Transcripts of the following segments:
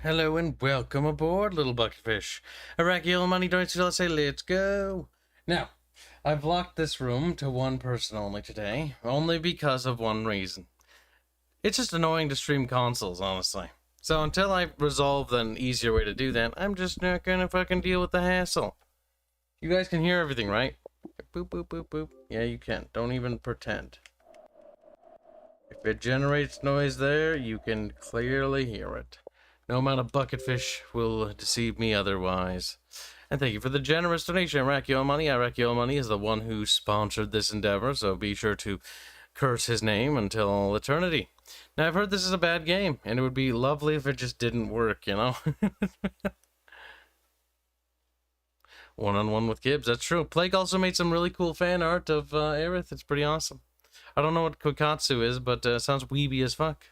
Hello and welcome aboard, little bucketfish. Iraqi Oil Money, don't you? Let's say let's go. Now, I've locked this room to one person only today, only because of one reason. It's just annoying to stream consoles, honestly. So until I resolve an easier way to do that, I'm just not gonna fucking deal with the hassle. You guys can hear everything, right? Boop, boop, boop, boop. Yeah, you can. Don't even pretend. If it generates noise there, you can clearly hear it. No amount of bucketfish will deceive me otherwise. And thank you for the generous donation, Iraqi Oil Money. Iraqi Oil Money is the one who sponsored this endeavor, so be sure to curse his name until eternity. Now, I've heard this is a bad game, and it would be lovely if it just didn't work, you know? One-on-one with Kibs, that's true. Plague also made some really cool fan art of Aerith. It's pretty awesome. I don't know what Kokatsu is, but sounds weeby as fuck.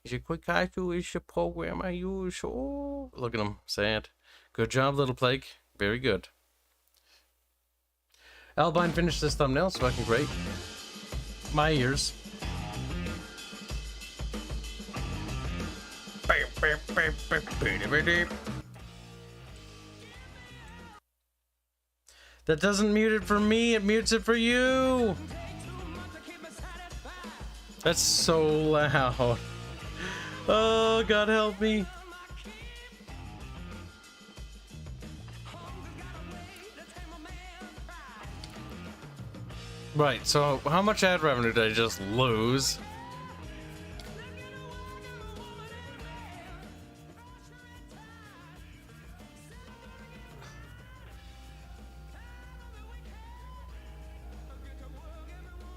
Kokatsu is a program I use. Oh, look at him, sad. Good job, little Plague. Very good. Albine finished this thumbnail, it's fucking great. My ears. That doesn't mute it for me, it mutes it for you. That's so loud. Oh, God help me. Right, so how much ad revenue did I just lose?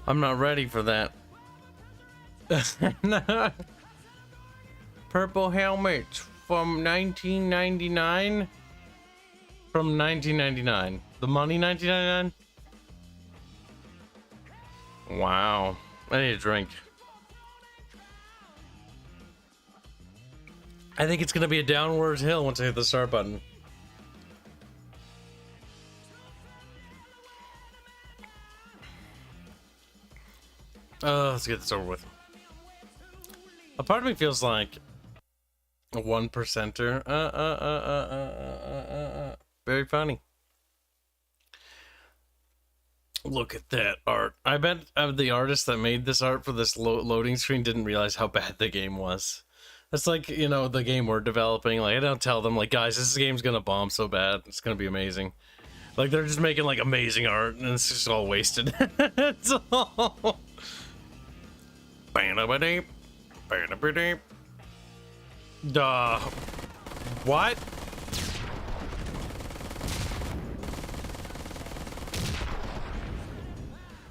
I'm not ready for that. No. Purple helmet from 1999? From 1999. The money 1999? Wow. I need a drink. I think it's gonna be a downward hill once I hit the start button. Let's get this over with. A part of me feels like a 1%er. Very funny. Look at that art. I bet the artist that made this art for this loading screen didn't realize how bad the game was. That's like, you know, the game we're developing. Like, I don't tell them, like, guys, this game's gonna bomb so bad. It's gonna be amazing. Like, they're just making, like, amazing art, and it's just all wasted. It's all... Duh. What?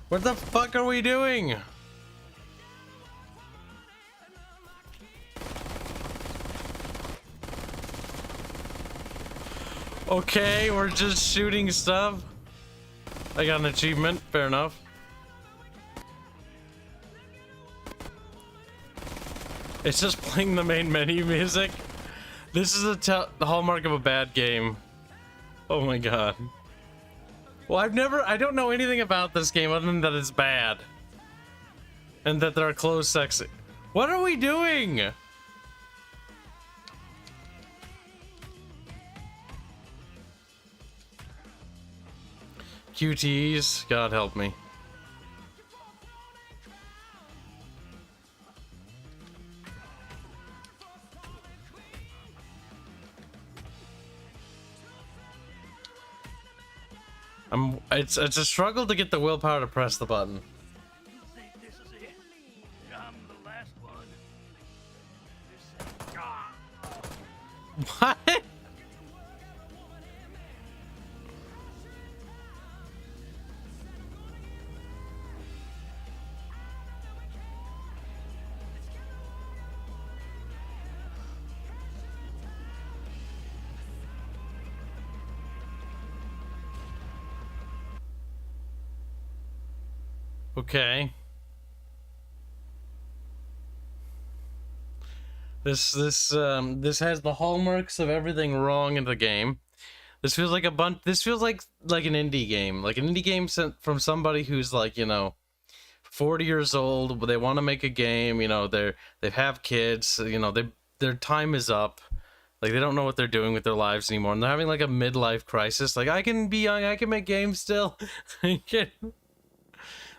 What the fuck are we doing? Okay, we're just shooting stuff. I got an achievement, fair enough. It's just playing the main menu music. This is the hallmark of a bad game. Oh my god. Well, I don't know anything about this game other than that it's bad. And that there are clothes sexy. What are we doing? QTs, God help me. It's a struggle to get the willpower to press the button. This is it. I'm the last one. What? Okay. This has the hallmarks of everything wrong in the game. This feels like this feels like an indie game. Like an indie game sent from somebody who's like, you know, 40 years old, but they want to make a game, you know, they have kids, you know, their time is up. Like, they don't know what they're doing with their lives anymore, and they're having, like, a midlife crisis. Like, I can be young, I can make games still.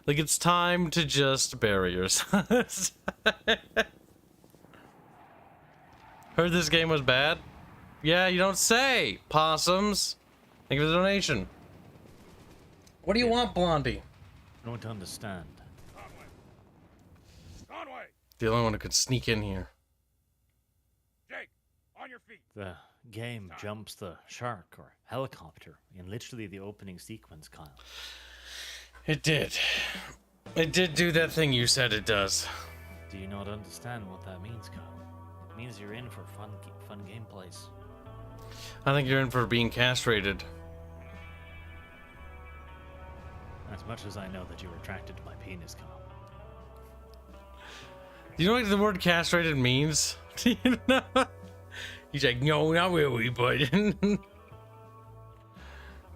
Like, it's time to just bury yourself. Heard this game was bad? Yeah, you don't say, possums. Thank you for the donation. What do you want, Blondie? I don't understand. Conway! The only one who could sneak in here. Jake, on your feet! The game jumps the shark or helicopter in literally the opening sequence, Kyle. It did. It did do that thing you said it does. Do you not understand what that means, Kyle? It means you're in for fun gameplays. I think you're in for being castrated. As much as I know that you're attracted to my penis, Kyle. Do you know what the word castrated means? Do you know? He's like, no, not really, but...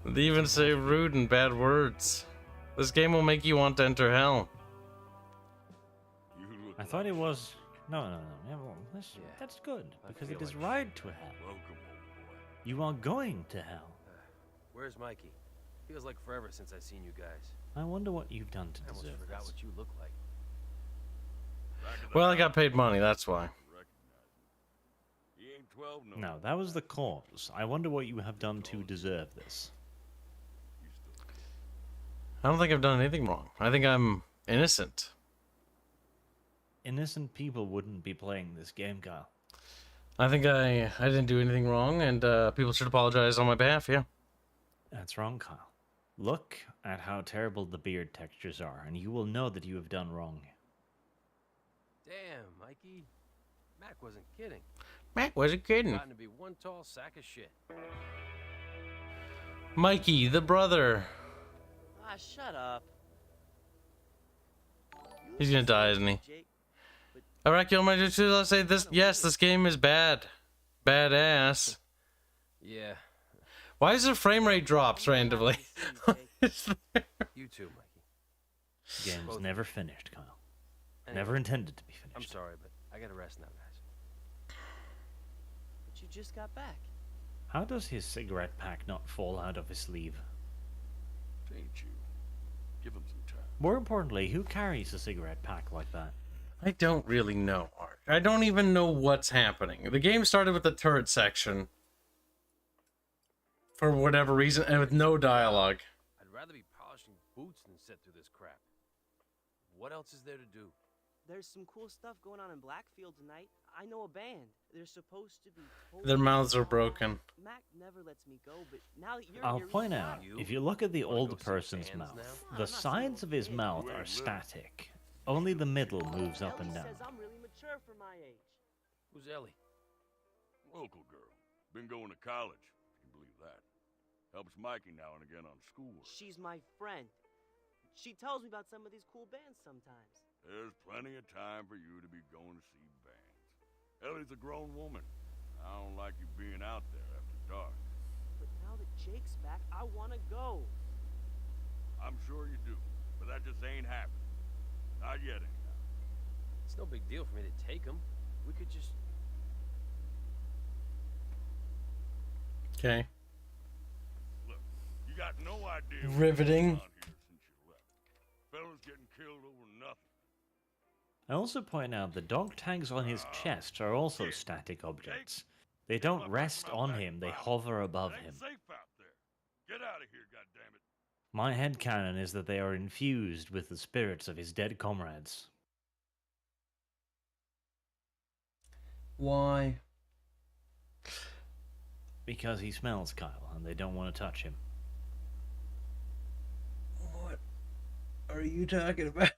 They even say rude and bad words. This game will make you want to enter hell. I thought it was... No. Yeah, well, that's good, because it is right to hell. Welcome, old boy. You are going to hell. Where's Mikey? Feels like forever since I seen you guys. I wonder what you've done to I almost deserve forgot this. what you look like. Well, I got paid money, that's why. He ain't 12 no. No, that was the cause. I wonder what you have done to deserve this. I don't think I've done anything wrong. I think I'm innocent. Innocent people wouldn't be playing this game, Kyle. I think I didn't do anything wrong, and people should apologize on my behalf, yeah. That's wrong, Kyle. Look at how terrible the beard textures are, and you will know that you have done wrong. Damn, Mikey. Mac wasn't kidding. Mac wasn't kidding. Gotten to be one tall sack of shit. Mikey, the brother. Ah, shut up. He's gonna die, isn't he? Iraqi Oil Money, let's say this. Yes, this game is bad. Badass. Yeah, Why is the frame rate drops randomly? you too, Mikey. Game's never finished, Kyle. Anyway, Never intended to be I'm finished. sorry, but I gotta rest now, guys. But you just got back. How does his cigarette pack not fall out of his sleeve? Ain't you? Give him some time. More importantly, who carries a cigarette pack like that? I don't really know, Art. I don't even know what's happening. The game started with the turret section. For whatever reason, and with no dialogue. I'd rather be polishing boots than sit through this crap. What else is there to do? There's some cool stuff going on in Blackfield tonight. I know a band. They're supposed to be Their mouths are broken. Mac never lets me go, but now that you're I'll here, point he's out, not. if you look at the Wanna old go see person's bands mouth, now? the I'm not sides of his saying mouth you are ain't static. Only the middle moves up and Ellie down. says I'm really mature for my age. Who's Ellie? Local girl. Been going to college, if you can believe that. Helps Mikey now and again on schoolwork. She's my friend. She tells me about some of these cool bands sometimes. There's plenty of time for you to be going to see bands. Ellie's a grown woman. I don't like you being out there after dark. But now that Jake's back, I want to go. I'm sure you do, but that just ain't happening. Not yet, anyhow. It's no big deal for me to take him. We could just... Okay. Look, you got no idea Riveting. what's going on here since you left. Fellas getting killed over nothing. I also point out the dog tags on his chest are also static objects. They don't rest on him, they hover above It ain't him. safe out there. Get out of here, goddammit. My headcanon is that they are infused with the spirits of his dead comrades. Why? Because he smells, Kyle, and they don't want to touch him. What are you talking about?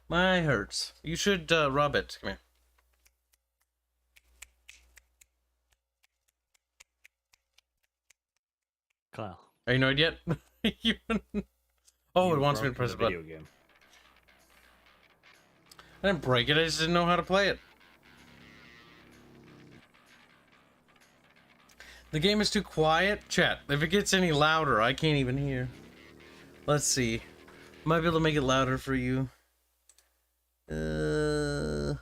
My eye hurts. You should rub it. Come here. Kyle. Are you annoyed yet? Oh, you it wants me to broke press the a button. video game. I didn't break it, I just didn't know how to play it. The game is too quiet. Chat, if it gets any louder, I can't even hear. Let's see. Might be able to make it louder for you. There.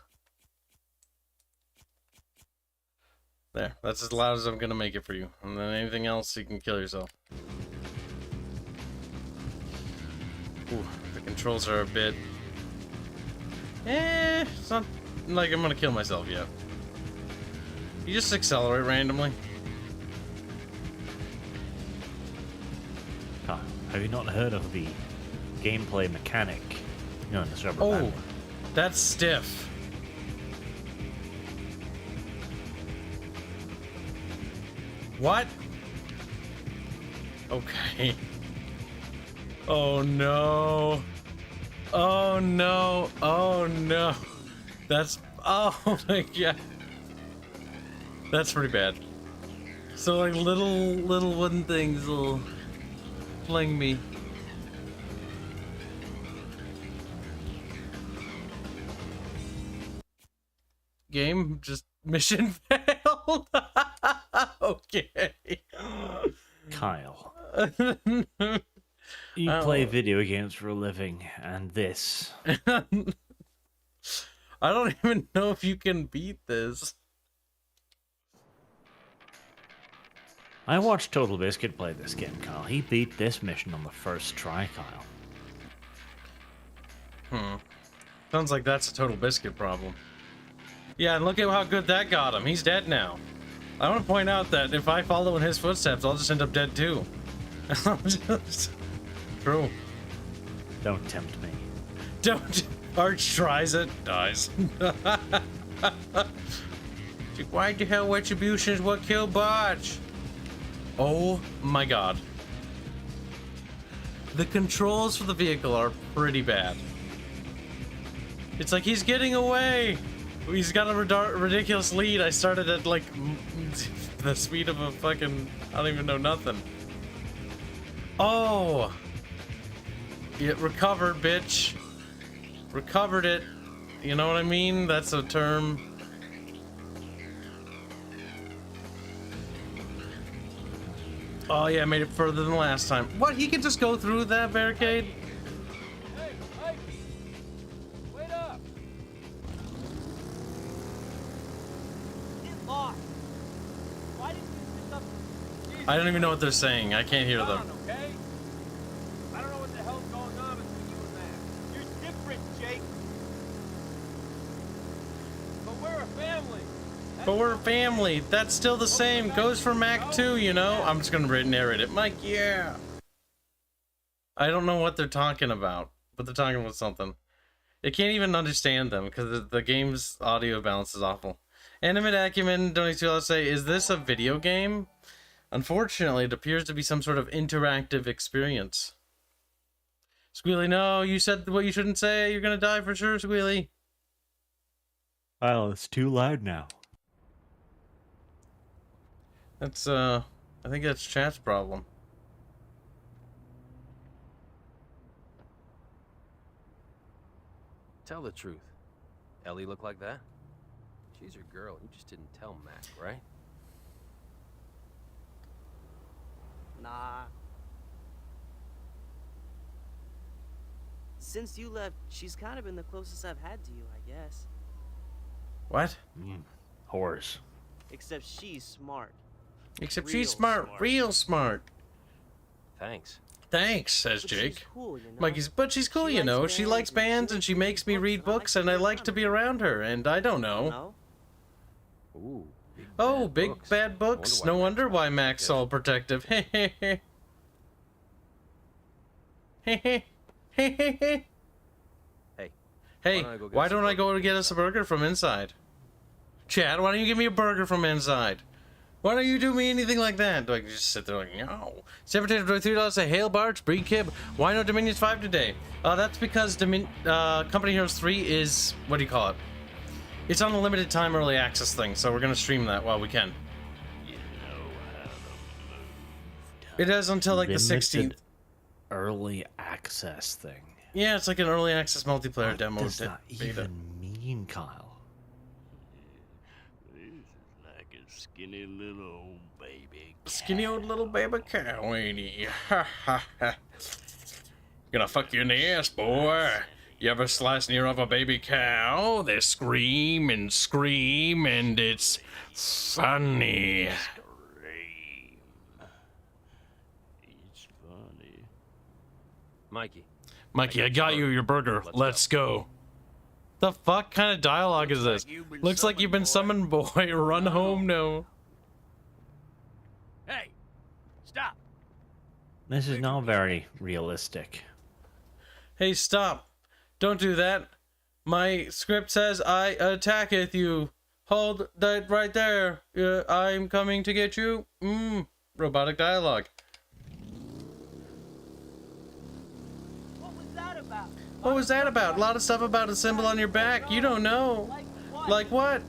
That's as loud as I'm gonna make it for you. And then anything else, you can kill yourself. Ooh, the controls are a bit... it's not like I'm gonna kill myself yet. You just accelerate randomly. Huh. Have you not heard of the gameplay mechanic known as rubber Oh, band? that's stiff. What? Okay. Oh no. Oh no. Oh no. That's... Oh my god. That's pretty bad. So like little wooden things will fling me. Game just mission failed. Okay. Kyle, you play video games for a living, and this. I don't even know if you can beat this. I watched Total Biscuit play this game, Kyle. He beat this mission on the first try, Kyle. Sounds like that's a Total Biscuit problem. Yeah, and look at how good that got him. He's dead now. I want to point out that if I follow in his footsteps, I'll just end up dead too. True. Don't tempt me. Don't. Arch tries it, dies. Why the hell Retribution is what killed Botch? Oh my god. The controls for the vehicle are pretty bad. It's like he's getting away. He's got a ridiculous lead. I started at like the speed of a fucking... I don't even know nothing. Oh! It recovered, bitch. Recovered it. You know what I mean? That's a term. Oh yeah, I made it further than last time. What? He can just go through that barricade? Hey, hey! Wait up! Get lost. Why didn't you pick up? I don't even know what they're saying. I can't hear them. Okay? I don't know what the hell's going on between you and Matt. You're different, Jake. But we're a family. But we're a family. That's still the same. Goes for Mac too, you know? I'm just gonna narrate it. Mike, yeah. I don't know what they're talking about, but they're talking about something. I can't even understand them because the game's audio balance is awful. Animate Acumen, don't say, is this a video game? Unfortunately, it appears to be some sort of interactive experience. Squealy, no, you said what you shouldn't say. You're gonna die for sure, Squealy. Kyle, it's too loud now. That's, I think that's chat's problem. Tell the truth. Ellie look like that? She's your girl. You just didn't tell Mac, right? Nah. Since you left, she's kind of been the closest I've had to you, I guess. What? Whores. Except she's smart. Except Real she's smart, smart. real smart. Thanks. Thanks, says But Jake. she's cool, you know? Mikey's, but she's cool, She you likes know. She bands likes and bands she and she likes makes me books, read and I like books to and be I like around to be her. around her, and I don't know. No? Ooh. Big Oh, bad big books. bad books. No Mac's wonder why like Mac's this. all protective. Hey, hey, hey. Hey, hey. Hey, hey, hey. Hey. Hey, don't I go get why us a don't I burger go to from get us a inside? burger from inside? Chad, why don't you give me a burger from inside? Why don't you do me anything like that? Do I just sit there like, no? $7.23 say, Hail Barch, Breed Kib. Why no Dominions 5 today? That's because Company Heroes 3 is, what do you call it? It's on a limited time early access thing, so we're gonna stream that while we can. It has until like the 16th. Limited early access thing. Yeah, it's like an early access multiplayer What demo. does that beta. even mean, Kyle? This is like a skinny little old baby. Skinny old little baby cow, ain't he? Ha ha ha. Gonna fuck you in the ass, boy. You ever slice an ear off a baby cow? They scream and scream, and it's funny. It's funny. Mikey, I got you your burger. Let's go. The fuck kind of dialogue is this? Looks like you've been summoned, boy. Run home now. Hey, stop. This is not very realistic. Hey, stop. Don't do that. My script says I attacketh you. Hold that right there. I'm coming to get you. Robotic dialogue. What was that about? What was that about? A lot of stuff about a symbol on your back. You don't know. Like what?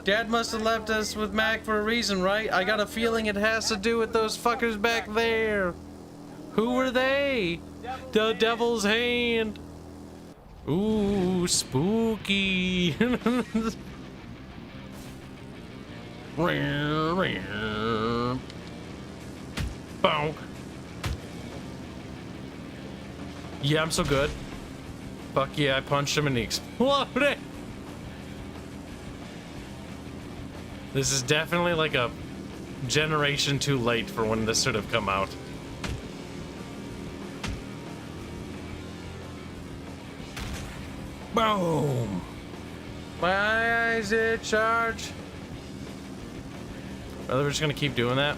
Dad must have left us with Mac for a reason, right? I got a feeling it has to do with those fuckers back there. Who were they? The Devil's Hand. Ooh, spooky. Bonk. Yeah, I'm so good. Fuck yeah, I punched him and he exploded. This is definitely like a generation too late for when this should have come out. Boom! Why is it charged? Well, we're just gonna keep doing that.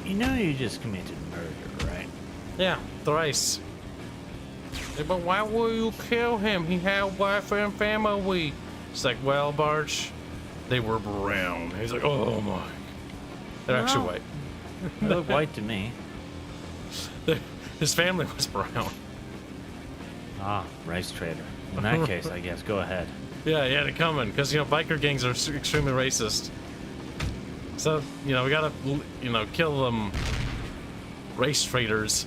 You know you just committed murder, right? Yeah, thrice. Yeah, but why will you kill him? He had a wife and family. It's like, well, Barch, they were brown. He's like, oh my. They're actually white. They look white to me. His family was brown. Ah, race trader. In that case, I guess, go ahead. Yeah, he had it coming, because, you know, biker gangs are extremely racist. So, you know, we gotta, you know, kill them race traders.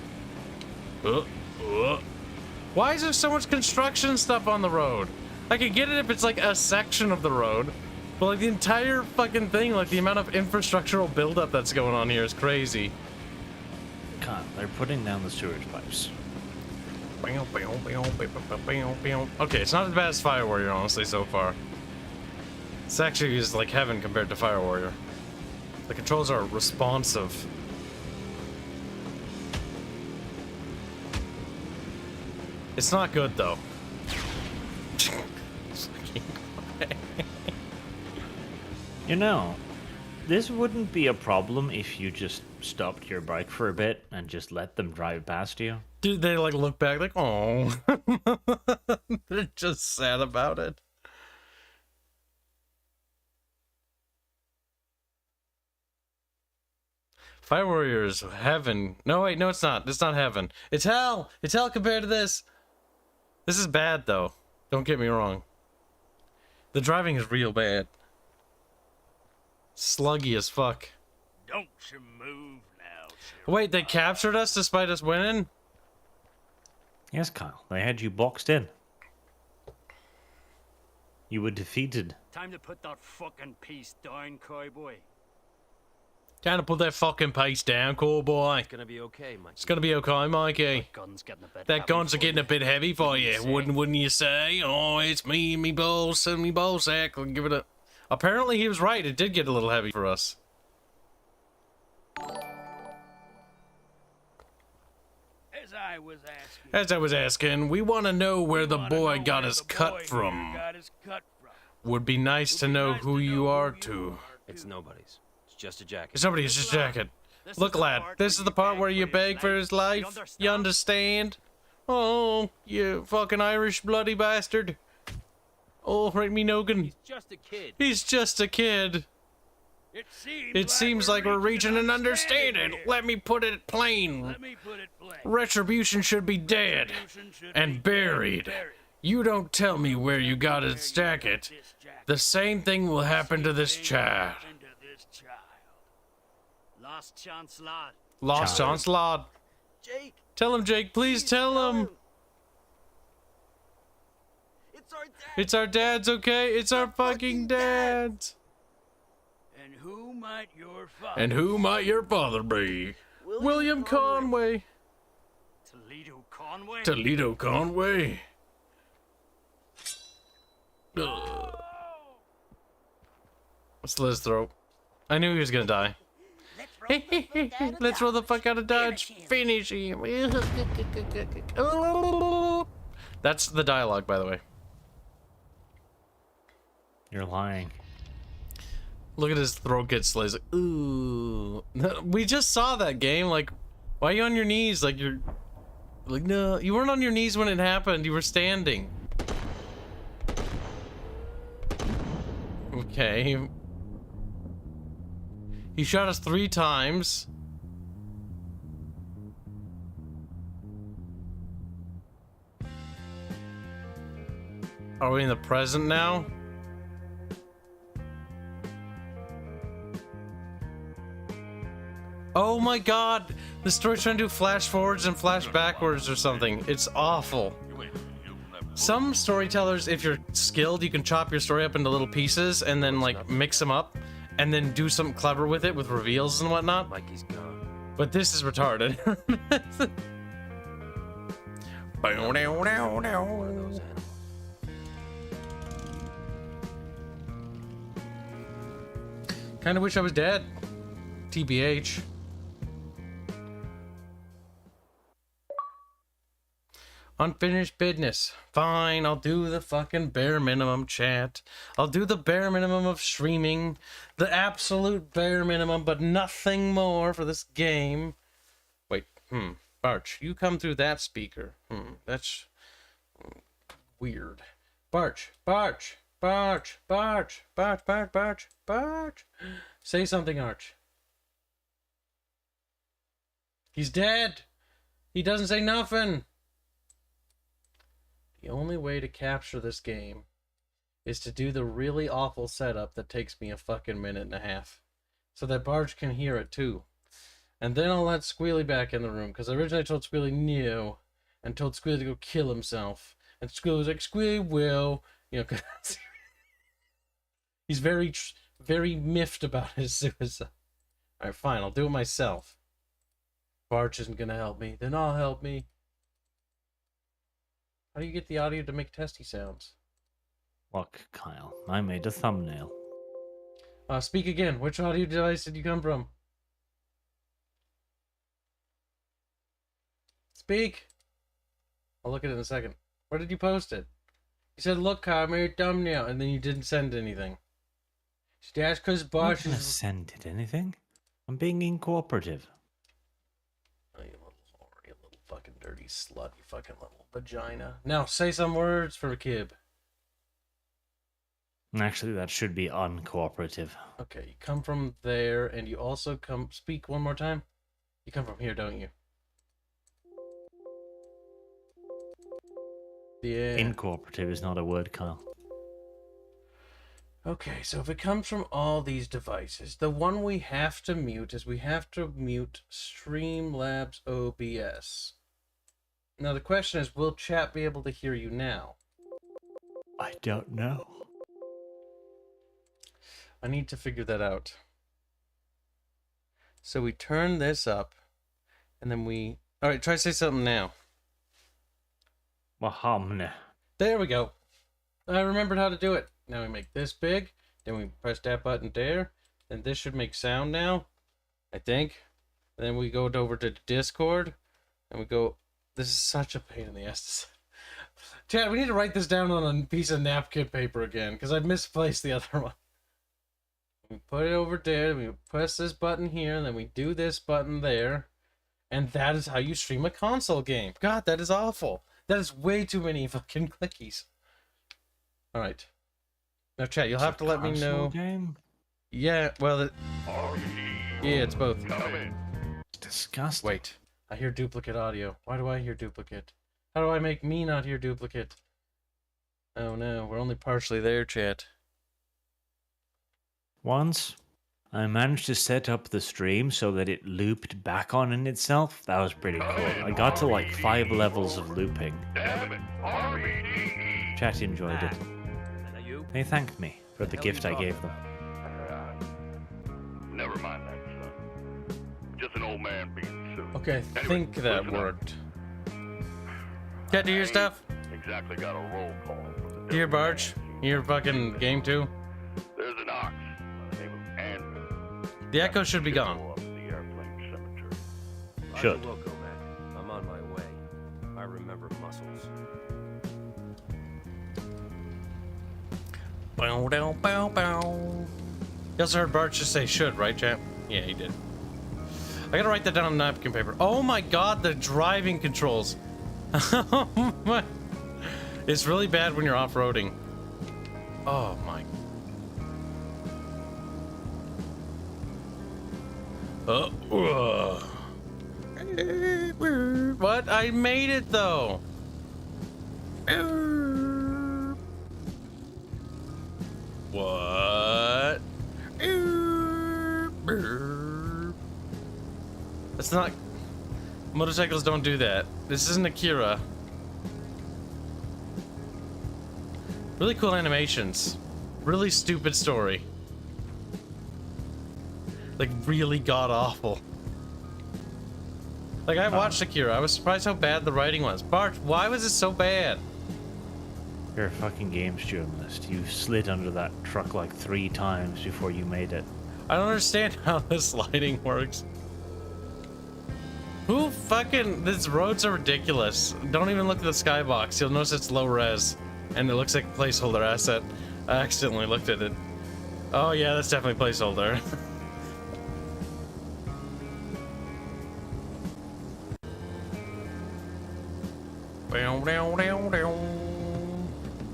Why is there so much construction stuff on the road? I could get it if it's like a section of the road, but like the entire fucking thing, like the amount of infrastructural buildup that's going on here is crazy. Kyle, they're putting down the sewage pipes. Okay, it's not as bad as Fire Warrior, honestly, so far. It's actually just like heaven compared to Fire Warrior. The controls are responsive. It's not good, though. You know, this wouldn't be a problem if you just stopped your bike for a bit and just let them drive past you. Dude, they like look back like, oh. They're just sad about it. Fire Warrior is heaven. No, wait, no, it's not. It's not heaven. It's hell. It's hell compared to this. This is bad, though. Don't get me wrong. The driving is real bad. Sluggy as fuck. Don't you move now, Sheriff. Wait, they captured us despite us winning? Yes, Kyle, they had you boxed in. You were defeated. Time to put that fucking piece down, cowboy. Time to put that fucking pace down, cowboy. It's gonna be okay, Mikey. It's gonna be okay, Mikey. Gun's getting a bit That heavy guns are for getting you. a bit heavy for you, wouldn't you say? Oh, it's me and me balls and me ball sack. I'll give it a... Apparently he was right, it did get a little heavy for us. As I was asking, we want to know where the boy got his cut from. Would be nice to know who you are too. It's nobody's. It's just a jacket. It's somebody's just jacket. Look, lad, this is the part where you beg for his life. You understand? Oh, you fucking Irish bloody bastard. Oh, right me noggin. He's just a kid. He's just a kid. It seems like we're reaching an understanding. Let me put it plain. Retribution should be dead and buried. You don't tell me where you got his jacket. The same thing will happen to this child. Last chance, lad. Lost chance, lad. Jake, Tell him, Jake. Please tell him. it's our dad. It's our dad's, okay? It's our fucking dad's. And who might your father? And who might your father be? William Conway. Toledo Conway? Toledo Conway. Ugh. Slit his throat. I knew he was gonna die. Let's roll the fuck out of Dodge. Finish him. That's the dialogue, by the way. You're lying. Look at his throat get slit. He's like, ooh. We just saw that game. Like, why are you on your knees? Like, you're... Like, no. You weren't on your knees when it happened. You were standing. Okay. He shot us 3 times. Are we in the present now? Oh my god! The story's trying to do flash forwards and flash backwards or something. It's awful. Some storytellers, if you're skilled, you can chop your story up into little pieces and then like mix them up and then do something clever with it with reveals and whatnot. Mikey's gone. But this is retarded. One of those animals. Kinda wish I was dead. TBH. Unfinished business. Fine, I'll do the fucking bare minimum, chat. I'll do the bare minimum of streaming. The absolute bare minimum, but nothing more for this game. Wait, Barch, you come through that speaker. That's weird. Barch. Say something, Arch. He's dead. He doesn't say nothing. The only way to capture this game is to do the really awful setup that takes me a fucking minute and a half. So that Barge can hear it too. And then I'll let Squealy back in the room, because I originally told Squealy no, and told Squealy to go kill himself. And Squealy was like, Squealy will, you know, 'cause he's very miffed about his suicide. Alright, fine, I'll do it myself. Barge isn't gonna help me, then I'll help me. How do you get the audio to make testy sounds? Look, Kyle, I made a thumbnail. Speak again. Which audio device did you come from? Speak. I'll look at it in a second. Where did you post it? You said, look, Kyle, I made a thumbnail, and then you didn't send anything. That's because I'm not Bosch gonna is... send it anything. I'm being incooperative. Oh, you little whore, you little fucking dirty slut, you fucking little vagina. Now, say some words for Kib. Actually, that should be uncooperative. Okay, you come from there, and you also come... Speak one more time. You come from here, don't you? Yeah. Incooperative is not a word, Kyle. Okay, so if it comes from all these devices, the one we have to mute is we have to mute Streamlabs OBS. Now the question is, will chat be able to hear you now? I don't know. I need to figure that out. So we turn this up, and then we... Alright, try to say something now. Wahamne. There we go. I remembered how to do it. Now we make this big, then we press that button there, and this should make sound now, I think. And then we go over to Discord, and we go... This is such a pain in the ass. Chad, we need to write this down on a piece of napkin paper again, because I misplaced the other one. We put it over there, we press this button here, and then we do this button there. And that is how you stream a console game. God, that is awful. That is way too many fucking clickies. Alright. Now, chat, you'll have to let me know. Game? Yeah, well, yeah, it's both. It's disgusting. Wait, I hear duplicate audio. Why do I hear duplicate? How do I make me not hear duplicate? Oh no, we're only partially there, chat. Once, I managed to set up the stream so that it looped back on in itself. That was pretty cool. I got to like 5 levels of looping. Chat enjoyed it. And you? They thanked me for the hell gift you I talking gave them. Never mind that, son. Just an old man being silly. Okay, I think that worked. Yeah, do your stuff. Exactly got a roll call from the Do your barge. Your fucking game too. There's an ox by the name of Andrew. The echo should be gone. Up the airplane cemetery. Should. Roger Wilco, Mac. I'm on my way. I remember muscles. Bow, dow, bow, bow. You also heard Bart just say should, right, champ? Yeah, he did. I gotta write that down on napkin paper. Oh my god, the driving controls. Oh my. It's really bad when you're off-roading. Oh my. What? I made it though. What? That's not. Motorcycles don't do that. This isn't Akira. Really cool animations. Really stupid story. Like, really god awful. Like, I watched Akira. I was surprised how bad the writing was. Bart, why was it so bad? You're a fucking games journalist. You slid under that truck like 3 times before you made it. I don't understand how this lighting works. Who fucking... These roads are ridiculous. Don't even look at the skybox. You'll notice it's low res. And it looks like a placeholder asset. I accidentally looked at it. Oh yeah, that's definitely placeholder. Bow, bow, bow, bow.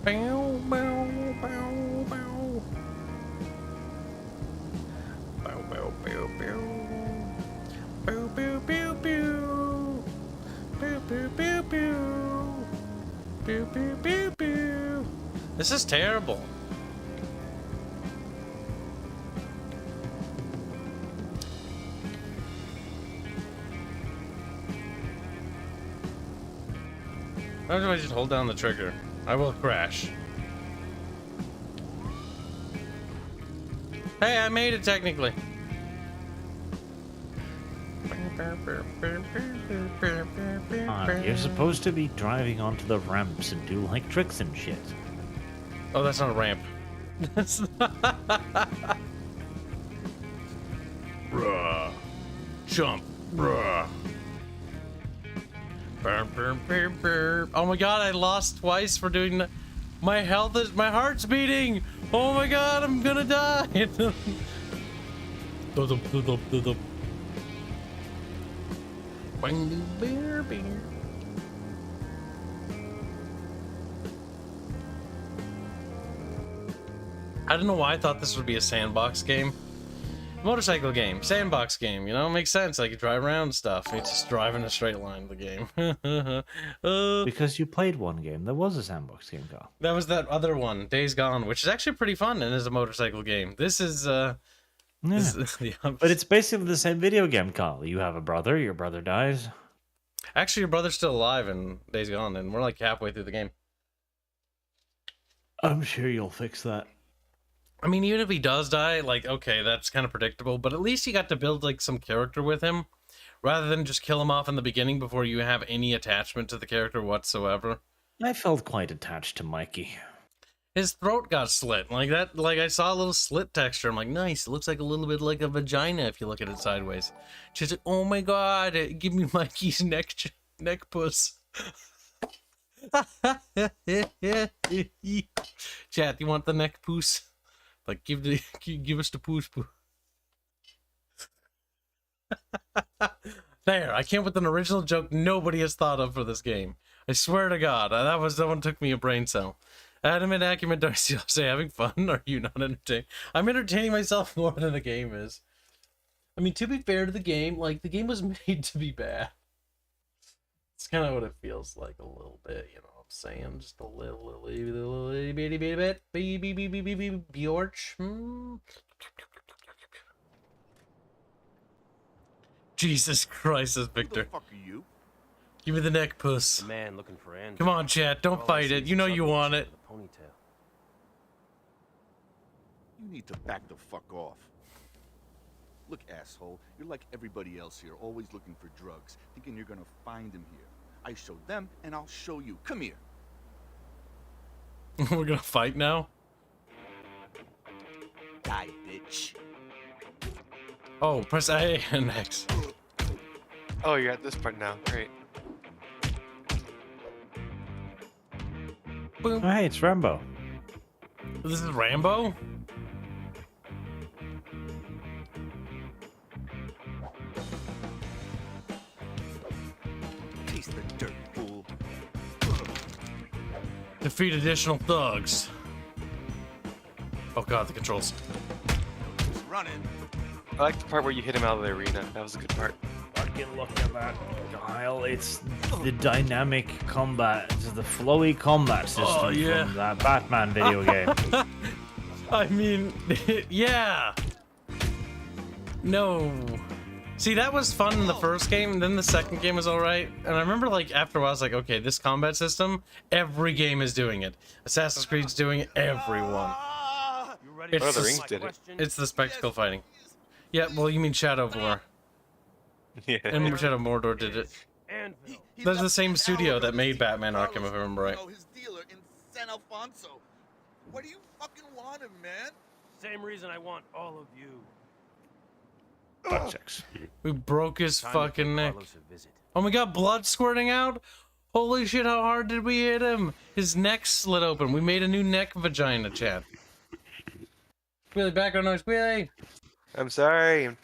Bow, bow, bow, bow. Bow, bow, bow, bow. Bow, bow, bow, bow. Bow, bow, bow, bow. Bow, bow, bow, bow. This is terrible. How do I just hold down the trigger? I will crash. Hey, I made it technically. You're supposed to be driving onto the ramps and do like tricks and shit. Oh, that's not a ramp. That's not... Bruh. Jump. Bruh. Burr, burr, burr, burr. Oh my god, I lost twice for doing that. My health is... My heart's beating! Oh my god, I'm gonna die! I don't know why I thought this would be a sandbox game. Motorcycle game, sandbox game, you know, it makes sense. I could drive around and stuff. It's just driving a straight line, the game. Because you played one game. There was a sandbox game, Carl. That was that other one, Days Gone, which is actually pretty fun and is a motorcycle game. This is, Yeah. this is the But it's basically the same video game, Carl. You have a brother, your brother dies. Actually, your brother's still alive in Days Gone, and we're like halfway through the game. I'm sure you'll fix that. I mean, even if he does die, like, okay, that's kind of predictable, but at least you got to build, like, some character with him, rather than just kill him off in the beginning before you have any attachment to the character whatsoever. I felt quite attached to Mikey. His throat got slit, like that, like, I saw a little slit texture, I'm like, nice, it looks like a little bit like a vagina if you look at it sideways. She's like, oh my god, give me Mikey's neck puss. Chat, you want the neck puss? Like, give us the poosh poo. There, I came up with an original joke nobody has thought of for this game. I swear to God, that one took me a brain cell. Adam and Acumen Darcy, say, having fun? Are you not entertained? I'm entertaining myself more than the game is. I mean, to be fair to the game, like, the game was made to be bad. It's kind of what it feels like a little bit, you know. Saying just a little bitty bit, Bjorch. Jesus Christ, this Victor. Who the fuck are you? Give me the neck puss. The man looking for Andrew. Come on, chat, don't All I fight see it. is You know a you southern want chick it. with a ponytail. You need to back the fuck off. Look, asshole, you're like everybody else here, always looking for drugs, thinking you're gonna find them here. I showed them, and I'll show you. Come here. We're gonna fight now? Die, bitch. Oh, press A and X. Oh, you're at this part now. Great. Boom. Oh, hey, it's Rambo. This is Rambo? Taste the dirt, fool. Defeat additional thugs. Oh god, the controls. Just running. I like the part where you hit him out of the arena. That was a good part. Fucking look at that, Kyle. It's the dynamic combat, it's the flowy combat system yeah. from that Batman video game. I mean, yeah. No. See, that was fun in the first game, and then the second game was alright. And I remember, like, after a while, I was like, okay, this combat system, every game is doing it. Assassin's Creed's doing it, everyone. You ready It's Lord of the the, Rings did it. it's the spectacle fighting. Yeah, well, you mean Shadow of War. Yeah. And Shadow of Mordor did it. Anvil. That's the same studio that made Batman Arkham, if I remember right. His dealer in San Alfonso. What do you fucking want him, man? Same reason I want all of you. Butt checks. We broke his Time to fucking pay neck. Carlos a visit. Oh my god, blood squirting out? Holy shit, how hard did we hit him? His neck slit open. We made a new neck vagina, chat. Wheelie, background noise, Wheelie! I'm sorry.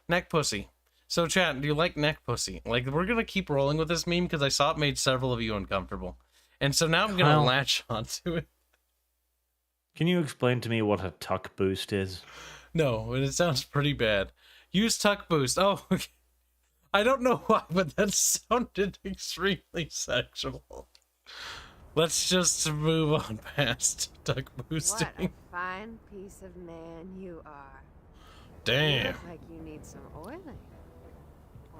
Neck pussy. So, chat, do you like neck pussy? Like, we're gonna keep rolling with this meme because I saw it made several of you uncomfortable. And so now I'm gonna Kyle. latch onto it. Can you explain to me what a tuck boost is? No, and it sounds pretty bad. Use tuck boost. Oh, okay. I don't know why, but that sounded extremely sexual. Let's just move on past tuck boosting. What a fine piece of man you are. You Damn. look like you need some oiling.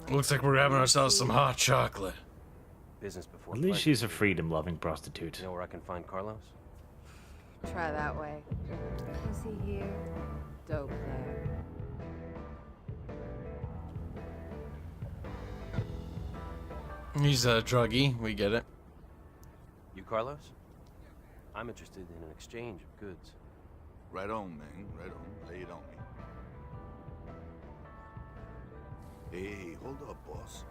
Looks like we're having ourselves some hot chocolate. Business before At least pleasure. she's a freedom-loving prostitute. You know where I can find Carlos? Try that way. Pussy here, dope there. He's a druggie, we get it. You Carlos? I'm interested in an exchange of goods. Right on, man. Right on. Lay it on me. Hey, hold up, boss.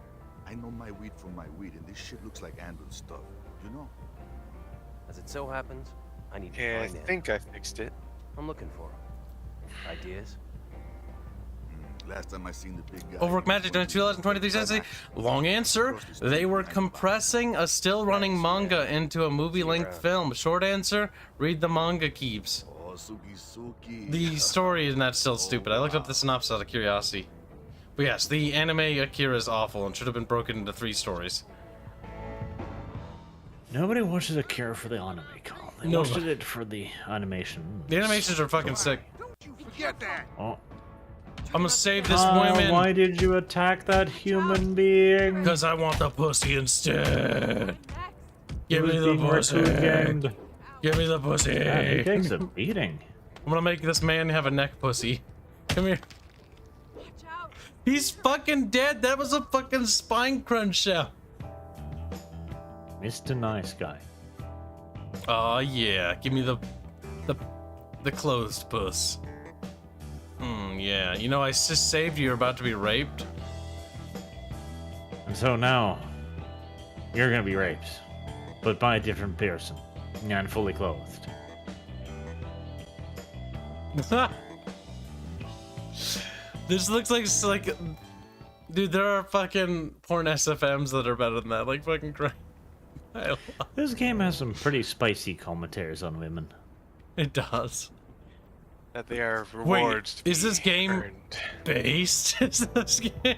I know my weed from my weed, and this shit looks like Andrew stuff. You know? As it so happens, I need to Yeah, I find think I fixed it. I'm looking for him. Ideas? Last time I seen the big guy. Overwork Magic during 2023 cents. Long answer, they were compressing a still running manga into a movie-length film. Short answer, read the manga, Kibs. Oh, Suki. The story is not still stupid. I looked up the synopsis out of curiosity. But yes, the anime Akira is awful and should have been broken into 3 stories. Nobody watches Akira for the anime, Carl. They No. watched it for the animation. The animations are fucking sick. Forget that. Oh. I'm gonna save this Kyle, woman. why did you attack that human being? Because I want the pussy instead. Give me Who's the being more pussy. gamed? Give me the pussy. Yeah, he takes a beating. I'm gonna make this man have a neck pussy. Come here. He's fucking dead. That was a fucking spine crunch shout. Mr. Nice Guy. Oh yeah. Give me the closed puss. Yeah. You know, I just saved you. You're about to be raped. And so now, you're gonna be raped. But by a different person. And fully clothed. This looks like, dude, there are fucking porn SFMs that are better than that. Like fucking crazy. This game has some pretty spicy commentaries on women. It does. That they are rewards. Wait, is to this be game earned. based? Is this game?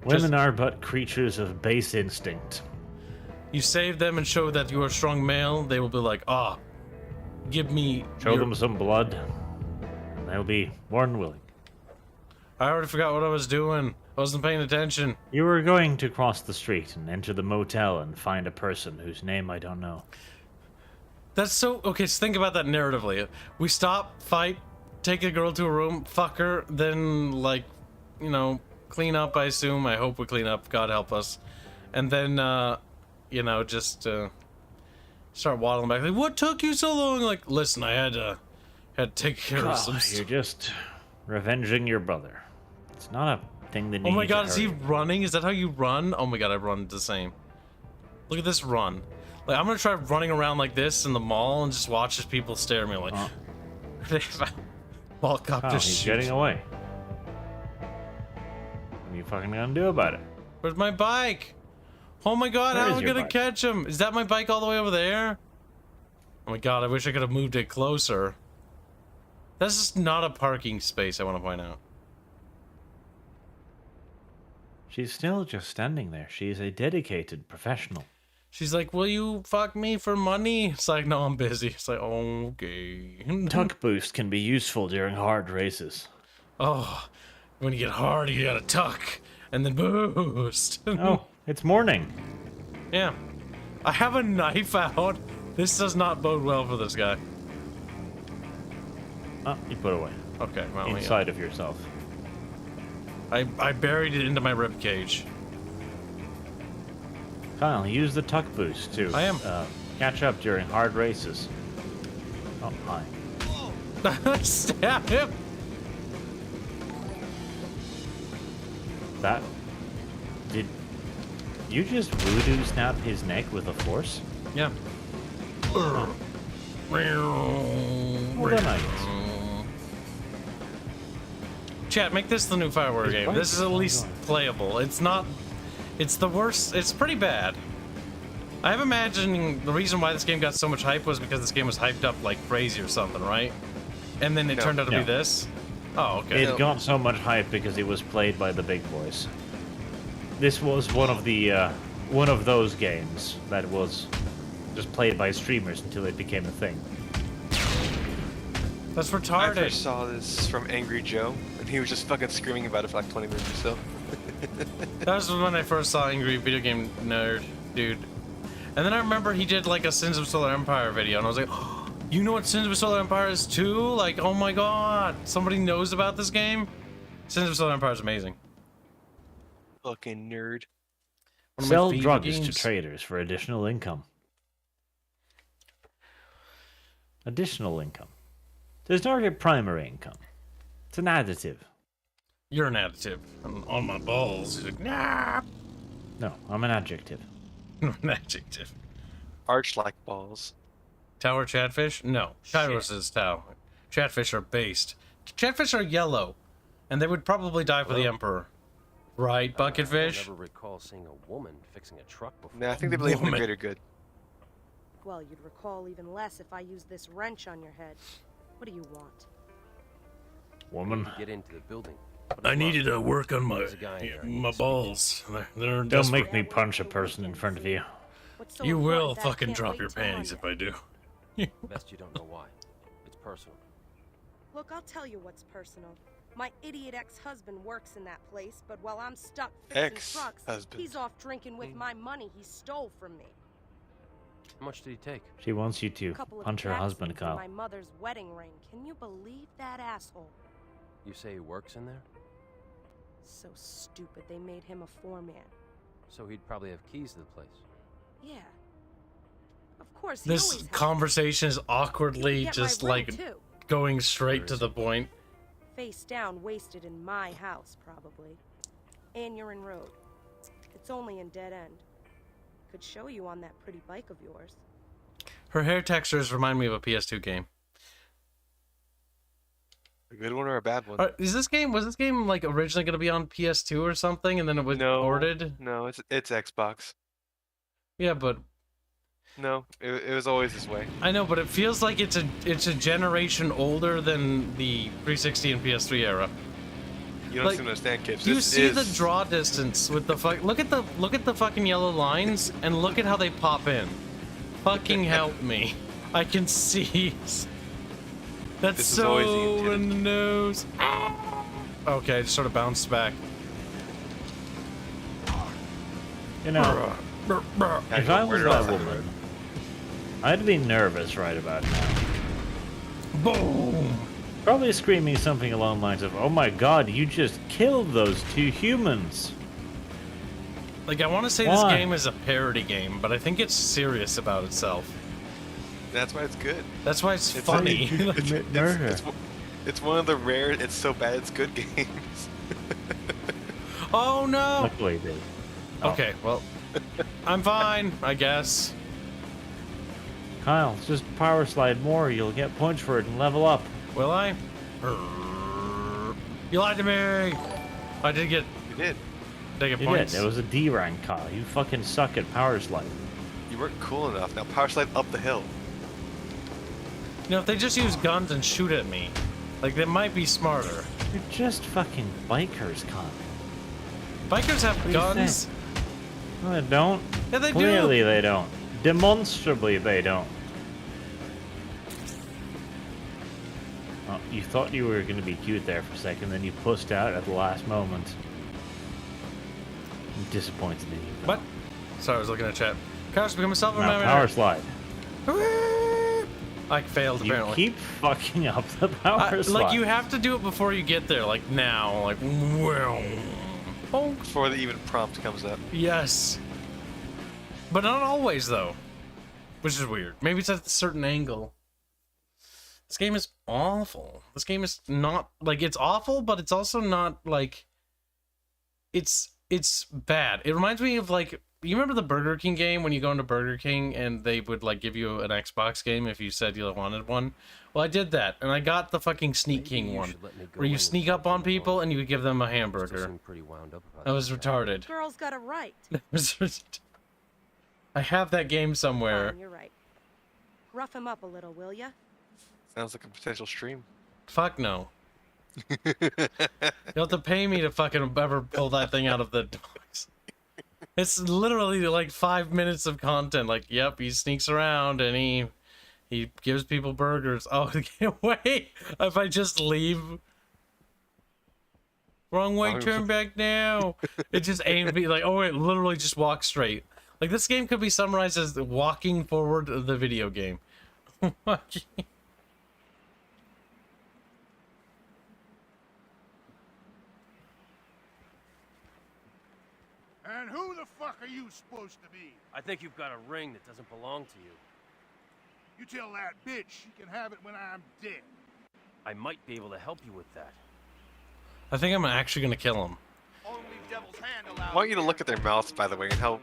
Women are but creatures of base instinct. You save them and show that you are a strong male, they will be like, ah, give me. Show your-" them some blood, and they'll be more than willing. I already forgot what I was doing. I wasn't paying attention. You were going to cross the street and enter the motel and find a person whose name I don't know. That's so okay. So think about that narratively. We stop, fight, take a girl to a room, fuck her, then like, you know, clean up, I assume. I hope we clean up. God help us. And then, you know, just start waddling back. Like, what took you so long? Like, listen, I had to take care of some You're just revenging your brother. It's not a thing that you Oh my need to god, is he hurry. running? Is that how you run? Oh my god, I run the same. Look at this run. Like, I'm gonna try running around like this in the mall and just watch as people stare at me like... Mall cop Oh, just he's shoots. getting away. What are you fucking gonna do about it? Where's my bike? Oh my god, Where how is am I your gonna bike? catch him? Is that my bike all the way over there? Oh my god, I wish I could have moved it closer. That's just not a parking space, I want to point out. She's still just standing there. She's a dedicated professional. She's like, will you fuck me for money? It's like, no, I'm busy. It's like, okay. Tuck boost can be useful during hard races. Oh, when you get hard, you gotta tuck and then boost. Oh, it's morning. Yeah. I have a knife out. This does not bode well for this guy. Oh, you put it away. Okay, well, Inside of yourself. I buried it into my rib cage. Kyle, use the tuck boost to I am. Catch up during hard races. Oh, hi. Stab him! That... Did you just voodoo snap his neck with a force? Yeah. Well done, I guess. Chat, make this the new firework game. This is at least playable. It's not... It's the worst... It's pretty bad. I have imagining the reason why this game got so much hype was because this game was hyped up like crazy or something, right? And then it turned out to be this? Oh, okay. It got so much hype because it was played by the big boys. This was one of those games that was just played by streamers until it became a thing. That's I retarded. first saw this from Angry Joe, and he was just fucking screaming about it for like 20 minutes or so. That was when I first saw Angry Video Game Nerd, dude. And then I remember he did like a Sins of Solar Empire video, and I was like, oh, you know what Sins of Solar Empire is too? Like, oh my god, somebody knows about this game? Sins of Solar Empire is amazing. Fucking nerd. One of my Sell favorite drugs to games. traders for additional income. Additional income. There's not a primary income. It's an additive. You're an additive. And on my balls, he's like, nah. No, I'm an adjective. An adjective. Arch like balls. Tower Chatfish? No. Kairos is Tau. Chatfish are based. Chatfish are yellow. And they would probably die for the Emperor. Right, I Bucketfish? never recall seeing a woman fixing a truck before. Nah, I think they believe in the Woman. greater good. Well, you'd recall even less if I used this wrench on your head. What do you want? Woman. To get into the building. I needed to work on my There's a guy in there. my balls. They're Don't desperate. make me punch a person in front of you. What's so You important will that I fucking can't drop wait your till panties if Monday? I do. Best you don't know why. It's personal. Look, I'll tell you what's personal. My idiot ex-husband works in that place, but while I'm stuck fixing trucks, Ex-husband. he's off drinking with my money he stole from me. How much did he take? She wants you to Couple of punch her husband, capsules and Kyle. my mother's wedding ring. Can you believe that asshole? You say he works in there? So stupid they made him a foreman. So he'd probably have keys to the place. Yeah. Of course he This always has. conversation is awkwardly Get my just ring, like too. going straight to the point. Face down, wasted in my house, probably. Aneurin Road. It's only in dead end. Could show you on that pretty bike of yours. Her hair textures remind me of a PS2 game. A good one or a bad one? Was this game like originally going to be on PS2 or something, and then it was ported? No, it's Xbox. Yeah, but No, it was always this way. I know, but it feels like it's a generation older than the 360 and PS3 era. You don't Like, seem to understand, kids. You This see is... the draw distance with the fuck. Look at the fucking yellow lines and look at how they pop in. Fucking help me! I can see. That's This is so always the intent. in the nose. Okay, I just sort of bounced back. You know, if I was that woman, I'd be nervous right about now. Boom! Probably screaming something along the lines of, "Oh my god, you just killed those 2 humans." Like, I want to say this game is a parody game, but I think it's serious about itself. That's why it's good. That's why it's funny. It's one of the rare, it's so bad it's good games. Oh no! Luckily, they did. Okay, well, I'm fine, I guess. Kyle, just power slide more. You'll get points for it and level up. Will I? You lied to me! I did get... You did. Did I get You points? did. It was a D rank, Kyle. You fucking suck at power slide. You weren't cool enough. Now power slide up the hill. You know, if they just use guns and shoot at me, like, they might be smarter. You're just fucking bikers, Kyle. Bikers have guns. No, they don't. Yeah, they do. Clearly they don't. Demonstrably they don't. Oh, you thought you were going to be cute there for a second, then you pussed out at the last moment. I'm disappointed in you. What? Sorry, I was looking at chat. Cars become a self-remember. Now, power slide. I failed, You apparently. keep fucking up the power slide. Like, you have to do it before you get there. Like, now. Like, well. Oh. Before the even prompt comes up. Yes. But not always, though. Which is weird. Maybe it's at a certain angle. This game is awful. This game is not, like, it's awful, but it's also not, like, it's bad. It reminds me of, like, you remember the Burger King game when you go into Burger King and they would, like, give you an Xbox game if you said you wanted one? Well, I did that, and I got the fucking Sneak King one, where you sneak up on people and you would give them a hamburger. That was retarded. Girls got a right. I have that game somewhere. Fine, you're right. Rough him up a little, will ya? Sounds like a potential stream. Fuck no. You'll have to pay me to fucking ever pull that thing out of the dogs. It's literally like 5 minutes of content. Like, yep, he sneaks around and he gives people burgers. Oh, wait, if I just leave. Wrong way, turn back now. It just aimed me like, oh, it literally just walk straight. Like, this game could be summarized as walking forward the video game. And who the fuck are you supposed to be? I think you've got a ring that doesn't belong to you. You tell that bitch she can have it when I'm dead. I might be able to help you with that. I think I'm actually gonna kill him. Only devil's hand I allowed. want you to look at their mouths, by the way, and how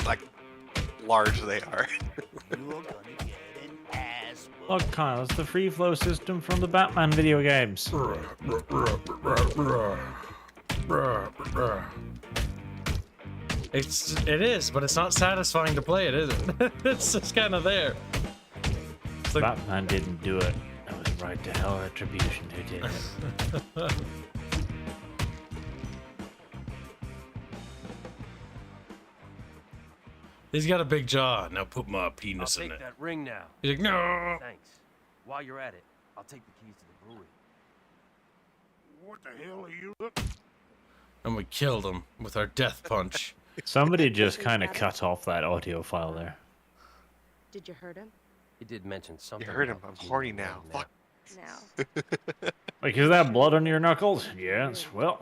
like large they are. You're gonna get an ass. Look, Kyle, it's the free flow system from the Batman video games. It is, but it's not satisfying to play it, is it? It's just kind of there. It's like, Batman didn't do it. It was right to hell Retribution who did it. he's got a big jaw. Now put my I'll penis in take it. that ring now. He's like, no. Thanks. While you're at it, I'll take the keys to the brewery. What the hell are you? And we killed him with our death punch. Somebody just kind of cut off that audio file there. Did you hurt him? He did mention something. You heard him. about I'm being horny alone now. Fuck. Now. Like, is that blood on your knuckles? Yes. Well,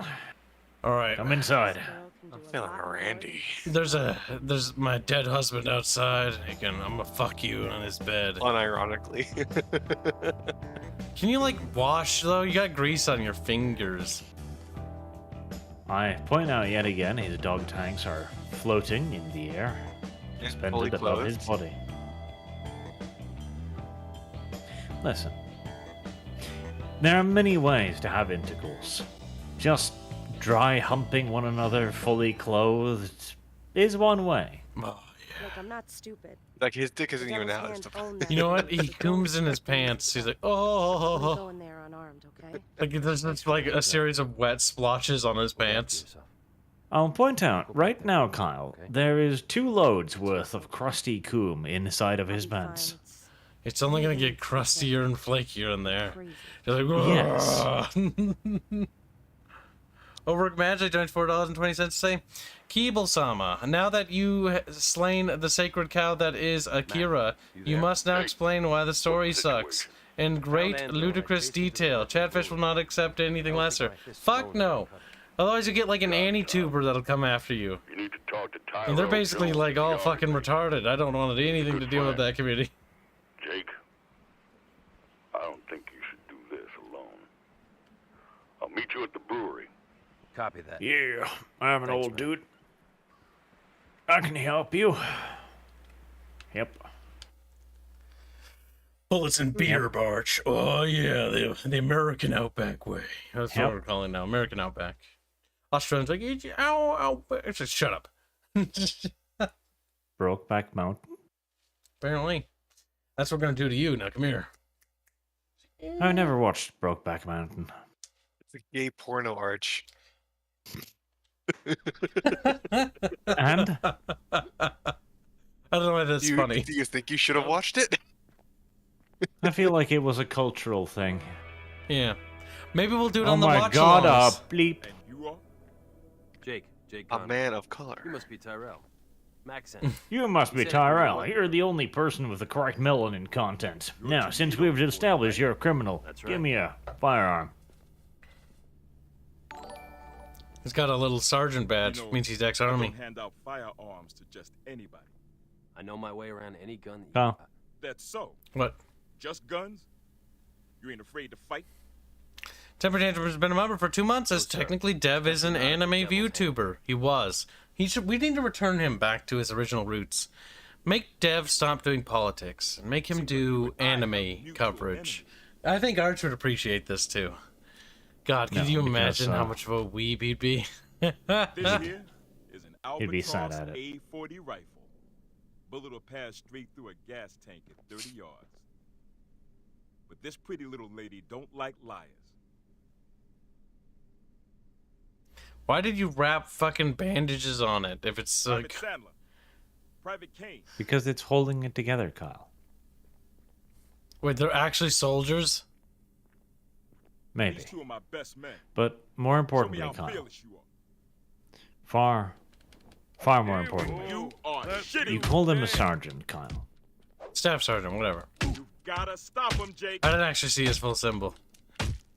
All right. come inside. This girl can I'm do a feeling lot more Randy. There's my dead husband outside. I'm gonna fuck you on his bed. Unironically. Can you like wash though? You got grease on your fingers. I point out yet again his dog tanks are floating in the air, Fully suspended above his clothed. body. Listen, there are many ways to have intercourse. Just dry humping one another fully clothed is one way. Oh, Look, I'm not stupid. Like his dick isn't The even devil's out. hand It's owned that you know what? ring, He so don't cooms in his fuck with me. pants. He's like, I'm oh. going there unarmed, okay? Like there's just like a series of wet splotches on his pants. I'll point out, right now, Kyle, Okay. there is 2 loads worth of crusty coom inside of his I'll be pants. fine. It's only gonna get crustier and flakier in there. Crazy. You're like, Yes. Overwork Magic joined $4.20 to say, Keeble-sama, now that you slain the sacred cow that is Akira, you must now explain why the story sucks. in great ludicrous detail. ChatFish will not accept anything lesser. Fuck no. Otherwise you get like an anti-tuber that'll come after you. You need to talk to Tyrell. And they're basically Jones, like all the fucking Army. retarded. I don't want anything to do with that community. Jake, I don't think you should do this alone. I'll meet you at the brewery. Copy that. Yeah, I'm an Thanks, old man. dude. I can help you. Yep. Bullets and beer, Barch. Oh yeah, the American Outback way. That's what we're calling it now, American Outback. Australians like, ow, ow. It's just shut up. Brokeback Mountain. Apparently, that's what we're gonna do to you. Now come here. I never watched Brokeback Mountain. It's a gay porno arch. And I don't know why that's funny. Do you think you should have watched it? I feel like it was a cultural thing. Yeah, maybe we'll do it Oh on the my watch god, alongs. bleep. And you are? Jake A Conrad. man of color. You must be Tyrell. Max sent. You must be Said Tyrell. you were- You're the only person with the correct melanin content. Now, since we've established you're a criminal, That's give right. me a firearm. He's got a little sergeant badge. You know, Means he's I ex-army. don't hand out firearms to just anybody. I know my way around any gun that you Oh. got. That's so. What? Just guns? You ain't afraid to fight? Temper Tantrum has been a member for 2 months, as sir. technically Dev is an anime VTuber. He was. We need to return him back to his original roots. Make Dev stop doing politics and make him do anime coverage. I think Arch would appreciate this too. God, could No, you because, imagine how much of a weeb he'd be? This here is an He'd be sad Albatross at it. A40 rifle. Bullet will pass straight through a gas tank at 30 yards. But this pretty little lady don't like liars. Why did you wrap fucking bandages on it if it's Private like... Sandler. Private Kane. Because it's holding it together, Kyle. Wait, they're actually soldiers? Maybe. These two are my best men. But more Show me importantly, how Kyle. fearless you are. Far more importantly. You are shitty. You called him a sergeant, Kyle. Staff sergeant, whatever. You gotta stop him, Jake. I didn't actually see his full symbol.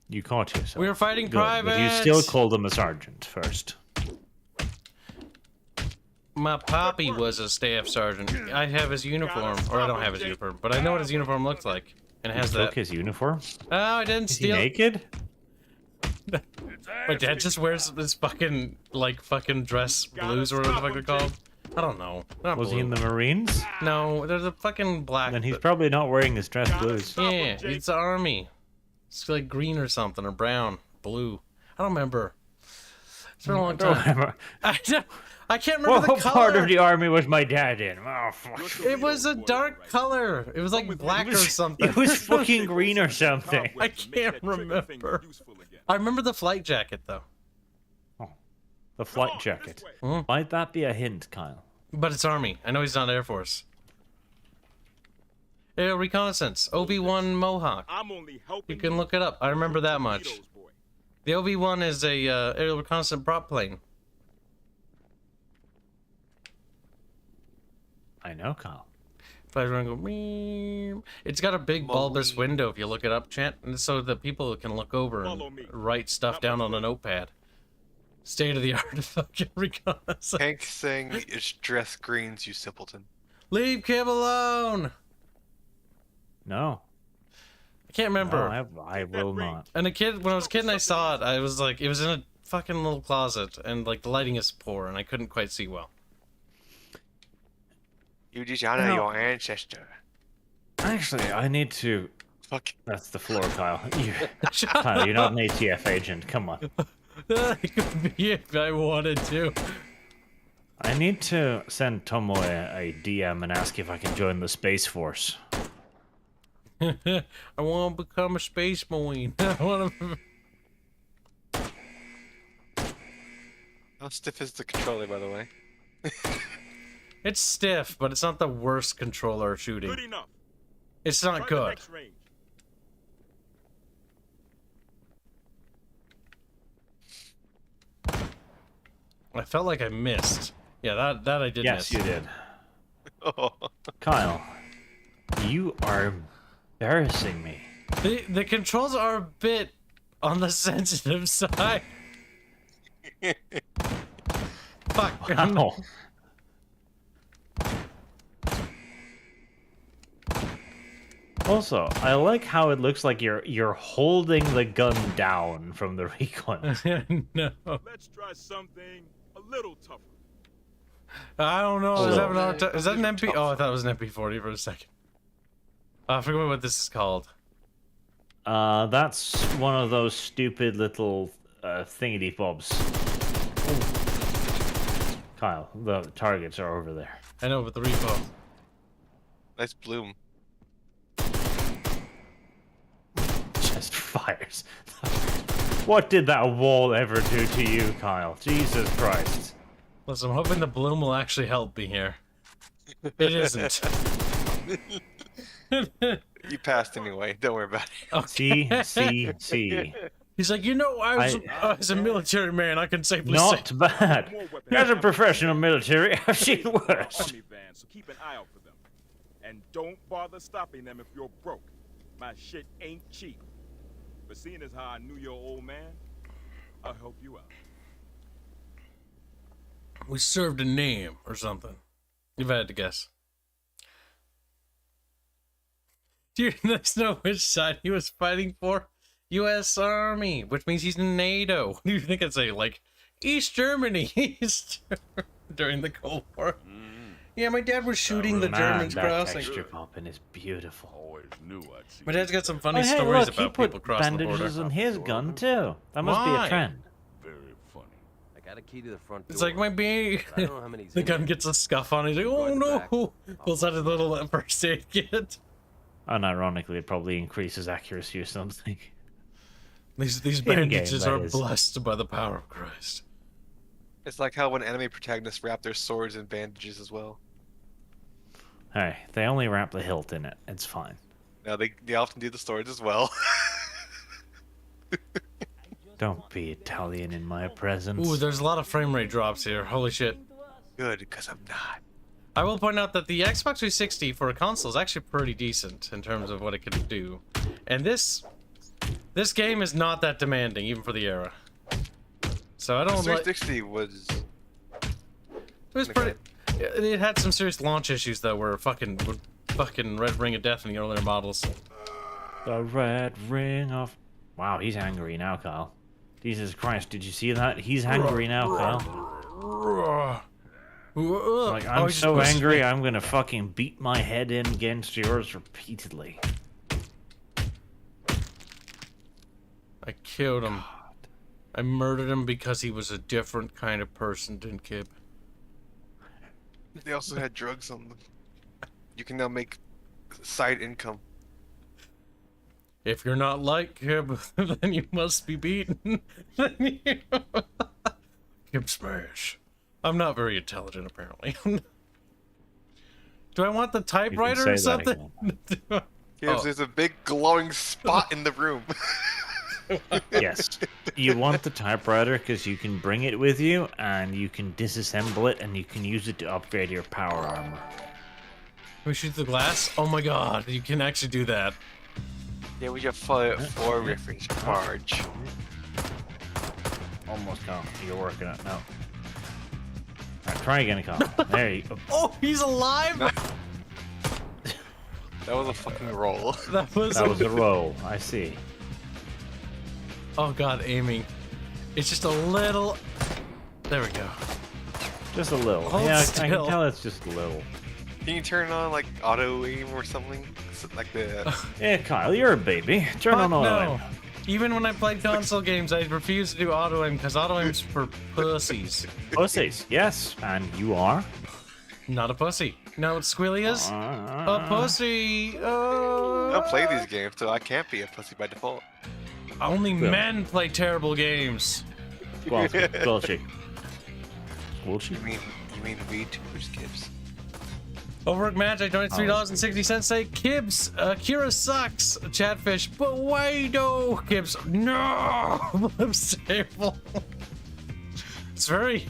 You caught yourself. We were fighting Good, but you still privates. called him a sergeant first. My poppy was a staff sergeant. I have his uniform, or I don't have his uniform, but I know what his uniform looks like. And it has Took that. his uniform? Oh, I didn't Is he steal. naked? My dad just wears this fucking, like, fucking dress blues or whatever the fuck they're called. I don't know. Not Was blue. he in the Marines? No, they're the fucking black. Then he's probably not wearing his dress blues. Yeah, it's the army. It's like green or something, or brown, blue. I don't remember. It's been a long time. I can't remember What the color. part of the army was my dad in? Oh, fuck. It was a dark color. It was like black or something. It was fucking green or something. I can't remember. I remember the flight jacket though. The flight jacket. Might that be a hint, Kyle? But it's army. I know he's not Air Force. Air reconnaissance. Obi-Wan Mohawk. I'm only helping You can look it up. I remember that much. The Obi-Wan is a air reconnaissance prop plane. I know, Kyle. Flies around and go, "Meow." It's got a big bulbous window if you look it up, chat, and so that people can look over and write stuff down on a notepad. State of the art fucking reconnaissance. Hank saying it's dress greens, you simpleton. Leave Kib alone. No. I can't remember. No, I will not. And when I was a kid and I saw it, I was like, it was in a fucking little closet, and like the lighting is poor, and I couldn't quite see well. You just honor No. your ancestor. Actually, I need to... Fuck. That's the floor, Kyle. Kyle, you're not an ATF agent. Come on. I could be if I wanted to. I need to send Tomoe a DM and ask if I can join the Space Force. I want to become a space marine. I want to... How stiff is the controller, by the way? It's stiff, but it's not the worst controller shooting. Good enough. It's not Try the good. next range. I felt like I missed. Yeah, that I did Yes, miss. you did. Oh. Kyle, you are embarrassing me. The controls are a bit on the sensitive side. Fuck. Wow. Also, I like how it looks like you're holding the gun down from the recoil. No. Let's try something a little tougher. I don't know. Oh. Is that an MP? Oh, I thought it was an MP40 for a second. I forgot what this is called. That's one of those stupid little thingy bobs. Kyle, the targets are over there. I know, but the repo. Nice bloom. Just fires. What did that wall ever do to you, Kyle? Jesus Christ. Listen, I'm hoping the bloom will actually help me here. It isn't. You passed anyway. Don't worry about it. Okay. See. He's like, you know, as a military man, I can safely say. Not bad. As a professional military, I've seen worse. Army vans, so keep an eye out for them. And don't bother stopping them if you're broke. My shit ain't cheap. But seeing as how I knew your old man, I'll help you out. We served a name or something. You've had to guess. Do you know which side he was fighting for? U.S. Army, which means he's in NATO. What do you think I'd say? Like, East Germany, during the Cold War. Yeah, my dad was shooting the Germans crossing. That texture popping is beautiful. Always knew I'd see My dad's got some funny Oh, hey, stories look, about he put people crossing the border. bandages on his gun too. That must be Why? a trend. very funny. I got a key to the front door. It's like my baby. I don't know how many's The in gun there. gets a scuff on it. He's like, oh Go in the back. no! Pulls out his little first aid kit. Unironically, it probably increases accuracy or something. These In-game, bandages that are is. blessed by the power of Christ. It's like how when enemy protagonists wrap their swords in bandages as well. Hey, they only wrap the hilt in it. It's fine. Now they often do the swords as well. Don't be Italian in my presence. Ooh, there's a lot of frame rate drops here. Holy shit. Good, because I'm not. I will point out that the Xbox 360 for a console is actually pretty decent in terms of what it can do. And this game is not that demanding, even for the era. So I The don't like... 360 was. It was pretty... It had some serious launch issues, though, where fucking Red Ring of Death in the earlier models. The red ring of... Wow, he's angry now, Kyle. Jesus Christ, did you see that? He's angry now, Kyle. Like, I'm so angry, I'm gonna fucking beat my head in against yours repeatedly. I killed him. I murdered him because he was a different kind of person than Kib. They also had drugs on them. You can now make side income. If you're not like Kib, then you must be beaten. Kib smash. I'm not very intelligent, apparently. Do I want the typewriter or something? Yes, there's a big glowing spot in the room. Yes. You want the typewriter because you can bring it with you and you can disassemble it and you can use it to upgrade your power armor. Can we shoot the glass? Oh my god, you can actually do that. Yeah, we have four reference charge. Almost gone. You're working it now. Alright, try again, Kyle. There you go. Oh, he's alive! That was a fucking roll. That was a roll. I see. Oh god, aiming. It's just a little... There we go. Just a little. Hold yeah, I still. can tell it's just a little. Can you turn on like auto aim or something? Like the. Yeah, Kyle, you're a baby. Turn on auto no. aim. Even when I played console games, I refuse to do auto aim because auto aim's for pussies. Pussies, yes, and you are. Not a pussy. No, it's Squilly is a pussy. I don't play these games, so I can't be a pussy by default. Only men play terrible games. Bullshit. Bullshit. You mean we tubers, Kibs? Overworked match, I donated $3.60. Say, Kibs, Kira sucks. ChatFish, but why no? Kibs, no! It's terrible. It's very,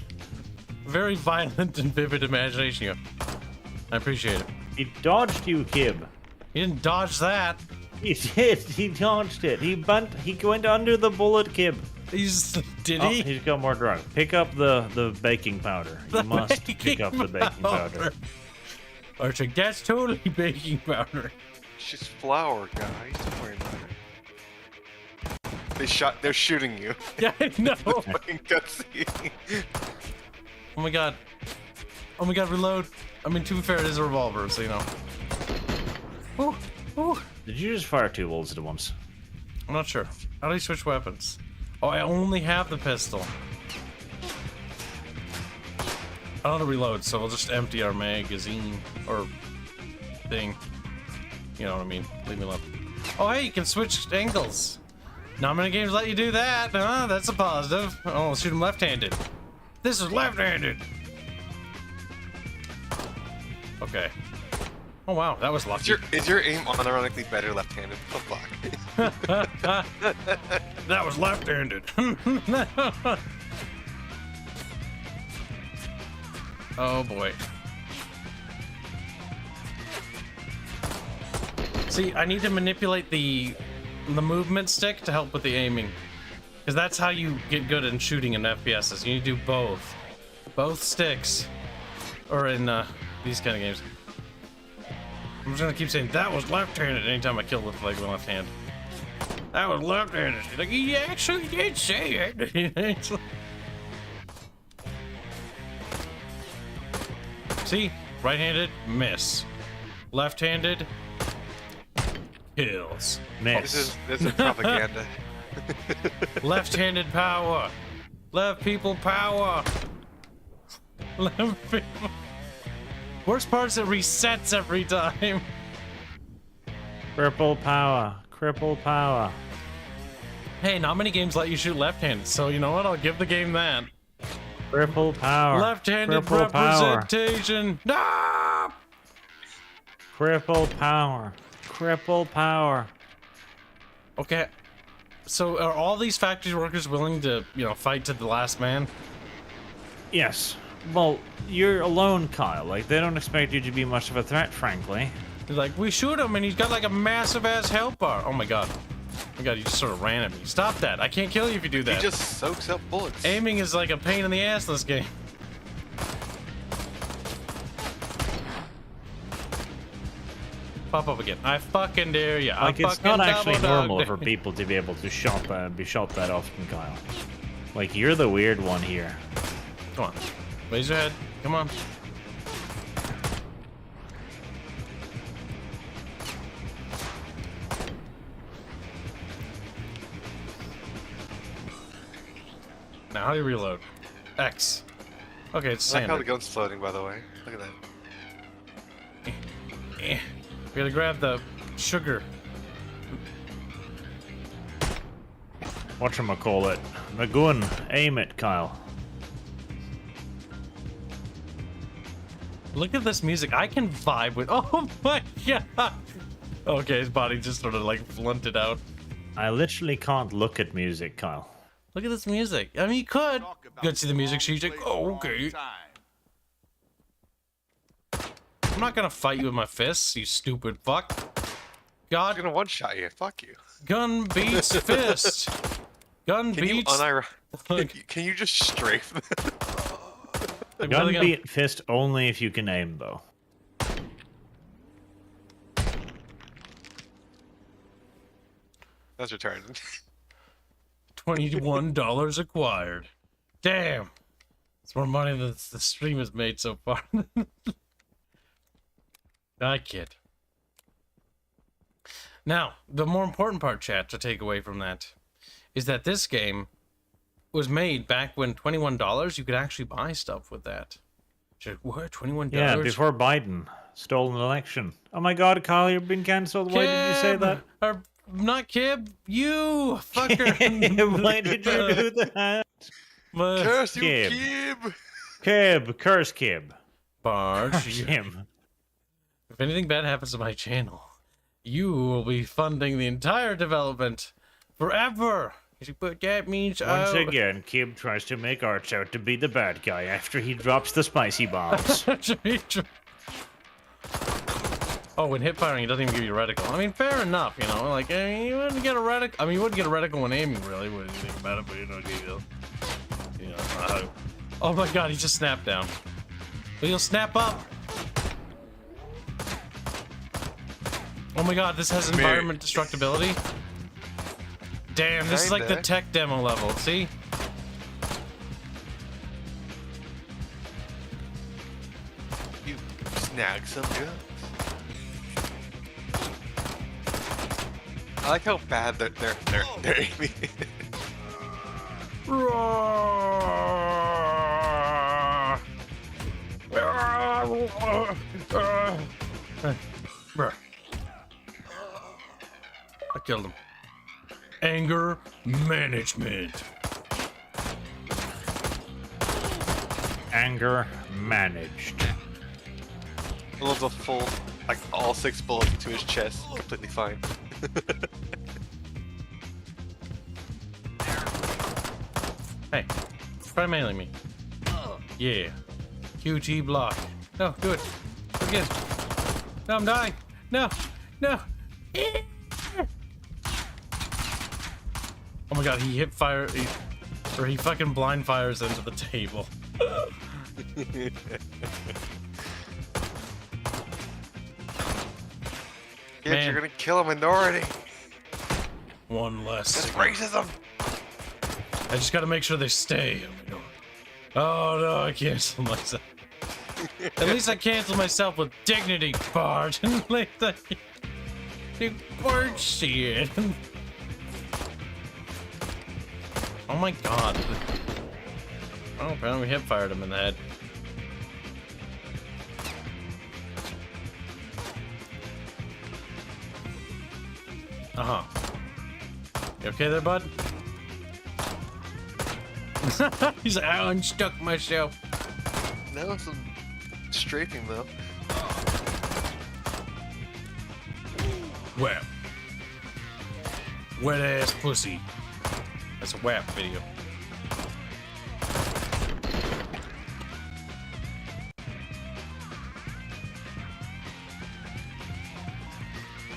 very violent and vivid imagination. I appreciate it. He dodged you, Kib. He didn't dodge that. He did. He dodged it. He went under the bullet, Kib. Did Oh, he? he's got more drug. Pick up the baking powder. You must pick up the baking powder. Archer, that's totally baking powder. It's just flour, guys. Don't worry about it. They're shooting you. Yeah, I know. Fucking cutscene. Oh my god. Oh my god, reload. I mean, to be fair, it is a revolver, so you know. Ooh, ooh. Did you just fire 2 bullets at once? I'm not sure. How do you switch weapons? Oh, I only have the pistol. I don't want to reload, so we'll just empty our magazine or thing. You know what I mean? Leave me alone. Oh, hey, you can switch angles. Not many games let you do that. That's a positive. Oh, I'll shoot him left-handed. This is left-handed. Okay. Oh wow, that was lucky. Is your aim unironically better left-handed? Oh fuck. That was left-handed. Oh boy. See, I need to manipulate the movement stick to help with the aiming, because that's how you get good in shooting in FPSs. You need to do both sticks, or in these kind of games. I'm just gonna keep saying that was left-handed anytime I kill with like my left hand. That was left-handed. Like he actually did say it. See, right-handed, miss. Left-handed, kills. Miss. This is propaganda. Left-handed power. Left people power. Left people. Worst part is it resets every time. Cripple power. Cripple power. Hey, not many games let you shoot left-handed, so you know what? I'll give the game that. Cripple power. Left-handed Cripple representation. No! Cripple power. Cripple power. Okay, so are all these factory workers willing to, you know, fight to the last man? Yes. Well, you're alone, Kyle. Like, they don't expect you to be much of a threat, frankly. They're like, we shoot him and he's got like a massive ass health bar. Oh my god. Oh my god, you just sort of ran at me. Stop that. I can't kill you if you do that. He just soaks up bullets. Aiming is like a pain in the ass in this game. Pop up again. I fucking dare you. Like, it's not actually normal for people to be able to be shot that often, Kyle. Like, you're the weird one here. Come on. Raise your head. Come on. Now, how do you reload? X. Okay, it's I like how the standard. gun's floating, by the way. Look at that. We gotta grab the sugar. Whatchamacallit? The gun. Aim it, Kyle. Look at this music. I can vibe with. Oh my god. Okay, his body just sort of like flunted out. I literally can't look at music, Kyle. Look at this music. I mean, you could. You could see the music sheet. Like, oh, okay. I'm not gonna fight you with my fists, you stupid fuck. God. I'm gonna one-shot you. Fuck you. Gun beats fist. Gun beats. Can you just strafe them? Gun beat fist only if you can aim, though. That's retarded. $21 acquired. Damn. It's more money than the stream has made so far. I kid. Now, the more important part, chat, to take away from that is that this game was made back when $21 you could actually buy stuff with that. What? $21? Yeah, before Biden stole an election. Oh my god, Kyle, you've been cancelled. Why did you say that? Or not Kib, you fucker. Why did you do that? Curse you, Kib. Kib! Kib, curse Kib. Barge. Him. If anything bad happens to my channel, you will be funding the entire development forever. But that means once again, Kib tries to make Arch out to be the bad guy after he drops the spicy bombs. Oh, when hip firing, it doesn't even give you a reticle. I mean, fair enough, you know. Like, you wouldn't get a reticle. I mean, you wouldn't get a reticle when aiming, really. What do you think about it? But you know, you know. Oh my God, he just snapped down. But he'll snap up. Oh my God, this has environment destructibility. Damn, this is like the tech demo level. See? You snag some drugs. I like how bad they're aiming. I killed him. Anger management. Anger managed. I love the full, like all 6 bullets into his chest, completely fine. Hey, try mailing me. Yeah. QT block. No, do it. Again. No, I'm dying. No. No. Oh my God, he hip fire. He fucking blind fires into the table. Kids, you're gonna kill a minority. One less. That's racism. I just gotta make sure they stay. Oh no, I cancel myself. At least I cancel myself with dignity, Bart. Like the Bart shit. Oh my God. Oh, apparently we hip fired him in the head. Uh-huh. You okay there, bud? He's like, I unstuck myself. That was some strafing, though. Whap. Wet ass pussy. That's a WAP video.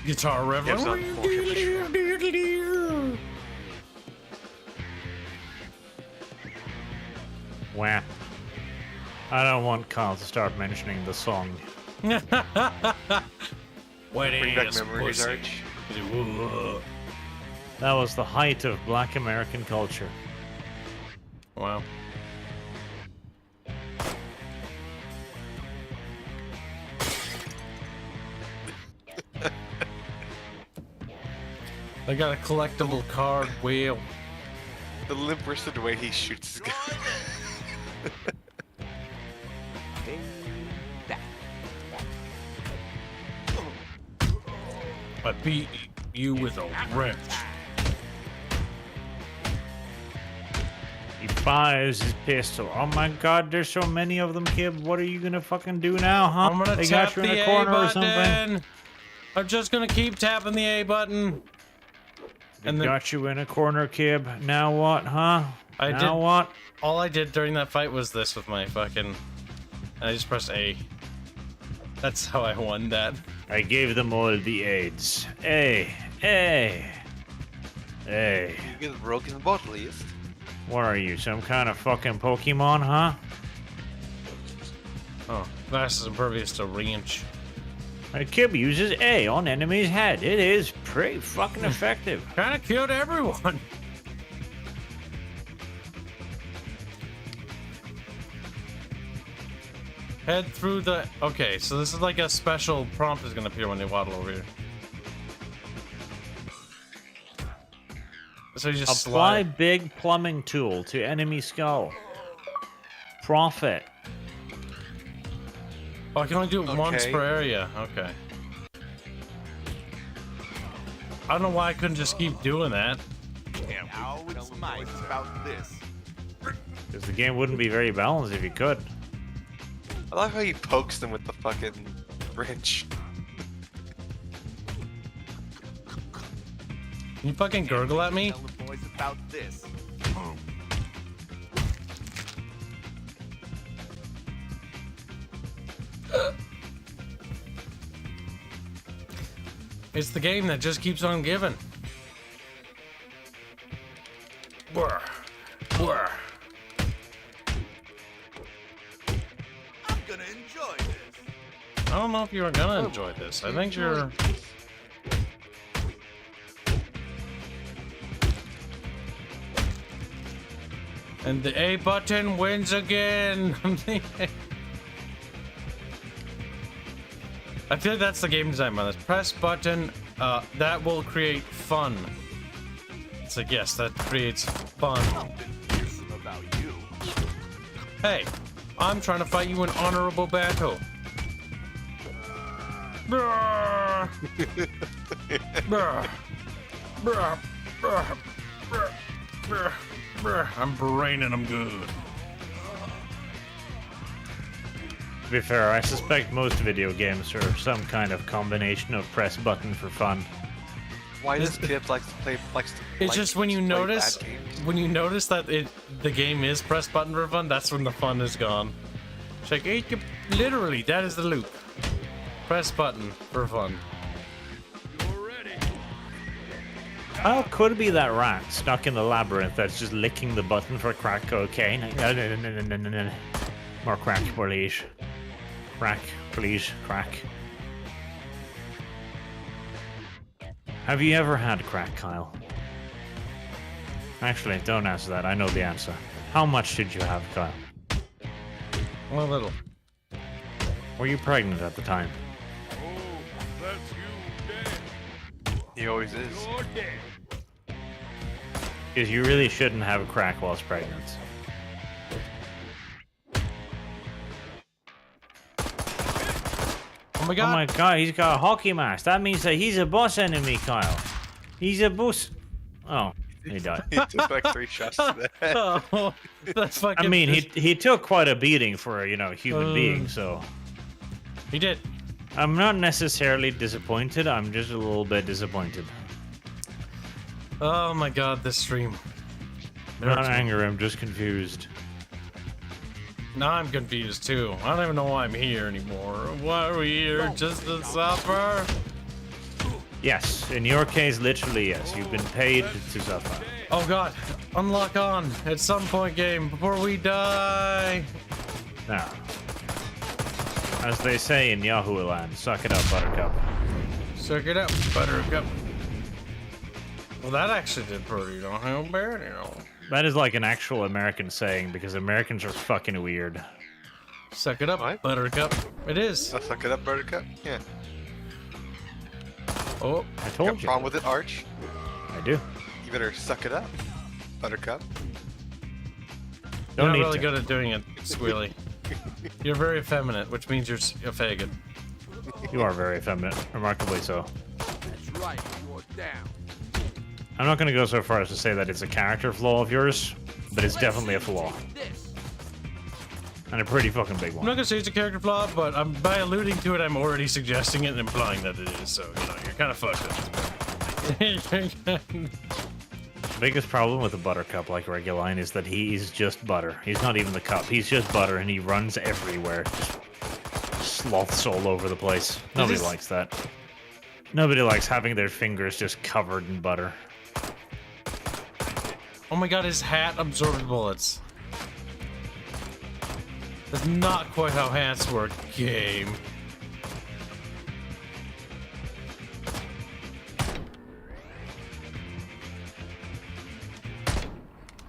Guitar riff. Wah. I don't want Carl to start mentioning the song. Wet Bring back ass memories, pussy. Arch. That was the height of Black American culture. Wow. I got a collectible card wheel. The limp wristed way he shoots his gun. I beat you with a wrench. He fires his pistol. Oh my God, there's so many of them, Kib. What are you gonna fucking do now, huh? I'm gonna They tap got you in the a A corner or something. button. I'm just gonna keep tapping the A button. They got you in a corner, Kib. Now what, huh? Now what? All I did during that fight was this with my fucking... I just pressed A. That's how I won that. I gave them all the AIDS. Hey, hey, hey. You get broken the boat, at least. What are you, some kind of fucking Pokemon, huh? Oh, glass is impervious to range. Kib uses A on enemy's head. It is pretty fucking effective. Kinda killed everyone. Head through the... Okay, so this is like a special prompt is gonna appear when they waddle over here. So you just Apply slide. big plumbing tool to enemy skull. Profit. Oh, I can only do it once Okay. per area. Okay. I don't know why I couldn't just keep doing that. Now it's my about this. Because the game wouldn't be very balanced if you could. I like how he pokes them with the fucking wrench. Can you fucking gurgle at me? Tell the boys about this. It's the game that just keeps on giving. Brr. Brr. I'm gonna enjoy this. I don't know if you're gonna enjoy this. I think you're... And the A button wins again. I feel like that's the game design on this. Press button, that will create fun. It's like, yes, that creates fun. About you. Hey, I'm trying to fight you in honorable battle. Brr. Brr. Brr. Brr. Brr. Brr. Brr. I'm braining them good. To be fair, I suspect most video games are some kind of combination of press button for fun. Why does Kibs likes to play? It's just when you notice that the game is press button for fun, that's when the fun is gone. It's like, literally, that is the loop. Press button for fun. How could it be that rat stuck in the labyrinth that's just licking the button for crack cocaine? No. More crack, please. Crack, please, crack. Have you ever had crack, Kyle? Actually, don't answer that. I know the answer. How much did you have, Kyle? A little. Were you pregnant at the time? He always is. Because you really shouldn't have crack whilst pregnant. Oh my god. Oh my god, he's got a hockey mask. That means that he's a boss enemy, Kyle. He's a boss. Oh, he died. He took like 3 shots to the head. Oh, that's fucking... I mean, he took quite a beating for a, human being, so... He did. I'm not necessarily disappointed, I'm just a little bit disappointed. Oh my god, this stream. I'm not angry, I'm just confused. Now I'm confused too. I don't even know why I'm here anymore. Why are we here? Just to suffer? Yes, in your case, literally yes. You've been paid to suffer. Oh god. Unlock on at some point, game, before we die. Now, as they say in Yahoo land, suck it up, Buttercup. Suck it up, Buttercup. Well, that actually did pretty damn bad, That is like an actual American saying, because Americans are fucking weird. Suck it up, What? Buttercup. It is. Suck it up, Buttercup? Yeah. Oh, I Got told a you. problem with it, Arch? I do. You better suck it up, Buttercup. you're Don't not need really to. good at doing it, Squealy. You're very effeminate, which means you're a faggot. You are very effeminate, remarkably so. That's right, you're down. I'm not going to go so far as to say that it's a character flaw of yours, but it's definitely a flaw. This. And a pretty fucking big I'm one. not gonna say it's a character flaw, but by alluding to it, I'm already suggesting it and implying that it is. So, you're kind of fucked up. The biggest problem with the Buttercup, like Reguline, is that he is just butter. He's not even the cup. He's just butter, and he runs everywhere. Just sloths all over the place. Nobody likes that. Nobody likes having their fingers just covered in butter. Oh my god, his hat absorbs bullets. That's not quite how hats work, game.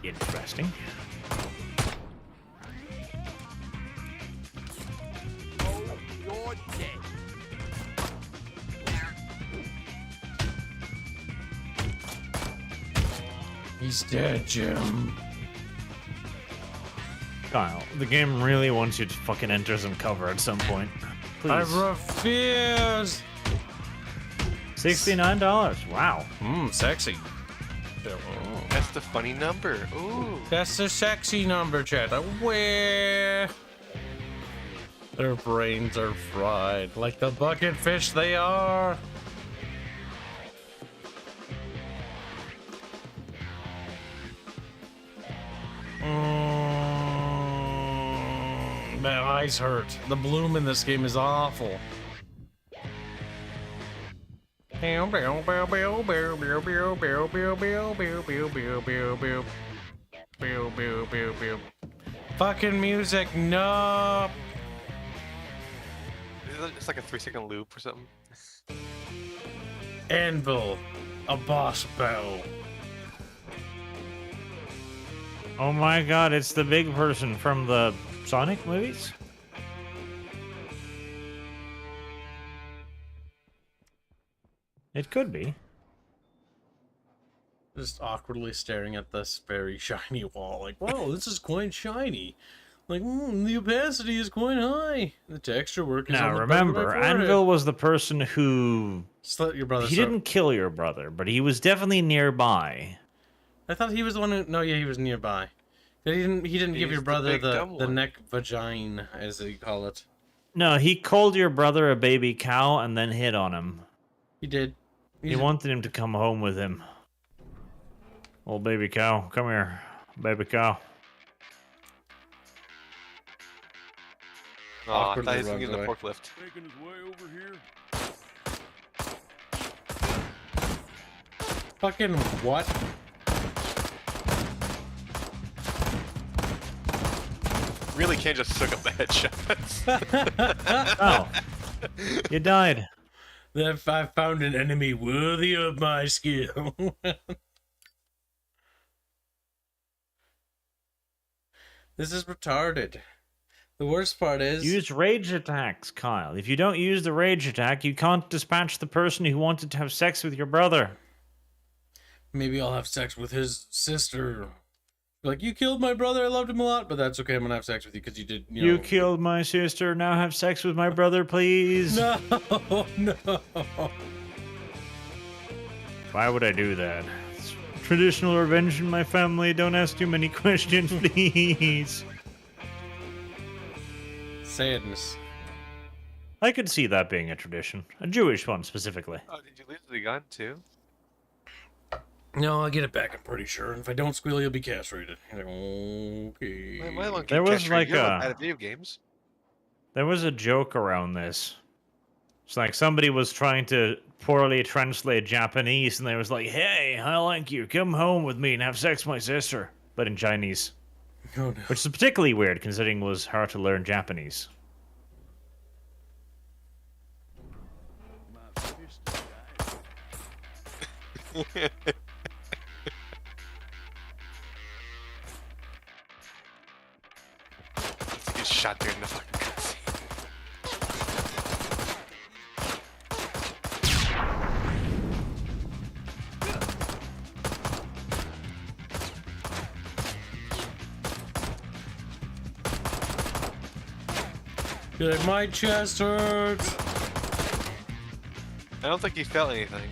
Interesting. Oh, you're dead. He's dead, Jim. Kyle, the game really wants you to fucking enter some cover at some point. Please. I refuse! $69. Wow. Sexy. That's the funny number. Ooh. That's the sexy number, chat. Where? Their brains are fried like the bucket fish they are. My eyes hurt. The bloom in this game is awful. Fucking music, no. It's like a 3-second loop or something. Anvil, a boss battle. Oh my god, it's the big person from the Sonic movies? It could be. Just awkwardly staring at this very shiny wall, like, wow, this is quite shiny. Like, the opacity is quite high. The texture work is Now on the back of my remember, forehead. Anvil was the person who... Slit your brother. He didn't kill your brother, but he was definitely nearby. I thought he was the one who... No, yeah, he was nearby. He didn't give your brother the neck vagine, as they call it. No, he called your brother a baby cow and then hit on him. He did. He wanted him to come home with him. Old baby cow, come here, baby cow. Oh, I thought he was getting the forklift. Making his way over here. Fucking what? Really can't just soak up the headshots. Oh, you died. That I found an enemy worthy of my skill. This is retarded. The worst part is... Use rage attacks, Kyle. If you don't use the rage attack, you can't dispatch the person who wanted to have sex with your brother. Maybe I'll have sex with his sister. Like, you killed my brother, I loved him a lot, but that's okay, I'm gonna have sex with you because you did, You killed my sister, now have sex with my brother, please. No, no. Why would I do that? It's traditional revenge in my family. Don't ask too many questions, please. Sadness. I could see that being a tradition. A Jewish one, specifically. Oh, did you lose the gun, too? No, I'll get it back, I'm pretty sure. And if I don't squeal, you'll be castrated. You're like, okay. There was like a video games. There was a joke around this. It's like somebody was trying to poorly translate Japanese, and they was like, "Hey, I like you. Come home with me and have sex with my sister," but in Chinese. Oh, no. Which is particularly weird, considering it was hard to learn Japanese. Get shot during the fucking cutscene. You're like, my chest hurts. I don't think he felt anything.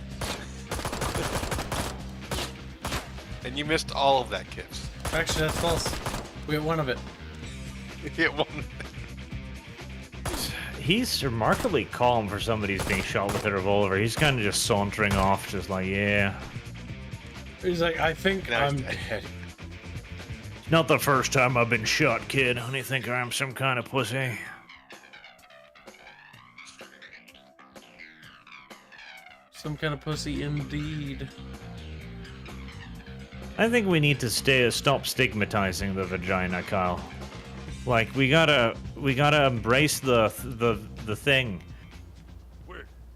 And you missed all of that, Kibs. Actually, that's false. We got one of it. You hit one. He's remarkably calm for somebody who's being shot with a revolver. He's kind of just sauntering off, just like, yeah. He's like, I think I'm dead. Not the first time I've been shot, kid. Honey, think I'm some kind of pussy. Some kind of pussy indeed. I think we need to stop stigmatizing the vagina, Kyle. Like, we gotta embrace the thing.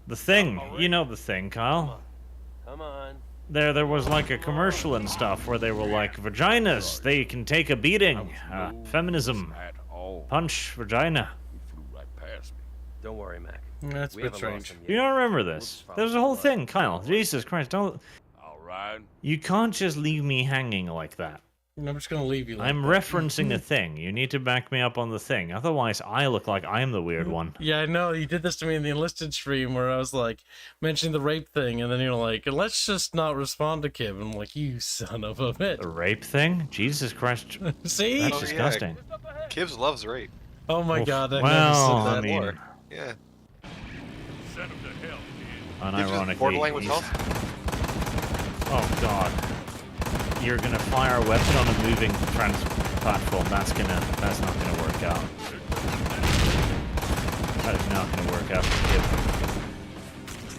The thing. You know the thing, Kyle. Come on. There was like a commercial and stuff where they were like, vaginas, they can take a beating. Feminism. Punch vagina. Don't worry, Mac. That's a bit strange. You don't remember this? There's a whole thing, Kyle. Jesus Christ, don't... You can't just leave me hanging like that. I'm just gonna leave you like I'm that. referencing a thing. You need to back me up on the thing. Otherwise, I look like I'm the weird one. Yeah, I know. You did this to me in the enlisted stream where I was like, mentioning the rape thing, and then you're like, let's just not respond to Kib. I'm like, you son of a bitch. The rape thing? Jesus Christ. See? That's disgusting. Yeah. Kibs loves rape. Oh my god, I well, never said that. I mean... Yeah. Unironically... Borderline with health? Oh god. You're gonna fire a weapon on a moving platform. That's not gonna work out. That is not gonna work out for Kib.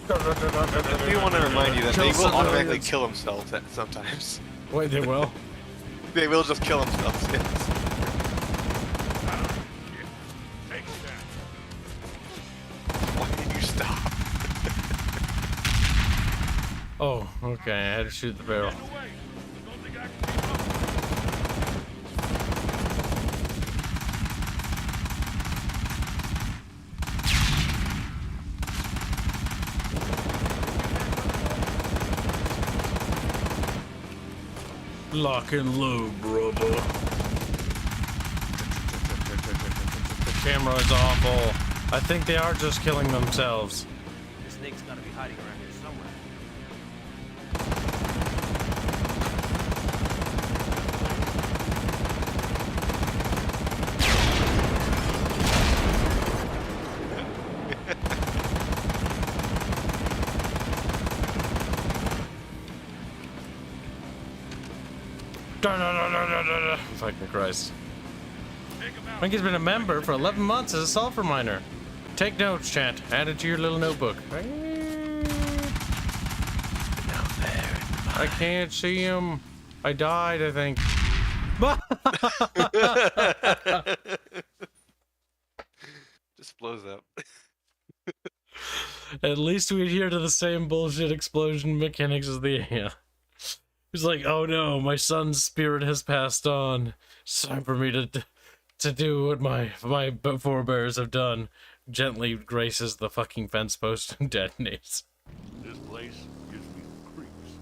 I do want to remind you that they will civilians. automatically kill themselves sometimes. Wait, they will? They will just kill themselves. Yes. Why did you stop? Oh, okay, I had to shoot the barrel. Lock and load, brother. The camera is awful. I think they are just killing themselves. The snake's gotta be hiding around here somewhere. Fucking Christ. Frankie's been a member for 11 months as a sulfur miner. Take notes, chat. Add it to your little notebook. I can't see him. I died, I think. Just blows up. At least we adhere to the same bullshit explosion mechanics as the He's like, oh no, my son's spirit has passed on. It's time for me to do what my forebears have done. Gently graces the fucking fence post and detonates. This place gives me the creeps.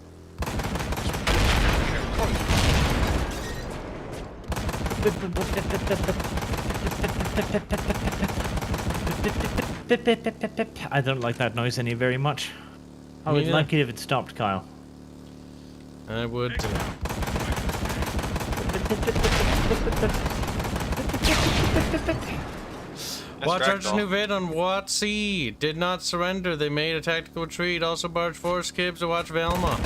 I don't like that noise any very much. I would like it if it stopped, Kyle. I would too. Watch Archer's new vid on WotC. Did not surrender. They made a tactical retreat. Also Barge Force Kibs to watch Velma.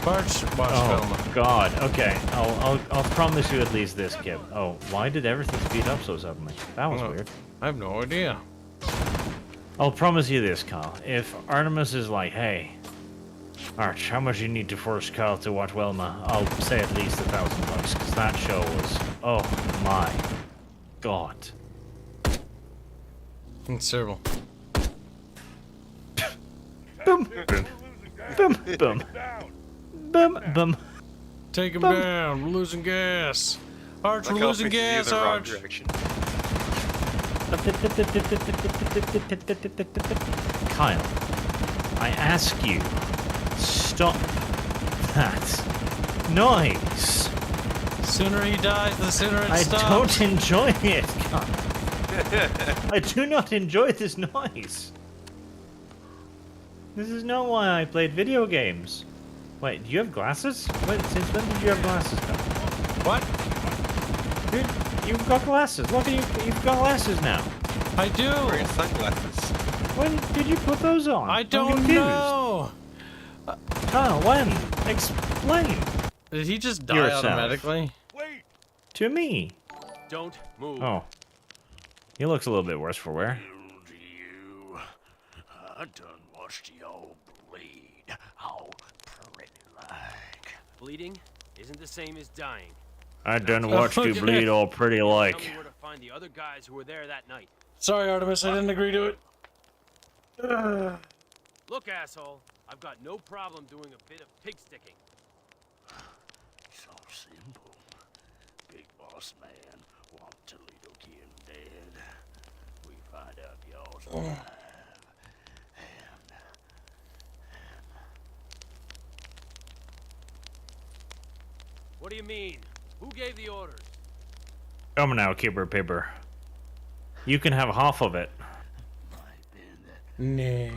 Barge watch Velma. Oh God. Okay. I'll promise you at least this, Kib. Oh, why did everything speed up so suddenly? That was weird. I have no idea. I'll promise you this, Kyle. If Artemis is like, hey, Arch, how much you need to force Kyle to watch Velma? I'll say at least $1,000, because that show was, oh my God. Considerable. Boom, boom, boom, boom, boom, boom. Take him down. We're losing gas. Arch, we're losing gas, Arch. Kyle, I ask you, stop that noise. The sooner he dies, the sooner it stops. I don't enjoy it, Kyle. I do not enjoy this noise. This is not why I played video games. Wait, do you have glasses? Wait, since when did you have glasses, Kyle? What? Dude, you've got glasses. Look at you, you've got glasses now. I do. Wearing sunglasses. When did you put those on? I don't know. Kyle, when? Explain. Did he just die Yourself. automatically? Wait! To me. Don't move. Oh. He looks a little bit worse for wear. You. I done watched y'all bleed. How pretty like. Bleeding isn't the same as dying. I done watched you bleed all pretty Tell like. me where to find the other guys who were there that night. Sorry, Artemis, I didn't agree to it. Look, asshole, I've got no problem doing a bit of pig sticking. So simple. Big boss man want Toledo Kin dead. We find out y'all's alive. What do you mean? Who gave the orders? Come now, Kibber Pibber. You can have half of it. No.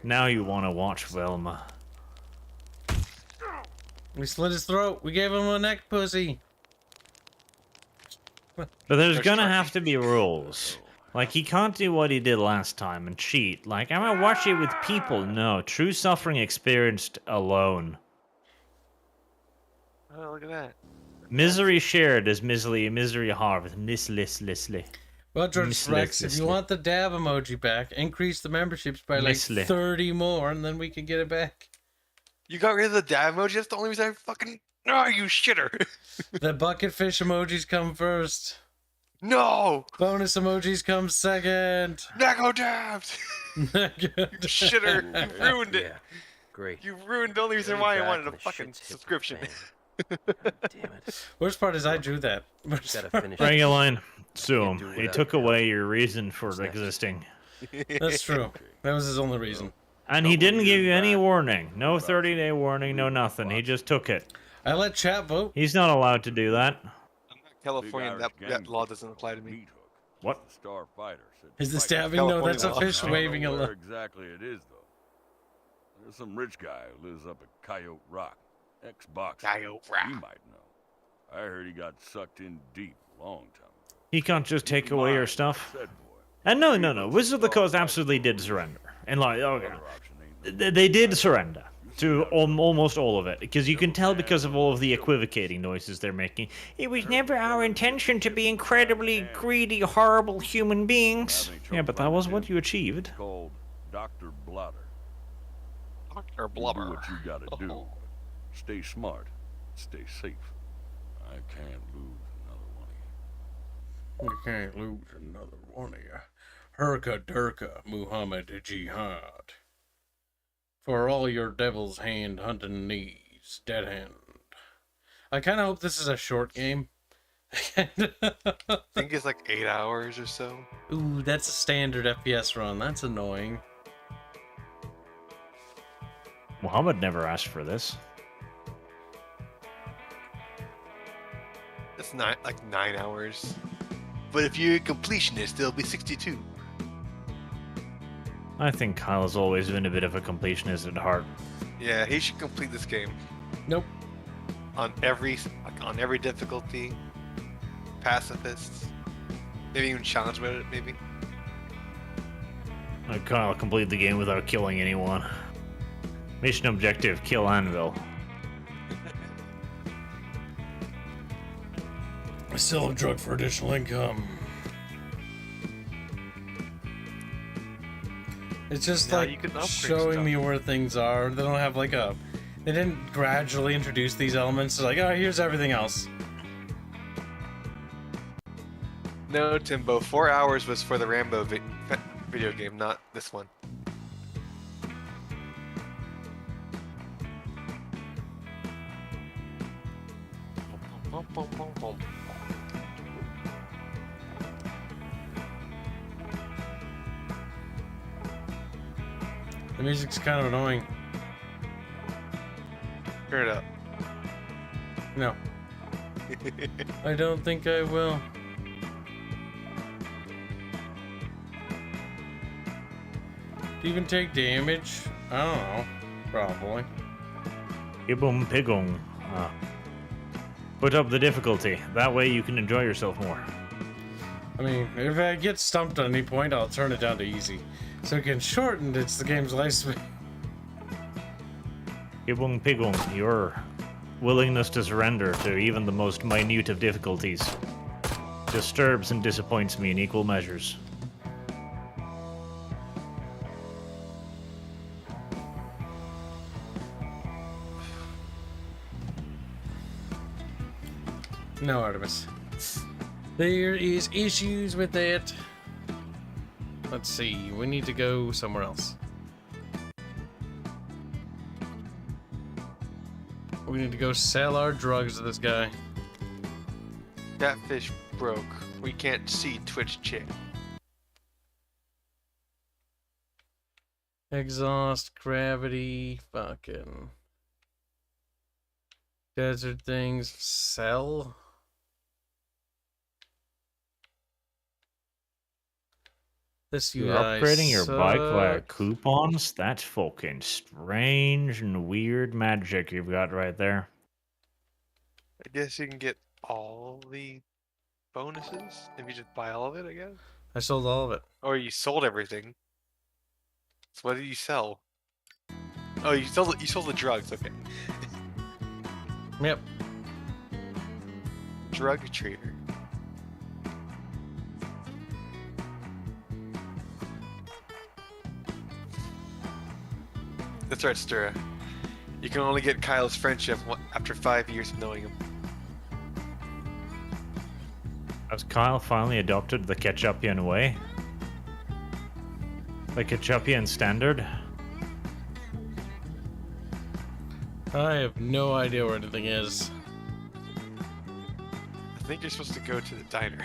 Now you want to watch Velma. We slit his throat. We gave him a neck pussy. But there's gonna have to be rules. Like, he can't do what he did last time and cheat. Like, I'm gonna watch it with people. No, true suffering experienced alone. Oh, look at that. Misery shared is misery halved. Listlessly. Well, George Miss Rex, if you Leslie. want the dab emoji back, increase the memberships by like Leslie. 30 more, and then we can get it back. You got rid of the dab emoji? That's the only reason I fucking... Oh, you shitter! The bucket fish emojis come first. No! Bonus emojis come second. Nago dabs! You shitter! You ruined it! Yeah, great. You ruined the only reason Really why I back wanted when a the fucking shit's hit the subscription. fan. Damn it. Worst part is I drew that. Gotta finish Bring this. a line. Can't So, do it he without took you. away your reason for What's next? existing. That's true. That was his only reason. And he Couple didn't give years you any back, warning. No about 30-day warning, no nothing. He just took it. I let chat vote. He's not allowed to do that. I'm not Californian, that law doesn't apply to me. Meat hook. What? The star fighter said Is the fight- stabbing? No, California that's a law. fish I don't waving know a where lot. exactly it is, though. There's some rich guy who lives up at Coyote Rock. Ex-boxer. Coyote He Rock. might know. I heard he got sucked in deep a long time ago. He can't just take away your stuff. Said boy. And no. Wizard of the Coast absolutely did surrender. And like, okay. Other option ain't no- They did surrender to almost all of it, because you can tell because of all of the equivocating noises they're making. It was never our intention to be incredibly greedy, horrible human beings. Yeah, but that was what you achieved. It's called Dr. Blotter. Dr. You Blubber. do what you gotta do. Oh. Stay smart. Stay safe. I can't lose another one of you. You can't lose another one of you. Herka Durka Muhammad Jihad. For all your devil's hand hunting needs, dead hand. I kind of hope this is a short game. I think it's like 8 hours or so. Ooh, that's a standard FPS run. That's annoying. Muhammad never asked for this. It's not like 9 hours. But if you're a completionist, it'll be 62. I think Kyle has always been a bit of a completionist at heart. Yeah, he should complete this game Nope. on every difficulty. Pacifists, maybe even challenge with it. Maybe. Kyle complete the game without killing anyone. Mission objective: kill Anvil. I still have drug for additional income. It's just Yeah, like you can upgrade showing stuff. me where things are. They don't have like a. They didn't gradually introduce these elements. It's like, oh, here's everything else. No, Timbo. 4 hours was for the Rambo video game, not this one. The music's kind of annoying. Turn it up. No, I don't think I will. Do you even take damage? I don't know. Probably. Ibum pigum. Put up the difficulty. That way you can enjoy yourself more. I mean, if I get stumped at any point, I'll turn it down to easy. So it can shorten it's the game's lifespan. Ibum pigum. Your willingness to surrender to even the most minute of difficulties disturbs and disappoints me in equal measures. No, Artemis. There is issues with it. Let's see. We need to go somewhere else. We need to go sell our drugs to this guy. ChatFish broke. We can't see Twitch chat. Exhaust, gravity, fucking desert things, sell. This You're UI upgrading your bike via sucks. coupons? That's fucking strange and weird magic you've got right there. I guess you can get all the bonuses if you just buy all of it, I guess. I sold all of it. Or you sold everything. So what did you sell? Oh, you sold the drugs. Okay. Yep. Drug trader. That's right, Stura. You can only get Kyle's friendship after 5 years of knowing him. Has Kyle finally adopted the Ketchupian way? The Ketchupian standard? I have no idea where anything is. I think you're supposed to go to the diner.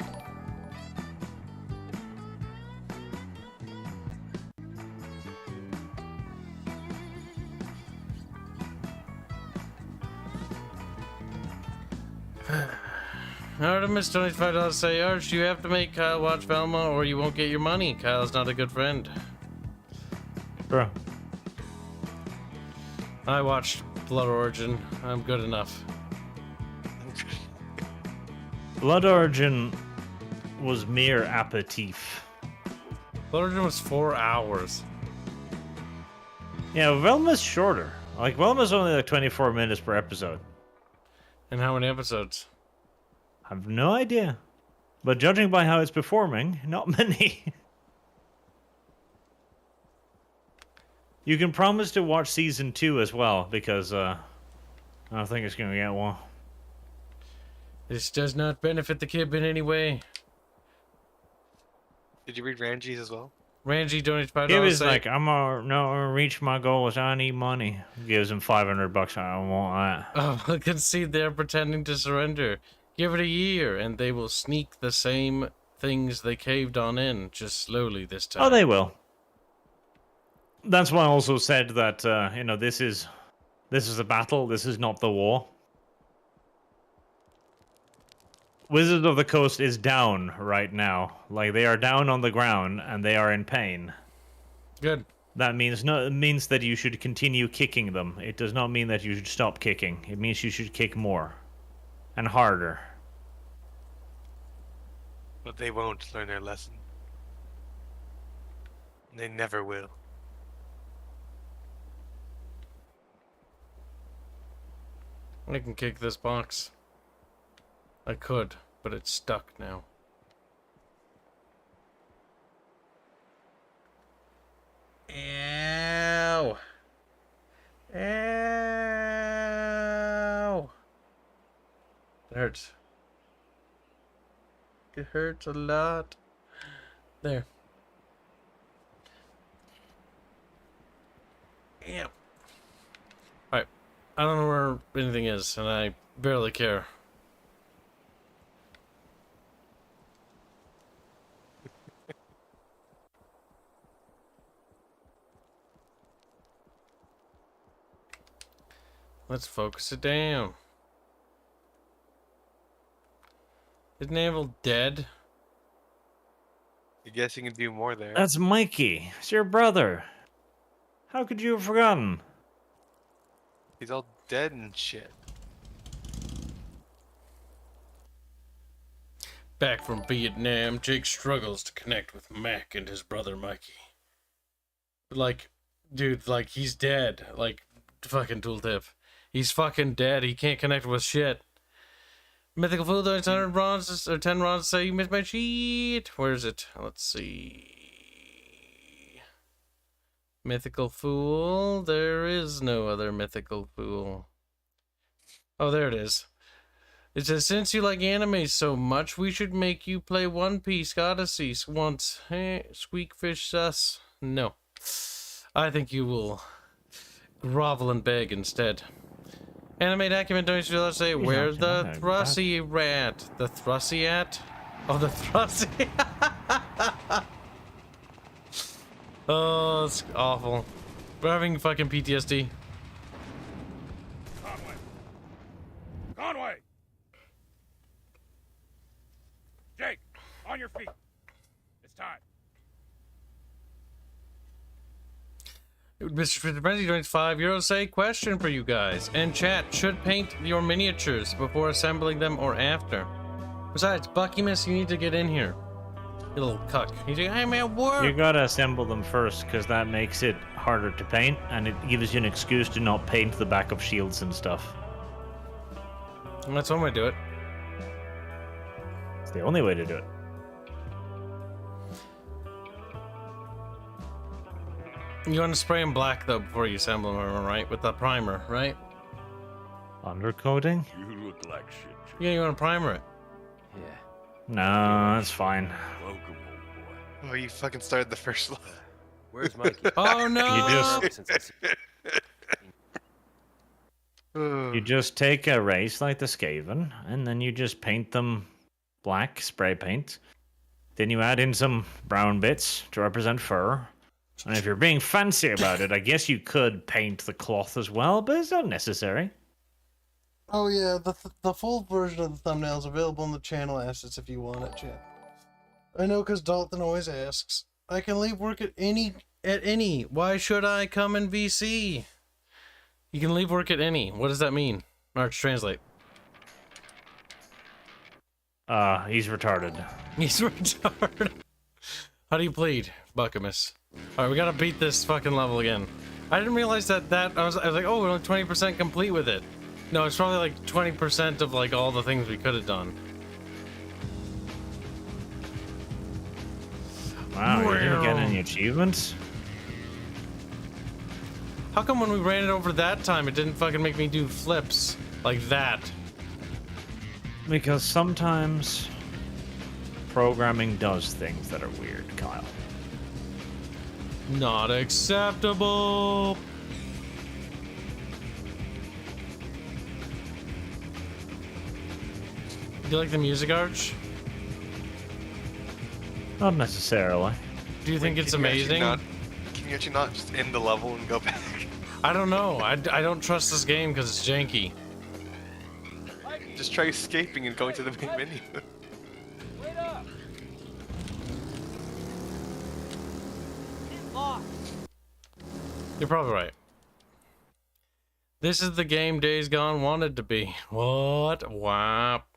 Artemis, $25 say, Arch, you have to make Kyle watch Velma or you won't get your money. Kyle's not a good friend. Bro. I watched Blood Origin. I'm good enough. Blood Origin was mere aperitif. Blood Origin was 4 hours. Yeah, Velma's shorter. Like, Velma's only like 24 minutes per episode. And how many episodes? I have no idea. But judging by how it's performing, not many. You can promise to watch season 2 as well, because I don't think it's going to get one. This does not benefit the kid in any way. Did you read Ranji's as well? Ranji donates $5. He was like, I'm gonna reach my goals. I need money. Gives him $500. I don't want that. Oh, I can see they're pretending to surrender. Give it a year, and they will sneak the same things they caved on in, just slowly this time. Oh, they will. That's why I also said that you know, this is a battle. This is not the war. Wizards of the Coast is down right now. Like, they are down on the ground and they are in pain. Good. That means it means that you should continue kicking them. It does not mean that you should stop kicking. It means you should kick more and harder. But they won't learn their lesson. They never will. I can kick this box. I could, but it's stuck now. Ow! Ow! It hurts. It hurts a lot. There. Ew. Alright. I don't know where anything is, and I barely care. Let's focus it down. Isn't Anvil dead? I guess you can do more there. That's Mikey. It's your brother. How could you have forgotten? He's all dead and shit. Back from Vietnam, Jake struggles to connect with Mac and his brother Mikey. Like, dude, like, he's dead. Like, fucking tooltip. He's fucking dead. He can't connect with shit. Mythical Fool, there's 100 rounds, or 10 rounds, say you missed my cheat. Where is it? Let's see. Mythical Fool. There is no other Mythical Fool. Oh, there it is. It says, since you like anime so much, we should make you play One Piece Odyssey once. Hey, Squeakfish sus. No. I think you will grovel and beg instead. Anime document, don't you let's say, where's the Thrusy rat? The Thrusy at? Oh, the Thrusy. Oh, it's awful. We're having fucking PTSD. Conway! Conway! Jake, on your feet. It's time. Mr. Frenzy joins €5. Say, question for you guys. And chat, should paint your miniatures before assembling them or after? Besides, Buckymus, you need to get in here. You little cuck. He's like, I'm at work. You gotta assemble them first, because that makes it harder to paint, and it gives you an excuse to not paint the back of shields and stuff. That's one way to do it. It's the only way to do it. You want to spray them black though before you assemble them, right? With the primer, right? Undercoating? You look like shit, Jim. Yeah, you want to primer it. Yeah. No, that's fine. Welcome, old boy. Oh, you fucking started the first one. Where's Mikey? Oh no! You Since I see- You just take a race like the Skaven, and then you just paint them black, spray paint. Then you add in some brown bits to represent fur. And if you're being fancy about it, I guess you could paint the cloth as well, but it's not necessary. Oh yeah, the full version of the thumbnail is available in the channel assets if you want it, chat. I know, because Dalton always asks. I can leave work at any. Why should I come in VC? You can leave work at any. What does that mean? Arch, translate. He's retarded. He's retarded. How do you plead, Buckamus? Alright, we gotta beat this fucking level again. I didn't realize I was like, oh, we're only 20% complete with it. No, it's probably like 20% of like all the things we could have done. Wow, you didn't get any achievements? How come when we ran it over that time, it didn't fucking make me do flips like that? Because sometimes programming does things that are weird, Kyle. Not acceptable. Do you like the music, Arch? Not necessarily. Do you think it's Can you actually amazing? Can you actually not just end the level and go back? I don't know. I don't trust this game because it's janky. Just try escaping and going to the main menu. Wait up! Lost. You're probably right. This is the game Days Gone wanted to be. What? Whap.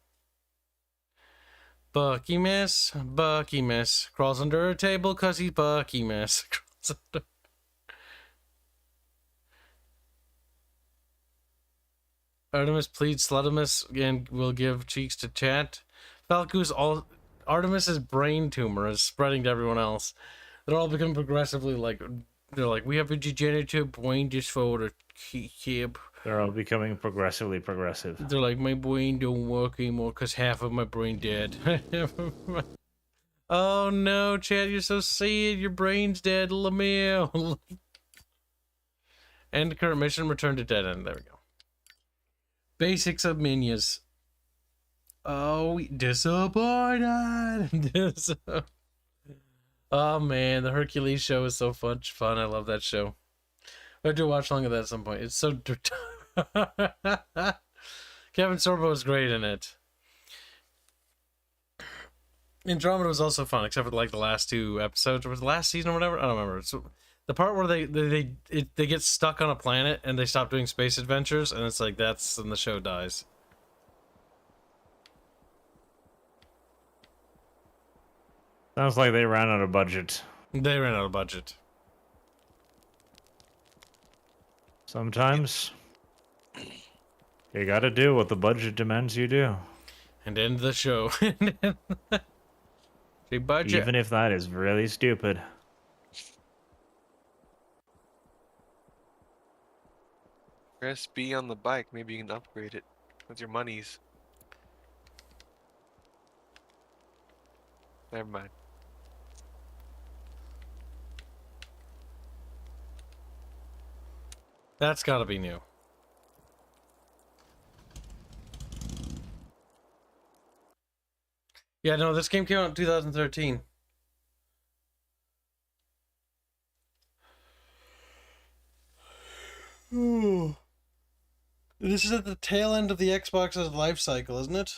Bucky miss. Crawls under a table cause he's Bucky miss. Crawls under... Artemis pleads Slutimus and will give cheeks to chat. Falco's all... Artemis's brain tumor is spreading to everyone else. They're all becoming progressively like... They're like, we have a degenerative brain disorder, Kib. They're all becoming progressively progressive. They're like, my brain don't work anymore because half of my brain dead. Oh no, Chad, you're so sad. Your brain's dead, Lamille. End current mission, return to dead end. There we go. Basics of minions. Oh, disappointed. Oh man, the Hercules show is so fun. I love that show. I do watch along of that at some point. It's so... Kevin Sorbo is great in it. Andromeda was also fun, except for like the last two episodes, or was the last season or whatever. I don't remember. It's the part where they get stuck on a planet and they stop doing space adventures, and it's like that's when the show dies. Sounds like they ran out of budget. They ran out of budget. Sometimes you gotta do what the budget demands you do. And end the show. The budget. Even if that is really stupid. Press B on the bike, maybe you can upgrade it with your monies. Never mind. That's gotta be new. Yeah, no, this game came out in 2013. Ooh. This is at the tail end of the Xbox's life cycle, isn't it?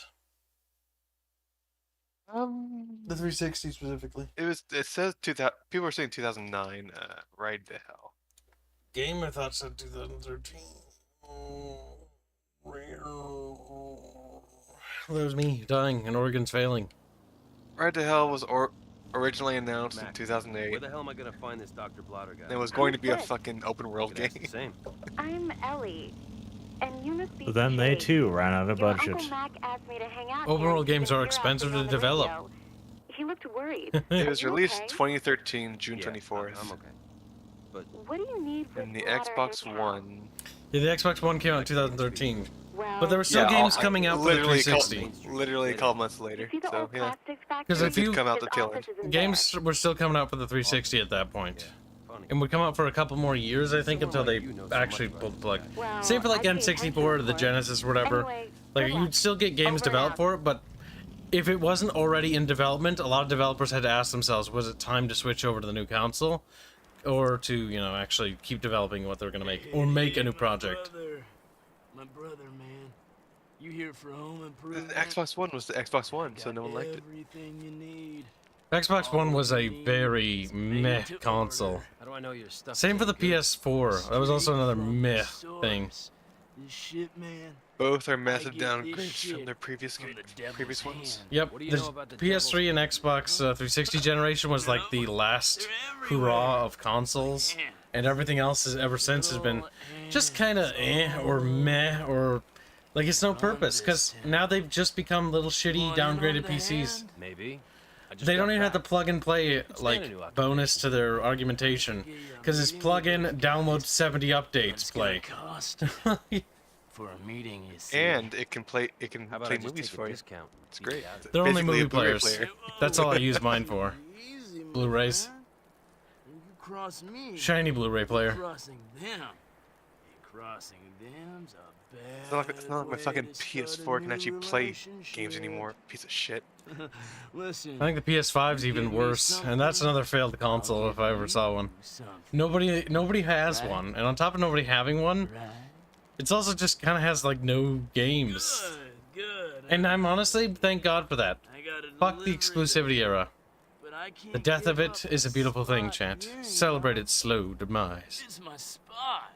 The 360 specifically. It says 2000. People are saying 2009. Ride to Hell. Game I thought said 2013. That was me dying and organs failing. Ride to Hell was originally announced in 2008. Where the hell am I gonna find this Dr. Blotter guy? And it was going to be a fucking open world game. The same. I'm Ellie, and you must be. But then they too ran out of Your budget. Uncle Mac asked me to hang out Open here world games because are you're out expensive there to on the develop. radio. He looked worried. It was Are you released okay? 2013, June Yeah, 24th. I'm okay. but What do you need with And the water Xbox in town? One. Yeah, the Xbox One came out in 2013. Well, But there were still games I- coming out for the literally 360. literally a couple months later. see the So old yeah, plastics factory? Because if did you come out the His tail end. office is in games were still coming out for the 360 at that point, funny. and would come out for a couple more years, I think, until they actually pulled the plug. Same for like N64 or the Genesis or whatever. Anyway, Like good luck. you'd still get games Over and developed out. for it, but if it wasn't already in development, a lot of developers had to ask themselves, was it time to switch over to the new console, or to, you know, actually keep developing what they're gonna make, or make a new project. My brother, man. You here for home The improvement? Xbox One was the Xbox One, so no one liked it. Everything you need. Xbox One was a very meh console. How do I know your stuff? Same for the PS4. That was also another meh thing. This shit, man. Both are I massive get this downgrades shit from their previous from the devil's previous ones. hand. Yep, What do you the know about the PS3 and Xbox 360 generation was like the last hurrah of consoles, and everything else has ever since has been just kind of or meh, or like it's no purpose, because now they've just become little shitty downgraded PCs. Maybe. I just They got don't even have the back. plug and play Stand a like new bonus to their argumentation, because it's plug in, download 70 updates, play. Cost for a meeting, you see. And it can play How about play I just movies take for a you. discount? It's great. It's They're only basically movie a Blu-ray players. player. That's all I use mine for. Easy, man. Blu-rays. You cross me. Shiny Blu-ray player. Crossing them. Crossing them's a bad It's not like my fucking PS4 can actually play games anymore. Piece of shit. Listen. I think the PS5's even worse, and that's another failed console if I ever saw one. Nobody has one, and on top of nobody having one, it's also just kind of has like no games. Good. And I'm honestly, thank God for that. I got a Fuck the delivery exclusivity era. but I can't The death of give it up is a my beautiful thing, spot chat. here, you Celebrate know? its slow demise. It's my spot.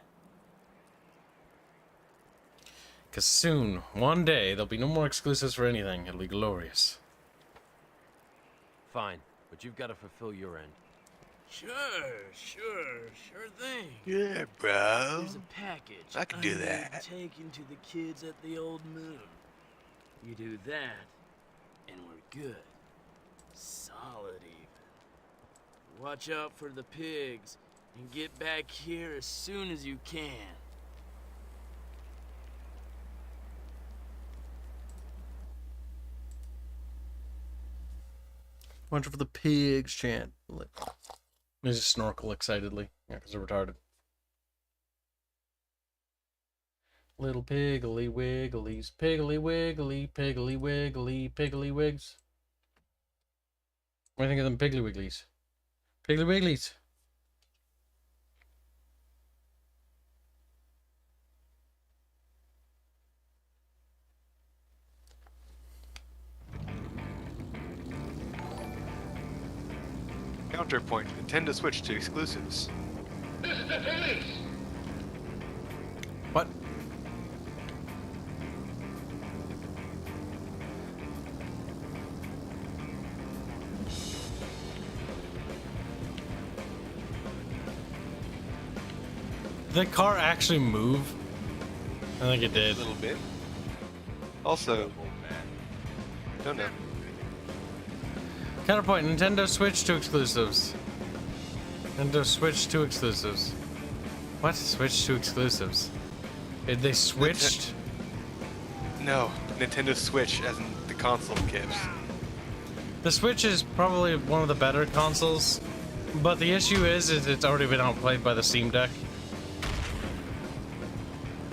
Because soon, one day, there'll be no more exclusives for anything. It'll be glorious. Fine, but you've got to fulfill your end. Sure thing. Yeah, bro. There's a package. I can do need that. Taken to the kids at the old moon. You do that, and we're good. Solid even. Watch out for the pigs, and get back here as soon as you can. Watch for the pigs, chant. They just snorkel excitedly. Yeah, because they're retarded. Little piggly wigglies, piggly wiggly, piggly wiggly, piggly wigs. What do you think of them piggly wigglies? Piggly wigglies. Counterpoint. Nintendo Switch to exclusives. What? Did the car actually move? I think it did. A little bit. Also, don't know. Counterpoint, Nintendo Switch to exclusives. Nintendo Switch to exclusives. What? Switch to exclusives? They switched? No, Nintendo Switch, as in the console, Kibs. The Switch is probably one of the better consoles, but the issue is it's already been outplayed by the Steam Deck.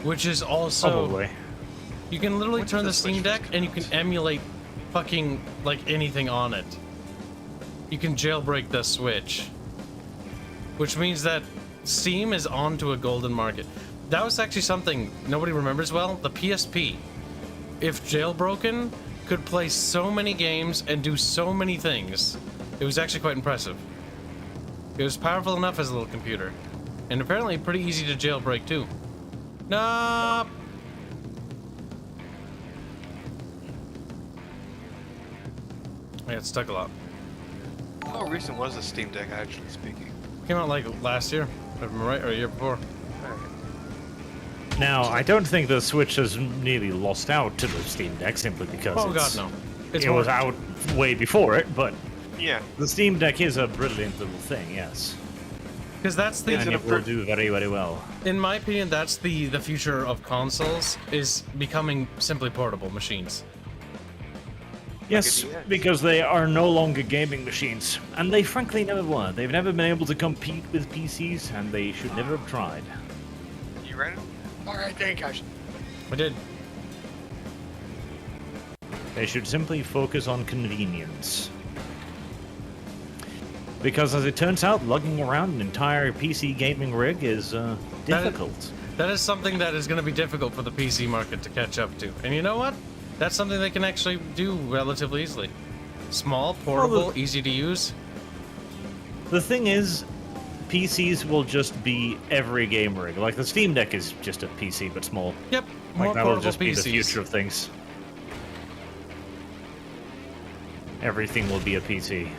Which is also... Probably. You can literally When turn did the the Steam Switch Deck first and you can emulate fucking, like, anything on it. You can jailbreak the Switch. Which means that Steam is onto a golden market. That was actually something nobody remembers well. The PSP, if jailbroken, could play so many games and do so many things. It was actually quite impressive. It was powerful enough as a little computer. And apparently pretty easy to jailbreak too. Nope. I got stuck a lot. How recent was the Steam Deck, actually speaking? Came out like last year, if I'm right, or a year before. Now, I don't think the Switch has nearly lost out to the Steam Deck simply because Oh god, no. It's it was more- out way before it, but Yeah. the Steam Deck is a brilliant little thing, yes. Because that's the... And it will do very, very well. In my opinion, that's the future of consoles, is becoming simply portable machines. Yes, because they are no longer gaming machines. And they frankly never were. They've never been able to compete with PCs, and they should never have tried. You ready? Alright, thank you. I did. They should simply focus on convenience. Because as it turns out, lugging around an entire PC gaming rig is difficult. That is something that is going to be difficult for the PC market to catch up to. And you know what? That's something they can actually do relatively easily. Small, portable, easy to use. The thing is, PCs will just be every game rig. Like the Steam Deck is just a PC, but small. Yep, like more that'll portable just be the PCs. future of things. Everything will be a PC.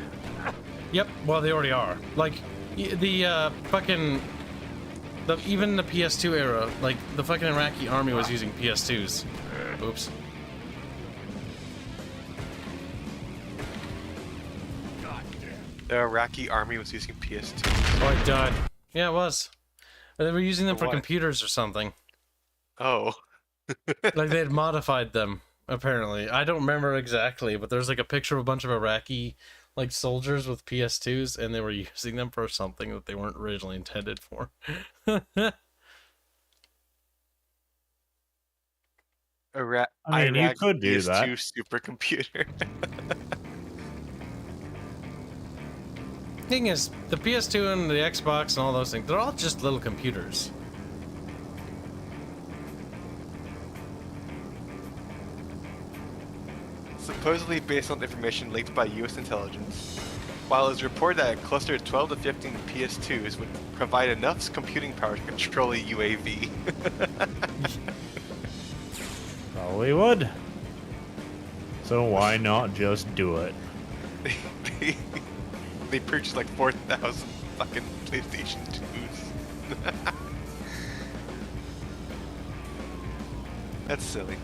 Yep, well they already are. Like, the fucking... even the PS2 era, like, the fucking Iraqi army was using PS2s. Oops. The Iraqi army was using PS2. Oh, I died. Yeah, it was. They were using them for what? computers or something. Oh. Like, they had modified them, apparently. I don't remember exactly, but there's, like, a picture of a bunch of Iraqi, like, soldiers with PS2s, and they were using them for something that they weren't originally intended for. I mean, you could do that. PS2 supercomputer. Thing is, the PS2 and the Xbox and all those things, they're all just little computers. Supposedly based on information leaked by U.S. intelligence. While it was reported that a cluster of 12 to 15 PS2s would provide enough computing power to control a UAV. Probably would. So why not just do it? They purchased like 4,000 fucking PlayStation 2s. That's silly.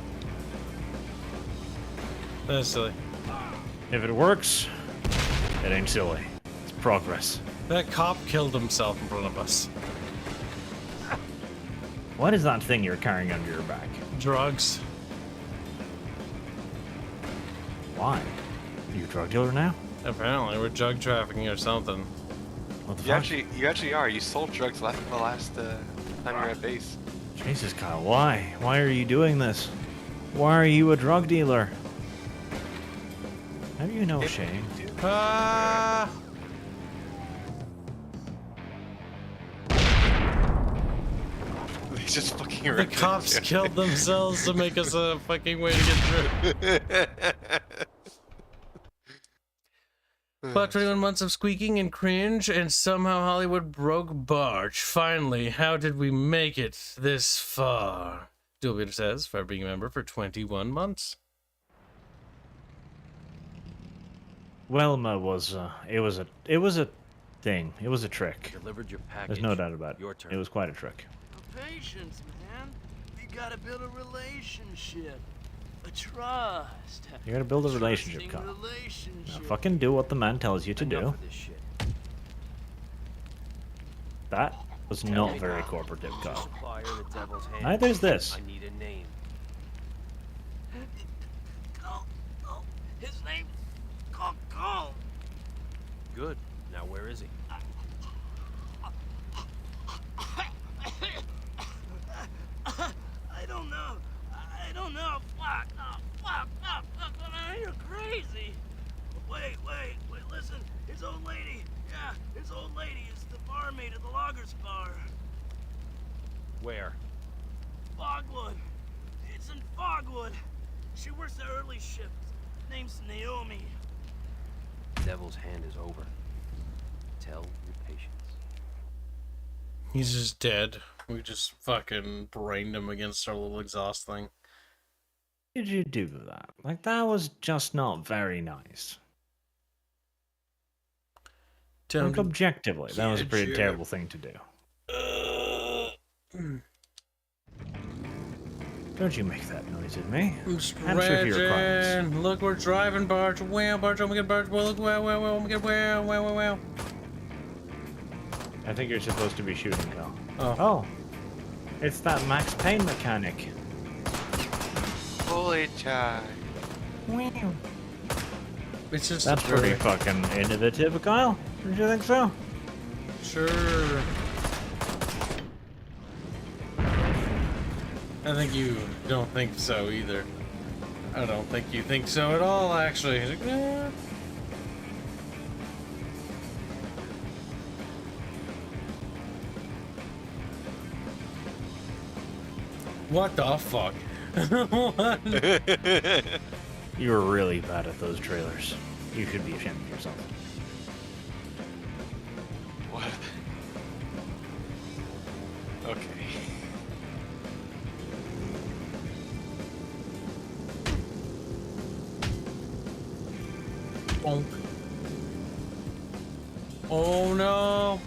That's silly. If it works, it ain't silly. It's progress. That cop killed himself in front of us. What is that thing you're carrying under your back? Drugs. Why? Are you a drug dealer now? Apparently, we're drug trafficking or something. What the You fuck? actually are. You sold drugs the last time you were at base. Jesus, Kyle, why? Why are you doing this? Why are you a drug dealer? Have you no shame? Ah! They just fucking The cops killed themselves to make us a fucking way to get through. About 21 months of squeaking and cringe, and somehow Hollywood broke Barge. Finally, how did we make it this far? IndioWeeaboo says, for being a member for 21 months. Wilma was, it was a thing. It was a trick. Delivered your package. There's no doubt about it. Your turn. It was quite a trick. Patience, man. We gotta build a relationship. A trust. You gotta build a relationship, Trusting Kyle. relationship. Now fucking do what the man tells you to Enough do. of this shit. That was not very cooperative, Kyle. Supplier in the devil's hand. Neither's this. I need a name. Oh, his name. Call. Good. Now where is he? I don't know. Fuck. You're crazy. Wait, listen. His old lady. Yeah, his old lady is the barmaid at the Loggers Bar. Where? Fogwood. It's in Fogwood. She works the early shift. Name's Naomi. Devil's hand is over. Tell your patience. He's just dead. We just fucking brained him against our little exhaust thing. Did you do that? Like, that was just not very nice. Like, objectively, that was a pretty terrible thing to do. Don't you make that noise at me. I'm Answer for your crimes. stretching. Look, we're driving, Barge. Wow, Barge, oh my god, Barge. Well, look, wow, oh my god, wow. I think you're supposed to be shooting, Cal. Oh. Oh. It's that Max Payne mechanic. Holy chai. It's just That's pretty fucking innovative, Kyle. Don't you think so? Sure. I think you don't think so either. I don't think you think so at all, actually. He's like, "Eh." What the fuck? What? You were really bad at those trailers. You should be ashamed of yourself. What? Okay. Bonk. Oh no.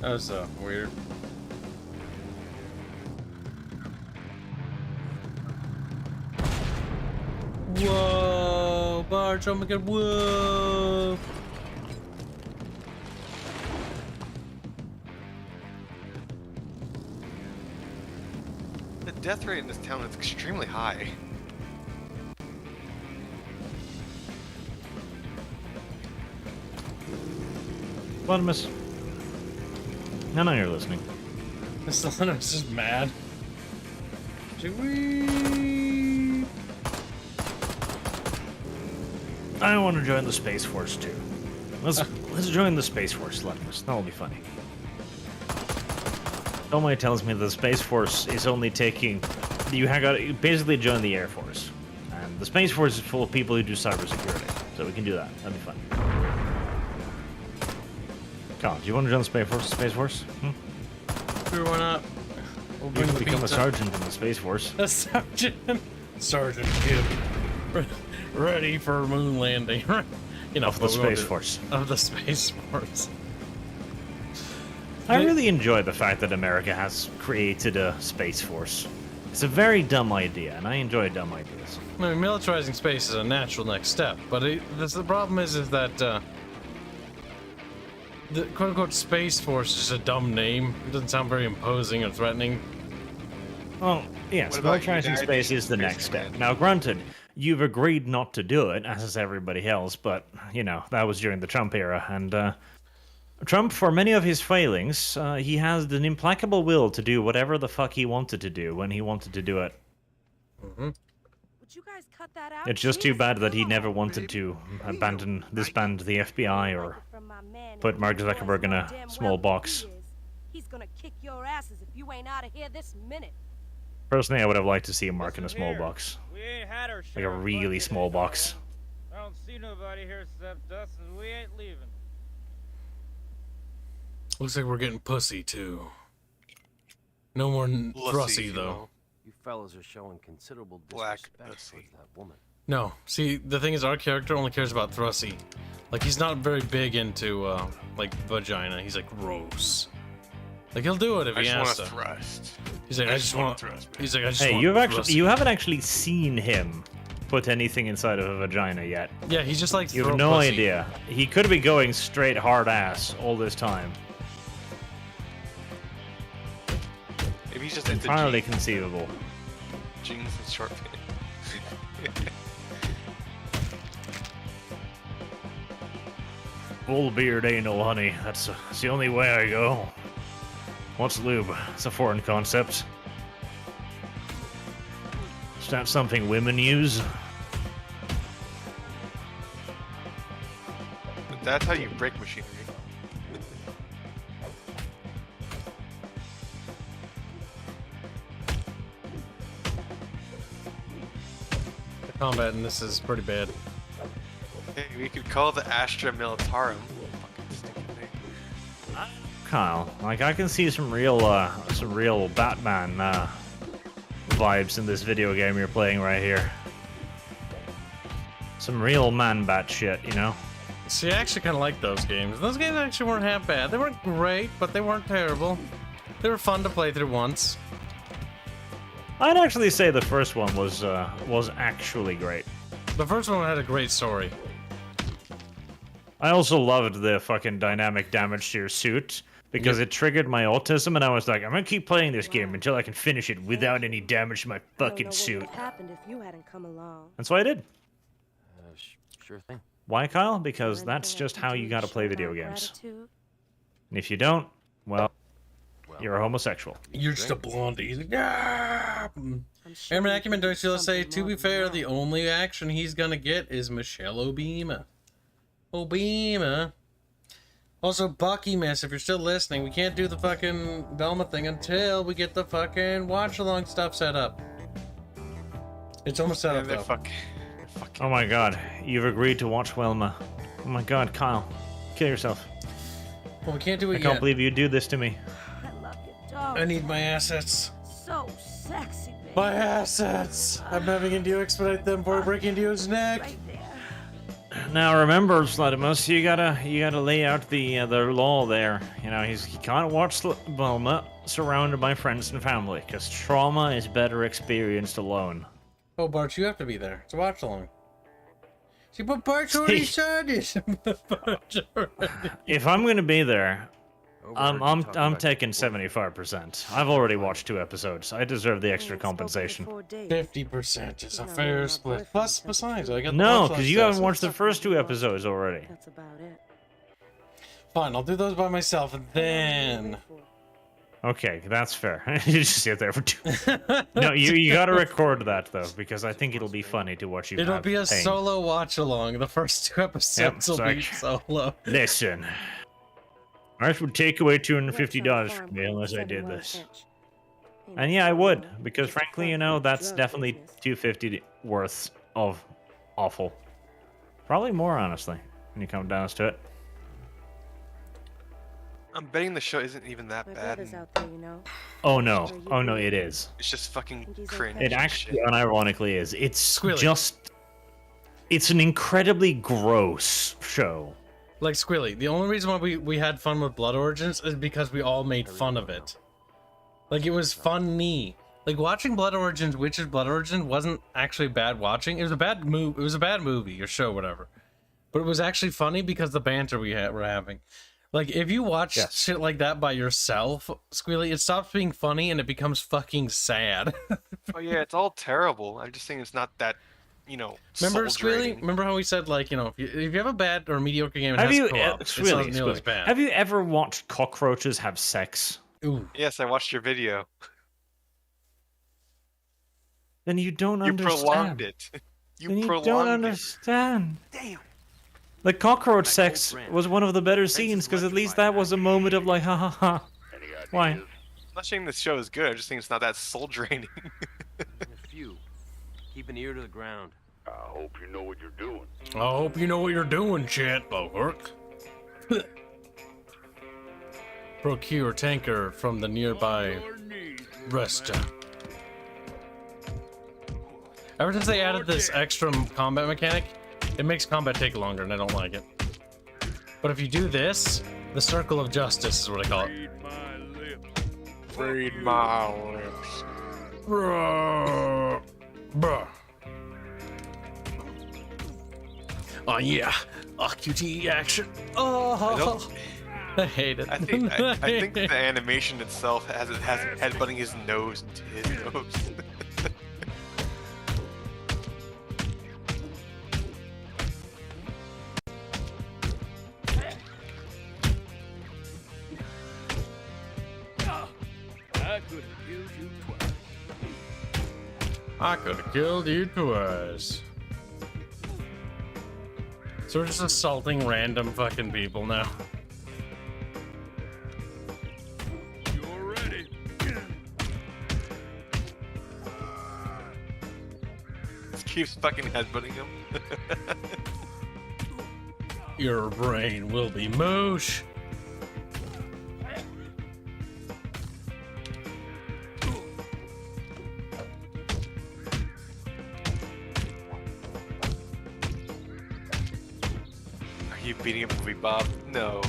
That was weird. Whoa, Barge, oh my god, whoa! The death rate in this town is extremely high. Anonymous. I know you're listening. This Anonymous is mad. I want to join the Space Force too. Let's join the Space Force, Anonymous. That'll be funny. Somebody tells me the Space Force is only taking... You basically join the Air Force. And the Space Force is full of people who do cybersecurity. So we can do that. That'd be fun. Colin, do you want to join the Space Force? Sure, why not? We'll you can become a sergeant in the Space Force. A sergeant? Sergeant Kib. Ready for moon landing. You know, of the Space Force. Of the Space Force. I really enjoy the fact that America has created a Space Force. It's a very dumb idea, and I enjoy dumb ideas. I mean, militarizing space is a natural next step, but the problem is that the quote-unquote Space Force is a dumb name. It doesn't sound very imposing or threatening. Well, yes, militarizing space is the next step. Now, granted, you've agreed not to do it, as has everybody else, but, you know, that was during the Trump era, and, Trump, for many of his failings, he has an implacable will to do whatever the fuck he wanted to do when he wanted to do it. Would you guys cut that out? It's just too bad that he never wanted to disband the FBI or put Mark Zuckerberg in a small box. He's gonna kick your asses if you ain't out of here this minute. Personally, I would have liked to see Mark in a small box. We ain't had our Like a really small box. I don't see nobody here except us, and we ain't leaving. Looks like we're getting pussy, too. No more thrusty, though. You fellas are showing considerable disrespect towards that woman. No. See, the thing is, our character only cares about thrusty. Like, he's not very big into, like, vagina. He's like, gross. Like, he'll do it if he has to. Thrust. He's like, I just want to thrust. He's like, I just hey, want you haven't actually seen him put anything inside of a vagina yet. Yeah, he's just like, you have no idea. He could be going straight hard ass all this time. Maybe he's just into entirely conceivable. Jeans and short pants. Full beard ain't no honey. That's the only way I go. What's lube? It's a foreign concept. Is that something women use? But that's how you break machinery. The combat in this is pretty bad. Hey, we could call the Astra Militarum. Kyle, like I can see some real Batman vibes in this video game you're playing right here. Some real man-bat shit, you know? See, I actually kind of like those games. Those games actually weren't half bad. They weren't great, but they weren't terrible. They were fun to play through once. I'd actually say the first one was actually great. The first one had a great story. I also loved the fucking dynamic damage to your suit because it triggered my autism, and I was like, I'm gonna keep playing this game until I can finish it without any damage to my fucking suit. What happened if you hadn't come along? And so I did. Sure thing. Why, Kyle? Because that's just how you gotta play video games. And if you don't, well, you're a homosexual. You're just a blondie. Yeah. Airman Acumen does say, to be fair, the only action he's gonna get is Michelle Obama. Obama. Also, Bucky Miss, if you're still listening, we can't do the fucking Velma thing until we get the fucking watch-along stuff set up. It's almost set up, though. Oh my god, you've agreed to watch Wilma. Oh my god, Kyle. Kill yourself. Well, we can't do it I can't believe you do this to me. I love your dog. I need my assets. So sexy, baby. My assets! I'm having Indio expedite them before I break Indio's neck. Right there. Now remember, Slatimus, you gotta lay out the law there. You know, he can't watch Wilma surrounded by friends and family, because trauma is better experienced alone. Oh, Bart, you have to be there. It's a watch along. See, but Bart's already started. If I'm gonna be there, I'm taking 75%. I've already watched 2 episodes. I deserve the extra compensation. 50% is a fair split. Plus, besides, I got the No, because you haven't watched the first 2 episodes already. That's about it. Fine, I'll do those by myself, and then... Okay, that's fair. You just sit there for 2. No, you gotta record that though, because I think it'll be funny to watch you. It'll be a solo watch along. The first 2 episodes will be solo. Listen, I would take away $250 from me unless I did this. And yeah, I would, because frankly, you know, that's definitely $250 worth of awful. Probably more, honestly, when you come down to it. I'm betting the show isn't even that bad. Out there, you know. Oh no, it is. It's just fucking cringe. It actually, unironically, is. It's just, it's an incredibly gross show. Like Squilly, the only reason why we had fun with Blood Origins is because we all made fun of it. Like, it was funny. Like, watching Blood Origins, Witch's Blood Origin, wasn't actually bad watching. It was a bad movie. It was a bad movie or show, whatever. But it was actually funny because the banter we were having. Like, if you watch shit like that by yourself, Squealy, it stops being funny and it becomes fucking sad. Oh yeah, it's all terrible. I'm just saying it's not that, you know, remember, Squealy? Remember how we said, like, you know, if you have a bad or mediocre game, it has co-op. It's not nearly as bad. Have you ever watched cockroaches have sex? Ooh. Yes, I watched your video. Then you don't understand. You prolonged it. You don't understand. Damn. The cockroach sex was one of the better scenes, because at least that was a moment of like, ha ha ha. Why? I'm not saying this show is good, I'm just saying it's not that soul draining. A few. Keep an ear to the ground. I hope you know what you're doing. I hope you know what you're doing, Chet Bohork. Procure tanker from the nearby restaurant. Ever since they added this extra combat mechanic, it makes combat take longer, and I don't like it. But if you do this, the circle of justice is what I call it. Read my lips. Bruh. Bruh. Oh yeah, QTE action. Oh, I hate it. I think the animation itself has him headbutting his nose into his nose. I could have killed you twice. So we're just assaulting random fucking people now. You're ready. Keeps fucking headbutting him. Your brain will be moosh. Are you beating up Movie Bob? No.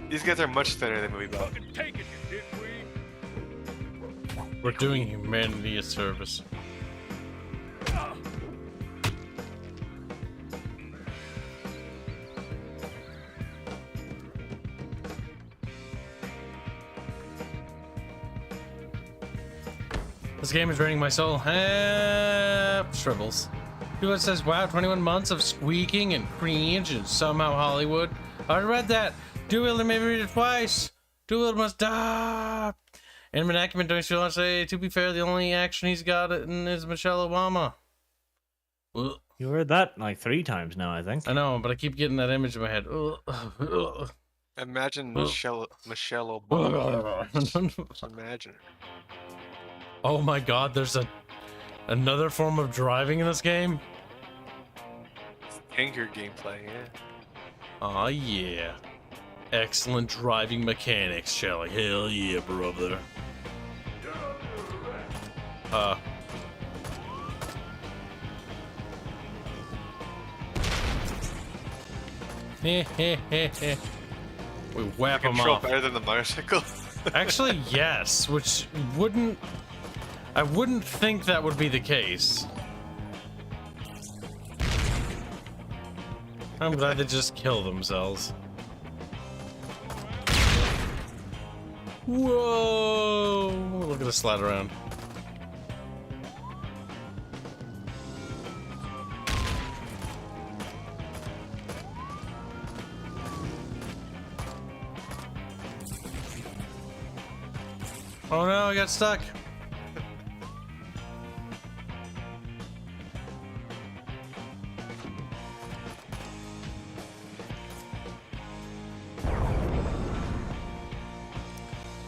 These guys are much thinner than Movie Bob. Take it, you dickweed. We're doing humanity a service. This game is draining my soul. Shribbles. People says, wow, 21 months of squeaking and cringe and somehow Hollywood. I already read that. Doolittle made me read it twice. Doolittle must die. And Acumen don't you say, to be fair, the only action he's got in is Michelle Obama. Ugh. You heard that like 3 times now, I think. I know, but I keep getting that image in my head. Imagine Michelle Obama. Just imagine. Oh my god, there's another form of driving in this game? Anger gameplay, yeah. Aw, yeah. Excellent driving mechanics, Shelly. Hell yeah, brother. We whap them Control off. better than the motorcycle. Actually, yes, which wouldn't... I wouldn't think that would be the case. I'm glad they just kill themselves. Whoa! Look at the slide around. Oh no, I got stuck.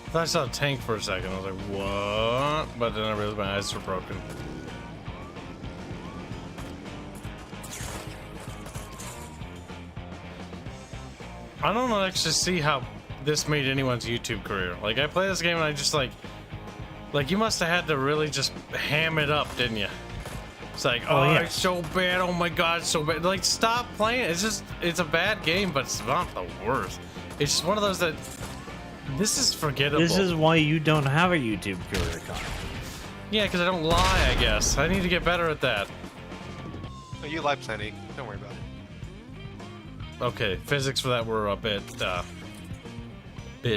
I thought I saw a tank for a second. I was like, what? But then I realized my eyes were broken. I don't actually see how this made anyone's YouTube career. Like, I play this game and I just like you must have had to really just ham it up, didn't you? It's like, oh, yeah. It's so bad. Oh my god, it's so bad. Like, stop playing. It's a bad game, but it's not the worst. It's just one of those that this is forgettable. This is why you don't have a YouTube career, Connor. Yeah, because I don't lie, I guess. I need to get better at that. Oh, you lie plenty. Don't worry about it. Okay, physics for that were a bit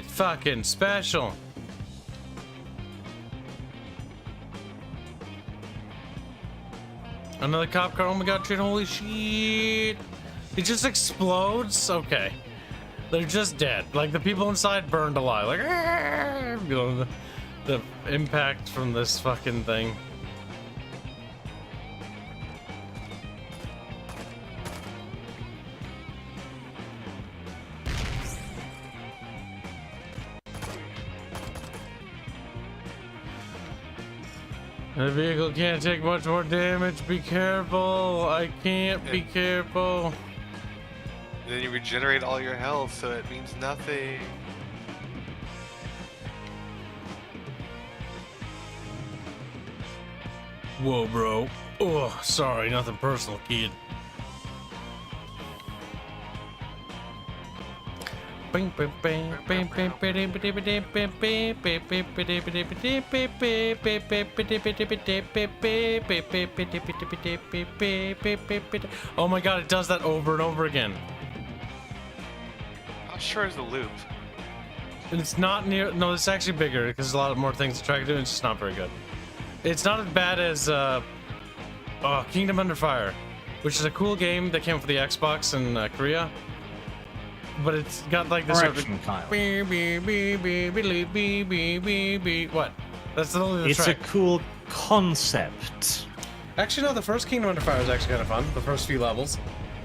fucking special. Another cop car. Oh my god, shit, holy shit. It just explodes? Okay. They're just dead. Like, the people inside burned alive. Like, you know, the impact from this fucking thing. The vehicle can't take much more damage. Be careful. I can't be careful. And then you regenerate all your health, so it means nothing. Whoa, bro. Oh, sorry, nothing personal, kid. Oh my god, it does that over and over again. How short is the loop? It's not near. No, it's actually bigger because there's a lot more things to try to do. It's just not very good. It's not as bad as Kingdom Under Fire, which is a cool game that came for the Xbox in Korea. But it's got like this. Correction, Kyle. What? That's only the It's track. a cool concept. Actually, no. The first Kingdom Under Fire is actually kind of fun. The first few levels.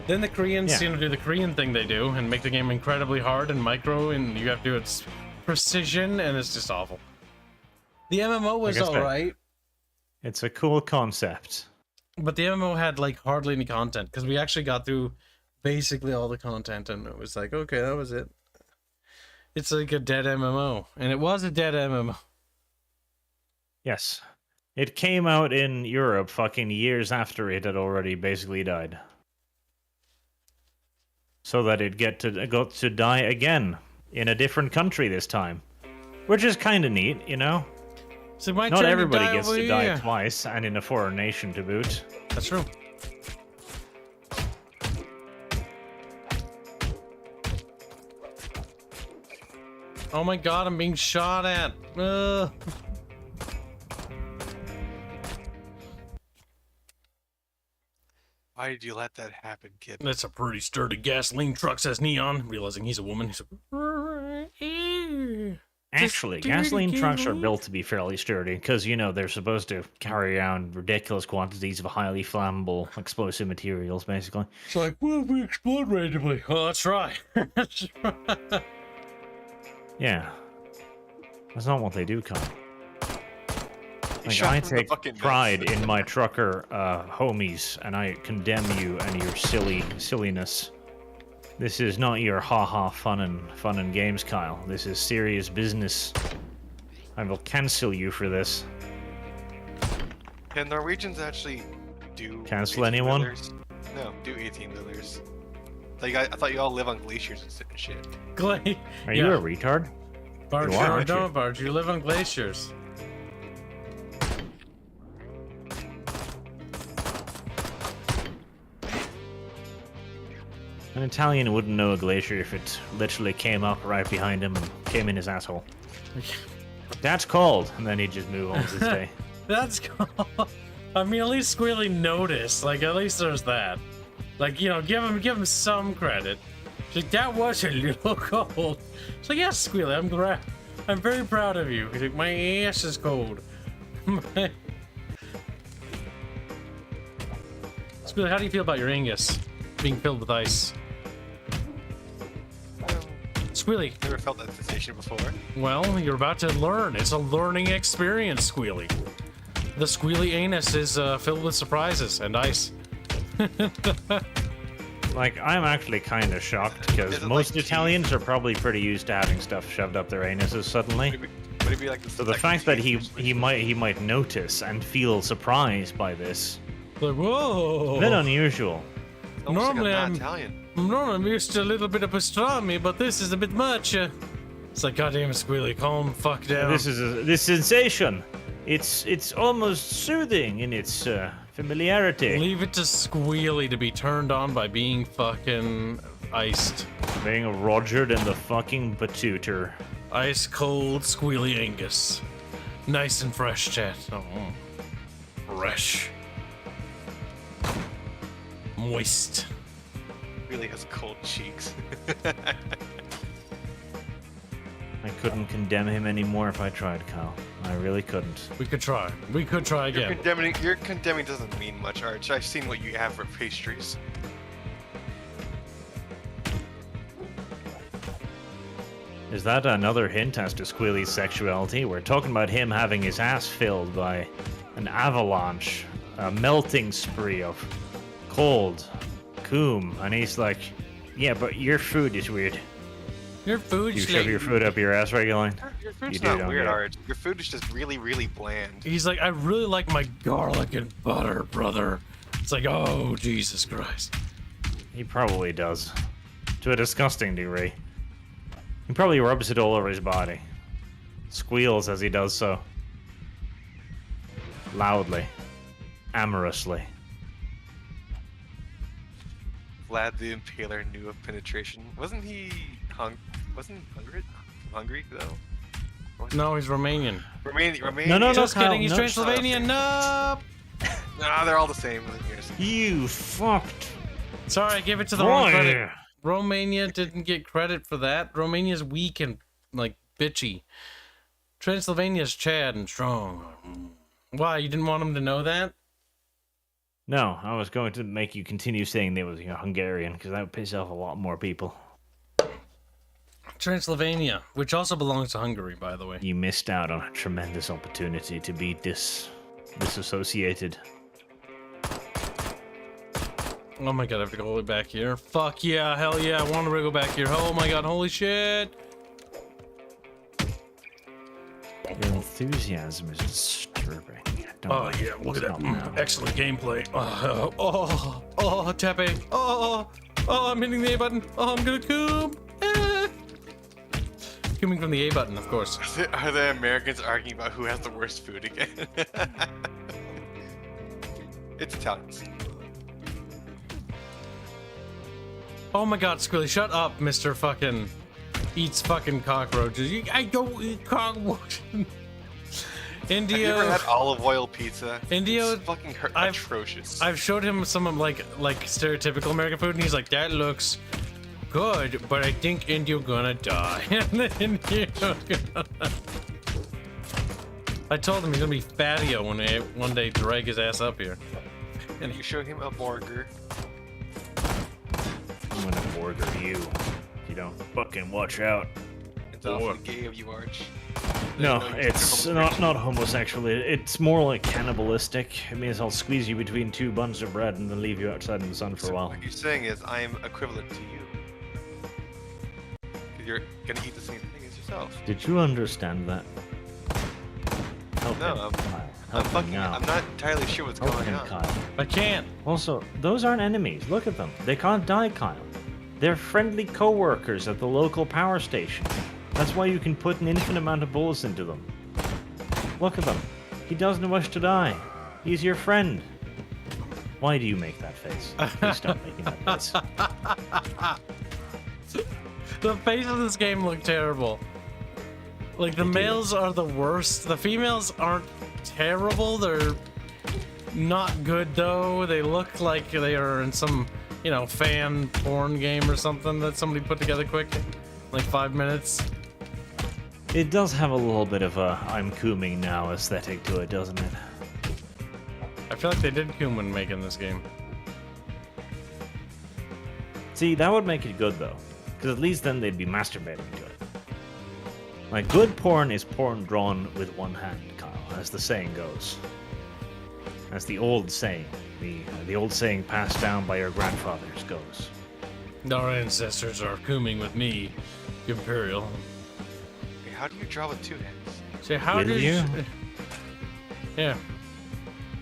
Then the Koreans seem to do the Korean thing they do and make the game incredibly hard and micro, and you have to do its precision, and it's just awful. The MMO was alright. It's a cool concept. But the MMO had like hardly any content because we actually got through basically all the content and it was like, okay, that was it. It's like a dead MMO, and it was a dead MMO. Yes. It came out in Europe fucking years after it had already basically died. So that it got to die again in a different country this time. Which is kind of neat, you know? So my Not everybody gets to die twice, and in a foreign nation to boot. That's true. Oh my god, I'm being shot at. Why did you let that happen, kid? That's a pretty sturdy gasoline truck, says Neon, realizing he's a woman. He's Actually, gasoline trucks are built to be fairly sturdy because, you know, they're supposed to carry around ridiculous quantities of highly flammable explosive materials, basically. It's like, well, if we explode randomly. Well, let's try. Yeah. That's not what they do, Kyle. Like, shot I from the take fucking pride nuts. in my trucker homies, and I condemn you and your silliness. This is not your ha-ha fun and games, Kyle. This is serious business. I will cancel you for this. Can Norwegians actually do Cancel anyone? 18-wheelers? No, do 18-wheelers. Like, I thought you all live on glaciers and shit. Are you a retard? Barge, You are, aren't you? don't Barge. You live on glaciers. An Italian wouldn't know a glacier if it literally came up right behind him and came in his asshole. That's cold, and then he'd just move on with his day. That's cool. I mean, at least Squealy noticed. Like, at least there's that. Like, you know, give him some credit. She's like, that was a little cold. It's like, yes, Squealy, I'm very proud of you. He's like, my ass is cold. Squealy, how do you feel about your Angus being filled with ice? Squealy. Never felt that sensation before. Well, you're about to learn. It's a learning experience, Squealy. The Squealy anus is filled with surprises and ice. Like, I'm actually kind of shocked because most Italians are probably pretty used to having stuff shoved up their anuses suddenly. Would it be like So the fact that he might notice and feel surprised by this, like, whoa, a bit unusual. Normally I'm Italian. Normally I'm used to a little bit of pastrami, but this is a bit much. It's like, goddamn Squealy, calm the fuck down. This sensation. It's almost soothing in its familiarity. Leave it to Squealy to be turned on by being fucking iced. Being rogered in the fucking batooter. Ice cold Squealy Angus. Nice and fresh, chat. Oh, fresh. Moist. Really has cold cheeks. I couldn't condemn him anymore if I tried, Kyle. I really couldn't. We could try. We could try again. Your condemning doesn't mean much, Arch. I've seen what you have for pastries. Is that another hint as to Squealy's sexuality? We're talking about him having his ass filled by an avalanche, a melting spree of cold coom, and he's like, yeah, but your food is weird. Your food's You shove your food up your ass regularly? Your food's You do, not don't weird, you? Arch. Your food is just really, really bland. He's like, I really like my garlic and butter, brother. It's like, oh, Jesus Christ. He probably does. To a disgusting degree. He probably rubs it all over his body. Squeals as he does so. Loudly. Amorously. Vlad the Impaler knew of penetration. Wasn't he hungry though? No, he's Romanian. Romanian. No, Just Kyle, kidding, he's no. Transylvanian. No. Nah, they're all the same. You fucked. Sorry, I gave it to the wrong credit. Romania didn't get credit for that. Romania's weak and, like, bitchy. Transylvania's Chad and strong. Why, you didn't want him to know that? No, I was going to make you continue saying they was Hungarian, because that would piss off a lot more people. Transylvania, which also belongs to Hungary, by the way. You missed out on a tremendous opportunity to be disassociated. Oh my god, I have to go all the way back here. Fuck yeah, hell yeah, I want to go back here. Oh my god, holy shit. Your enthusiasm is disturbing. Oh yeah, look at that. Excellent gameplay. Tapping. Oh, I'm hitting the A button. Oh, I'm gonna coom. Cooming from the A button, of course. Are the Americans arguing about who has the worst food again? It's Italians. Oh my god, Squilly, shut up, Mr. Fucking eats fucking cockroaches. I don't eat cockroaches. Indio. Have you ever had olive oil pizza? Indio. It's fucking atrocious. I've showed him some of like stereotypical American food, and he's like, "That looks good, but I think Indio gonna die." And then Indio gonna... I told him he's gonna be fatio when they one day drag his ass up here. And you show him a burger. I'm gonna burger you. If you don't fucking watch out. It's awfully gay of you, Arch. No, it's not homosexual. It's more like cannibalistic. It means I'll squeeze you between two buns of bread and then leave you outside in the sun for a while. What you're saying is I am equivalent to you. You're gonna eat the same thing as yourself. Did you understand that? No, I'm not entirely sure what's going on. Kyle. I can't. Also, those aren't enemies. Look at them. They can't die, Kyle. They're friendly co-workers at the local power station. That's why you can put an infinite amount of bullets into them. Look at them. He doesn't wish to die. He's your friend. Why do you make that face? Please stop making that face. The face of this game look terrible. Like, the males are the worst. The females aren't terrible. They're not good, though. They look like they are in some, you know, fan porn game or something that somebody put together quick. Like 5 minutes. It does have a little bit of a I'm cooming now aesthetic to it, doesn't it? I feel like they did coom when making this game. See, that would make it good, though. Because at least then they'd be masturbating to it. Like, good porn is porn drawn with one hand, Kyle, as the saying goes. As the old saying, the old saying passed down by your grandfathers goes. Our ancestors are cooming with me, Imperial. Hey, how do you draw with two hands? Say, how Will did you? Yeah.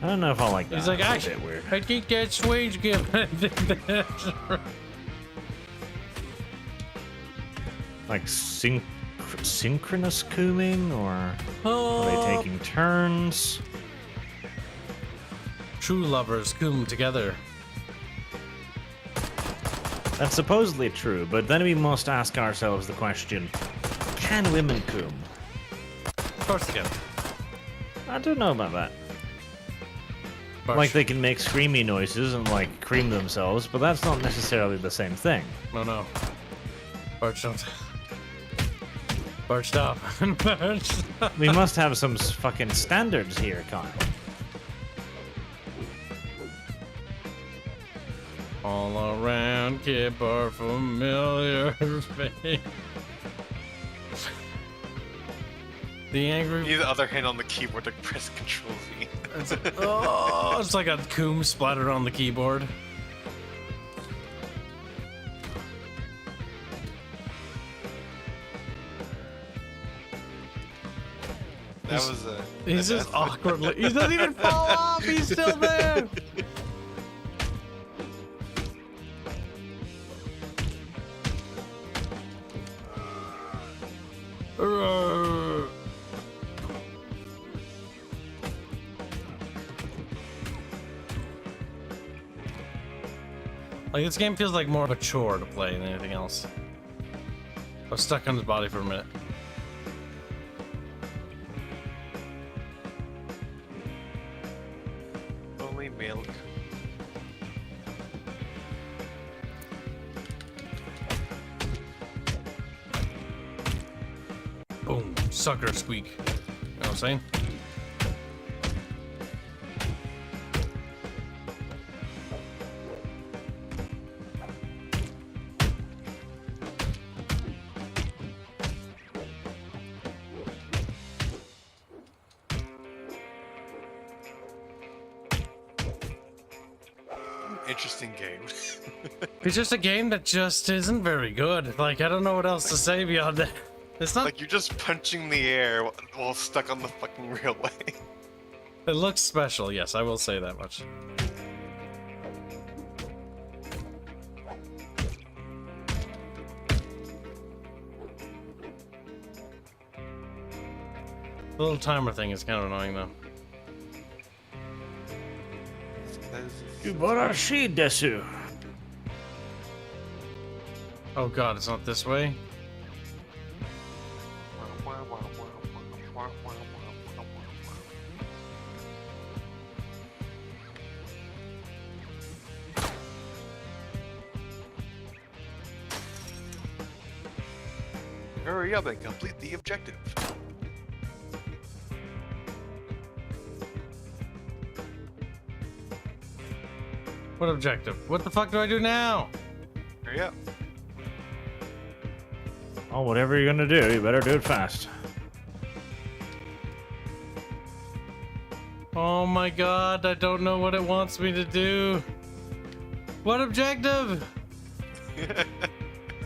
I don't know if I like that. He's like, That's a bit weird. I think that's wage gift. I think that's right. Like synchronous cooming, or are they taking turns? True lovers coom together. That's supposedly true, but then we must ask ourselves the question, can women coom? Of course they can. I don't know about that. Barsh. Like, they can make screamy noises and, like, cream themselves, but that's not necessarily the same thing. No. Barch, don't. Barch, stop. Barch, stop. We must have some fucking standards here, Kyle. All around, keep our familiar face. The angry. You need the other hand on the keyboard to press Control Z. It's like a coom splattered on the keyboard. That was a. He's just awkwardly. He doesn't even fall off. He's still there. Like, this game feels like more of a chore to play than anything else. I was stuck on his body for a minute. Only milk. Boom. Sucker squeak. You know what I'm saying? Interesting game. It's just a game that just isn't very good. Like, I don't know what else to say beyond that. It's not. Like, you're just punching the air while stuck on the fucking railway. It looks special, yes, I will say that much. The little timer thing is kind of annoying, though. Subarashi desu. Oh god, it's not this way? Hurry up and complete the objective. What objective? What the fuck do I do now? Hurry up. Oh, whatever you're gonna do, you better do it fast. Oh my god, I don't know what it wants me to do. What objective?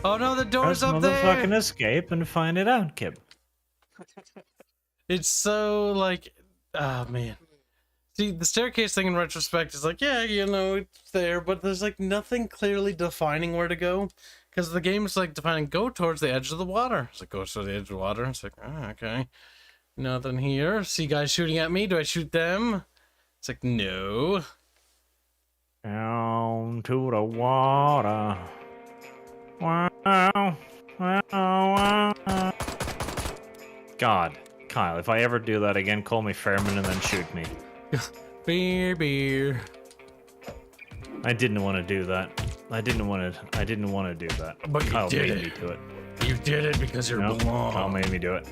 Oh no, the door's up there! Motherfucking escape and find it out, Kib. It's so, like... Oh, man. See, the staircase thing in retrospect is like, yeah, you know, it's there, but there's, like, nothing clearly defining where to go. Because the game is, like, defining, go towards the edge of the water. It's like, go towards the edge of the water. It's like, oh, okay. Nothing here. See guys shooting at me. Do I shoot them? It's like, no. Down to the water. Wow. Wow. God, Kyle, if I ever do that again, call me Fairman and then shoot me. Beer. I didn't want to do that. I didn't want to do that. But you Kyle did made it. me do it. You did it because you're blonde. Kyle made me do it.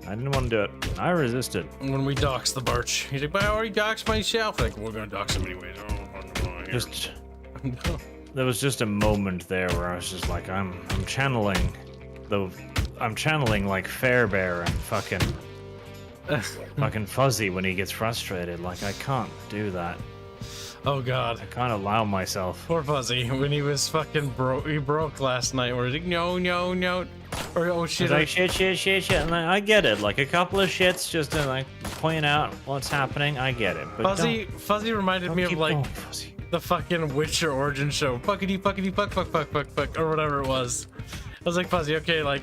I didn't want to do it. I resisted. When we dox the birch, he's like, but I already doxed myself. Like, we're gonna dox him anyways. Just there was just a moment there where I was just like, I'm channeling like Fairbear and fucking Fuzzy when he gets frustrated. Like, I can't do that. Oh god. I can't allow myself. Poor Fuzzy, when he was fucking he broke last night, where he's like, no. Or, oh shit. Like, shit. And I get it. Like, a couple of shits just to, like, point out what's happening. I get it. But Fuzzy reminded me of, like, the fucking Witcher origin show. Fuckity, fuck, or whatever it was. I was like, Fuzzy, okay, like,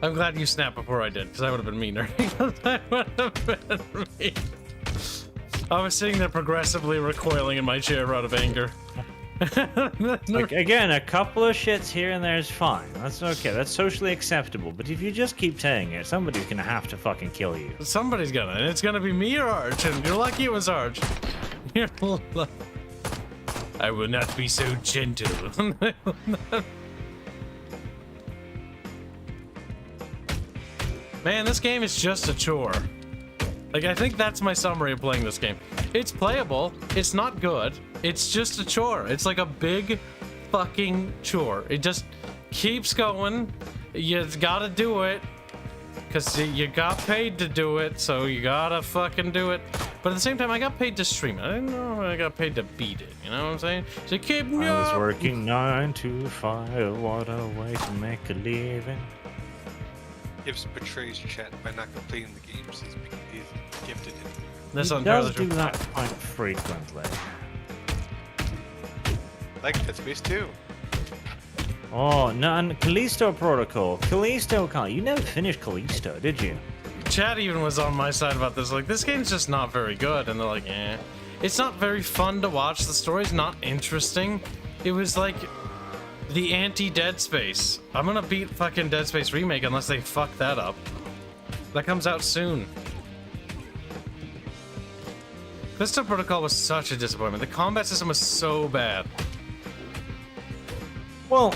I'm glad you snapped before I did, because I would have been meaner. I would have been mean. I was sitting there progressively recoiling in my chair out of anger. Like, again, a couple of shits here and there is fine. That's okay. That's socially acceptable. But if you just keep saying it, somebody's gonna have to fucking kill you. Somebody's gonna, and it's gonna be me or Arch, and you're lucky it was Arch. I will not be so gentle. Man, this game is just a chore. Like, I think that's my summary of playing this game. It's playable. It's not good. It's just a chore. It's like a big fucking chore. It just keeps going. You gotta do it. Because you got paid to do it, so you gotta fucking do it. But at the same time, I got paid to stream it. I didn't know I got paid to beat it. You know what I'm saying? So keep I was working 9 to 5. What a way to make a living. Kibs betrays chat by not completing the games he's gifted it. That's he does do that quite frequently. Like Dead Space 2. Oh, no, and Callisto Protocol. Callisto, you never finished Callisto, did you? Chat even was on my side about this. Like, this game's just not very good. And they're like, eh. It's not very fun to watch. The story's not interesting. It was like the anti-Dead Space. I'm gonna beat fucking Dead Space Remake unless they fuck that up. That comes out soon. Callisto Protocol was such a disappointment. The combat system was so bad. Well,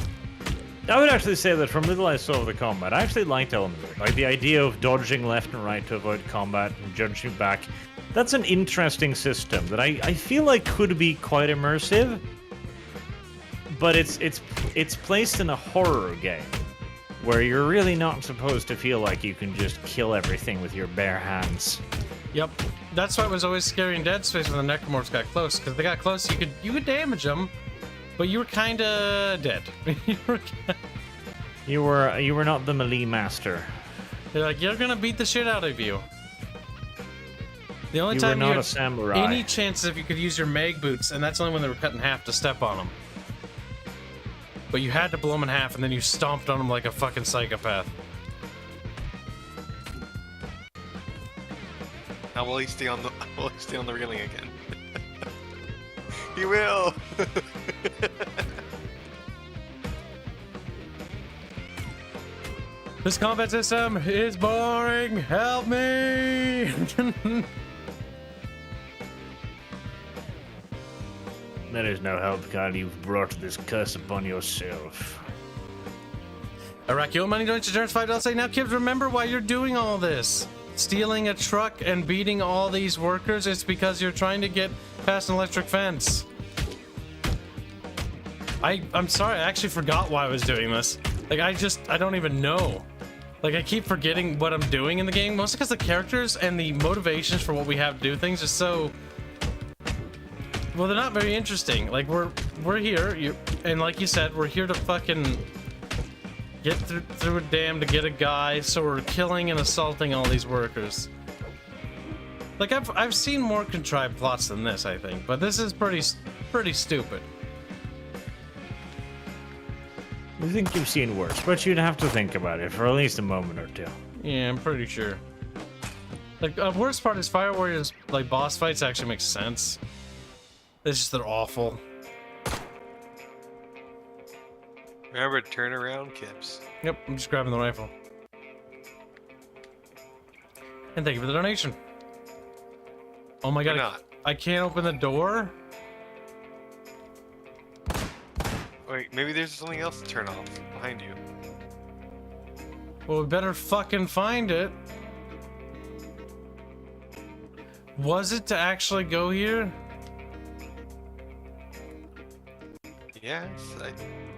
I would actually say that from little I saw of the combat, I actually liked elements of it. Like the idea of dodging left and right to avoid combat and judging back. That's an interesting system that I feel like could be quite immersive. But it's placed in a horror game where you're really not supposed to feel like you can just kill everything with your bare hands. Yep. That's why it was always scary in Dead Space when the Necromorphs got close, because they got close, you could damage them, but you were kinda dead. You were not the melee master. They're like, you're gonna beat the shit out of you. The only time you were you not had a samurai. any chance if you could use your mag boots, and that's only when they were cut in half to step on them. But you had to blow them in half, and then you stomped on them like a fucking psychopath. Now will he stay on the railing again? He will. This combat system is boring. Help me! There is no help, Kyle. You've brought this curse upon yourself. Iraqi Oil Money donates to Jones $5. Say, now, Kibs, remember why you're doing all this. Stealing a truck and beating all these workers, it's because you're trying to get past an electric fence. I'm sorry, I actually forgot why I was doing this. Like, I don't even know. Like, I keep forgetting what I'm doing in the game, mostly because the characters and the motivations for what we have to do things are so... Well, they're not very interesting. Like, we're here, and like you said, we're here to fucking get through a dam to get a guy, so we're killing and assaulting all these workers. Like, I've seen more contrived plots than this, I think, but this is pretty stupid. I think you've seen worse, but you'd have to think about it for at least a moment or two. Yeah, I'm pretty sure. Like, the worst part is Fire Warriors, like, boss fights actually make sense. It's just they're awful. Remember, turn around, Kibs. Yep, I'm just grabbing the rifle. And thank you for the donation. Oh my god, I can't open the door? Wait, maybe there's something else to turn off behind you. Well, we better fucking find it. Was it to actually go here? Yes,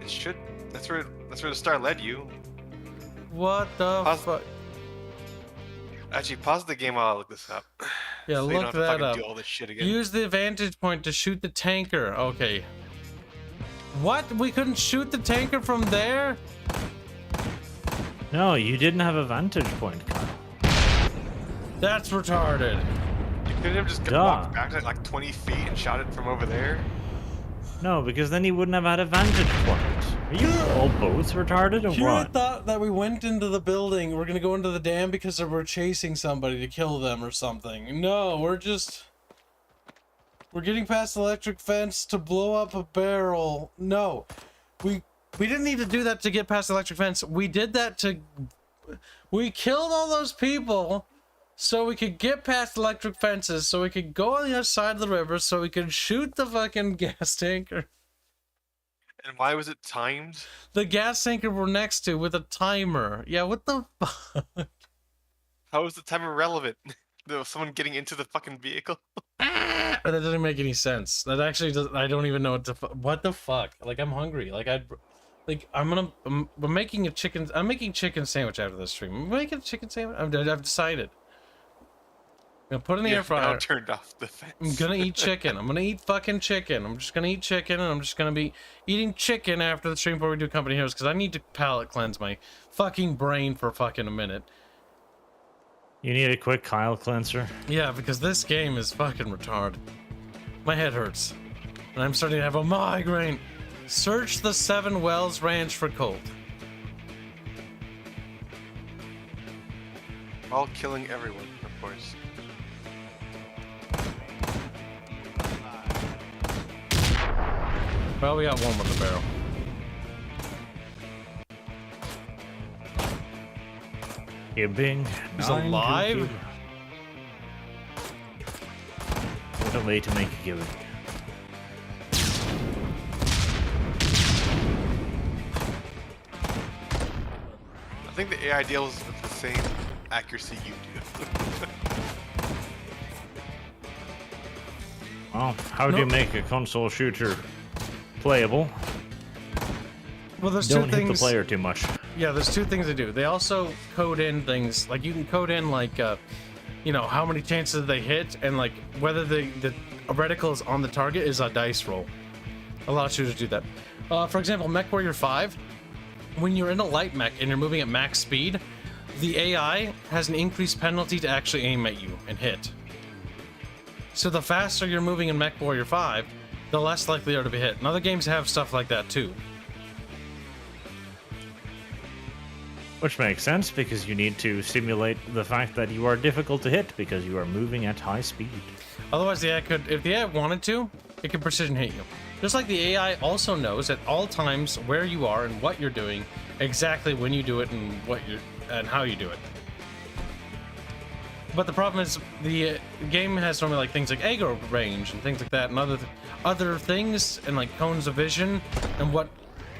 it should. That's where the star led you. What the fuck? Actually, pause the game while I look this up. Yeah, so look you don't have to that fucking up. do all this shit again. Use the vantage point to shoot the tanker. Okay. What? We couldn't shoot the tanker from there? No, you didn't have a vantage point, Kyle. That's retarded. You couldn't have just walked back like 20 feet and shot it from over there? No, because then he wouldn't have had a vantage point. Are you all both retarded or You what? thought that we went into the building. We're gonna go into the dam because we're chasing somebody to kill them or something. No, we're getting past the electric fence to blow up a barrel. No, we didn't need to do that to get past the electric fence. We did that to... We killed all those people so we could get past electric fences, so we could go on the other side of the river, so we could shoot the fucking gas tanker. And why was it timed? The gas tanker we're next to with a timer. Yeah, what the fuck? How is the timer relevant? There was someone getting into the fucking vehicle? That doesn't make any sense. That actually does. I don't even know what the fuck. Like, I'm hungry. Like, I'm making a chicken. I'm making chicken sandwich after this stream. I'm making a chicken sandwich. I've decided. I'm gonna put it in the air fryer. I turned off the fence. I'm gonna eat chicken. I'm gonna eat fucking chicken. I'm just gonna eat chicken, and I'm just gonna be eating chicken after the stream before we do Company Heroes, because I need to palate cleanse my fucking brain for fucking a minute. You need a quick Kyle cleanser? Yeah, because this game is fucking retarded. My head hurts. And I'm starting to have a migraine. Search the Seven Wells Ranch for Colt. All killing everyone, of course. Well, we got one with the barrel. Kibbing. He's alive? What a way to make a killing. I think the AI deals with the same accuracy you do. Well, how do you make a console shooter playable? Well, there's Don't two hit things. the player too much. Yeah, there's two things they do. They also code in things, like you can code in like, you know, how many chances they hit, and like whether the reticle is on the target is a dice roll. A lot of shooters do that. For example, Mech Warrior 5, when you're in a light mech and you're moving at max speed, the AI has an increased penalty to actually aim at you and hit. So the faster you're moving in Mech Warrior 5, the less likely you are to be hit. And other games have stuff like that too. Which makes sense, because you need to simulate the fact that you are difficult to hit because you are moving at high speed. Otherwise, the AI could, if the AI wanted to, it could precision hit you. Just like the AI also knows at all times where you are and what you're doing, exactly when you do it and and how you do it. But the problem is the game has normally like things like aggro range and things like that, and other things, and like cones of vision, and what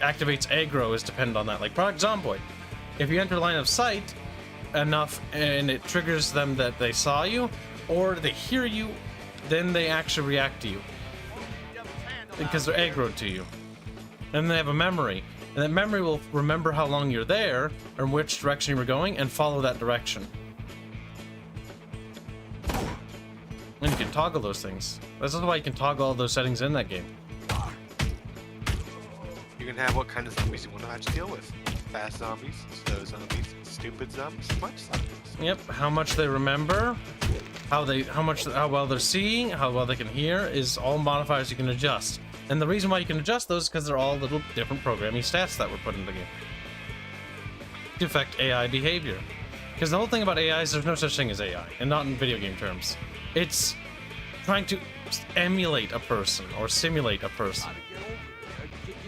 activates aggro is dependent on that. Like Project Zomboid, if you enter line of sight enough and it triggers them that they saw you or they hear you, then they actually react to you because they're aggroed to you. And they have a memory, and that memory will remember how long you're there or which direction you were going and follow that direction. And you can toggle those things. This is why you can toggle all those settings in that game. You can have what kind of zombies you want to have to deal with. Fast zombies, slow zombies, stupid zombies, smart zombies. Yep, how much they remember, how well they're seeing, how well they can hear is all modifiers you can adjust. And the reason why you can adjust those is because they're all little different programming stats that were put in the game to affect AI behavior. Because the whole thing about AI is there's no such thing as AI, and not in video game terms. It's trying to emulate a person or simulate a person.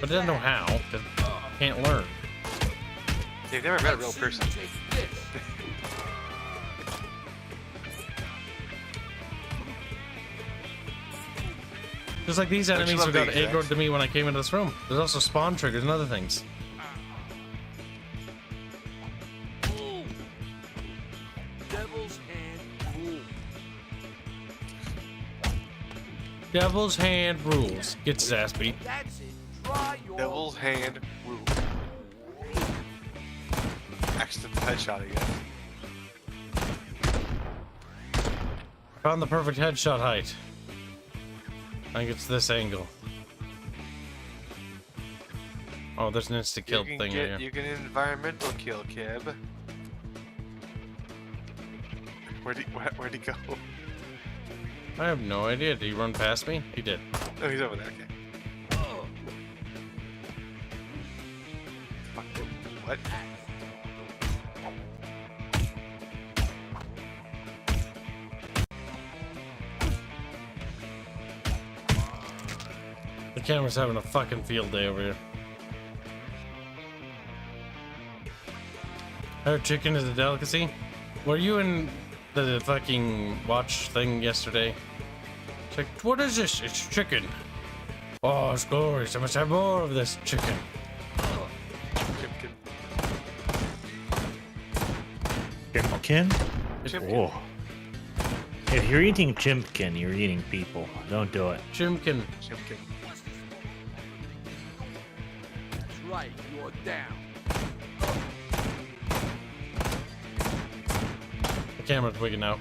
But it doesn't know how, because it can't learn. They've never met a real person. Just like these enemies who got aggroed to me when I came into this room. There's also spawn triggers and other things. Devil's hand rule. Devil's hand rules. Gets his ass beat. That's it. Try your Devil's hand rule. Accidental headshot again. Found the perfect headshot height. I think it's this angle. Oh, there's an insta-kill thing here. You can environmental kill, Kib. Where'd he go? I have no idea. Did he run past me? He did. Oh, he's over there. Okay. What? The camera's having a fucking field day over here. Our chicken is a delicacy. Were you in the fucking watch thing yesterday? It's like, what is this? It's chicken. Oh, it's glorious. I must have more of this chicken. Chimpkin? Oh. If you're eating chimpkin, you're eating people. Don't do it. Chimpkin. Chimpkin. That's right, you're down. The camera's wigging out.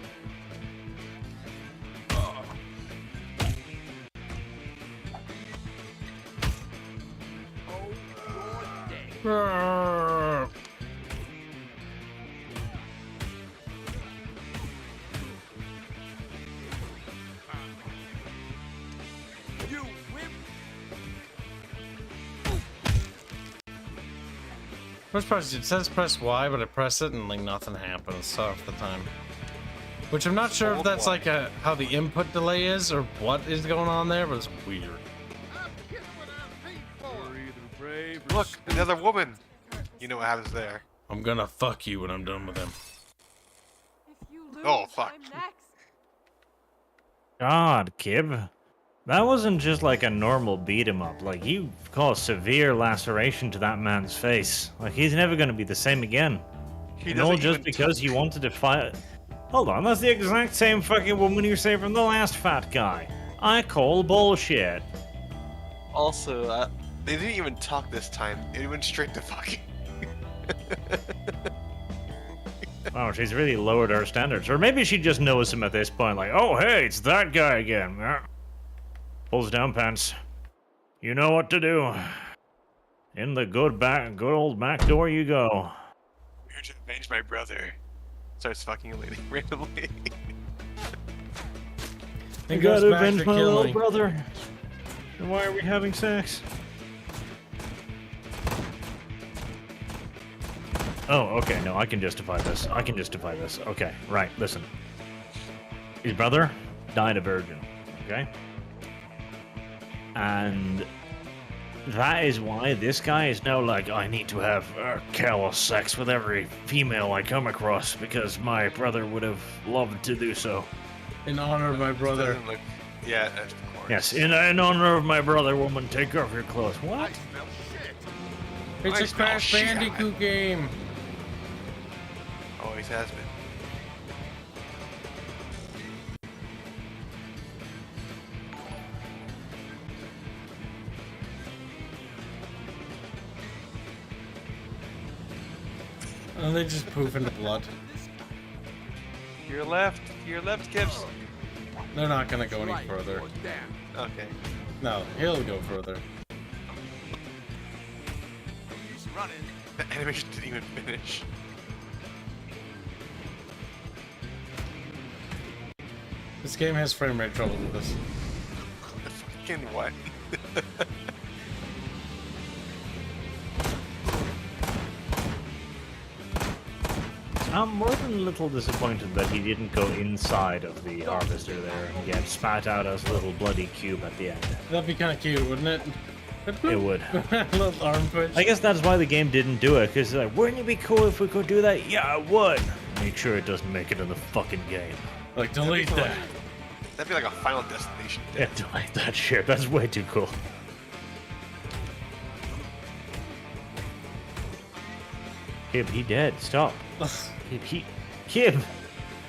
Roar. It says press Y, but I press it and like nothing happens half the time. Which I'm not sure if that's like how the input delay is or what is going on there, but it's weird. Look, another woman. You know what happens there. I'm gonna fuck you when I'm done with him. Oh, fuck. God, Kib. That wasn't just like a normal beat 'em up. Like, you caused severe laceration to that man's face. Like, he's never gonna be the same again. And all just because you wanted to fight. Hold on, that's the exact same fucking woman you saved from the last fat guy. I call bullshit. Also, they didn't even talk this time. It went straight to fucking. Wow, she's really lowered her standards. Or maybe she just knows him at this point. Like, oh, hey, it's that guy again. Pulls down pants. You know what to do. In the good old back door you go. Here to avenge my brother. Starts fucking a lady randomly. I gotta avenge my little brother. And why are we having sex? Oh, okay, no, I can justify this. I can justify this. Okay, right, listen. His brother died a virgin, okay? And that is why this guy is now like, I need to have callous sex with every female I come across because my brother would have loved to do so. In honor of my brother. Yeah, of course. Yes, in honor of my brother, woman, take off your clothes. What? It's a Crash Bandicoot game. Always has been. And they just poof into blood. Your left, Kibs. They're not gonna go any further. Okay. No, he'll go further. He's running. The animation didn't even finish. This game has frame rate trouble with this. Fucking what? I'm more than a little disappointed that he didn't go inside of the harvester there and get spat out as a little bloody cube at the end. That'd be kind of cute, wouldn't it? It would. Little arm twitch. I guess that's why the game didn't do it, because like, wouldn't it be cool if we could do that? Yeah, I would. Make sure it doesn't make it in the fucking game. Like, delete that. That'd be like a Final Destination. Yeah, delete that shit. That's way too cool. Kib, he dead. Stop. Kib,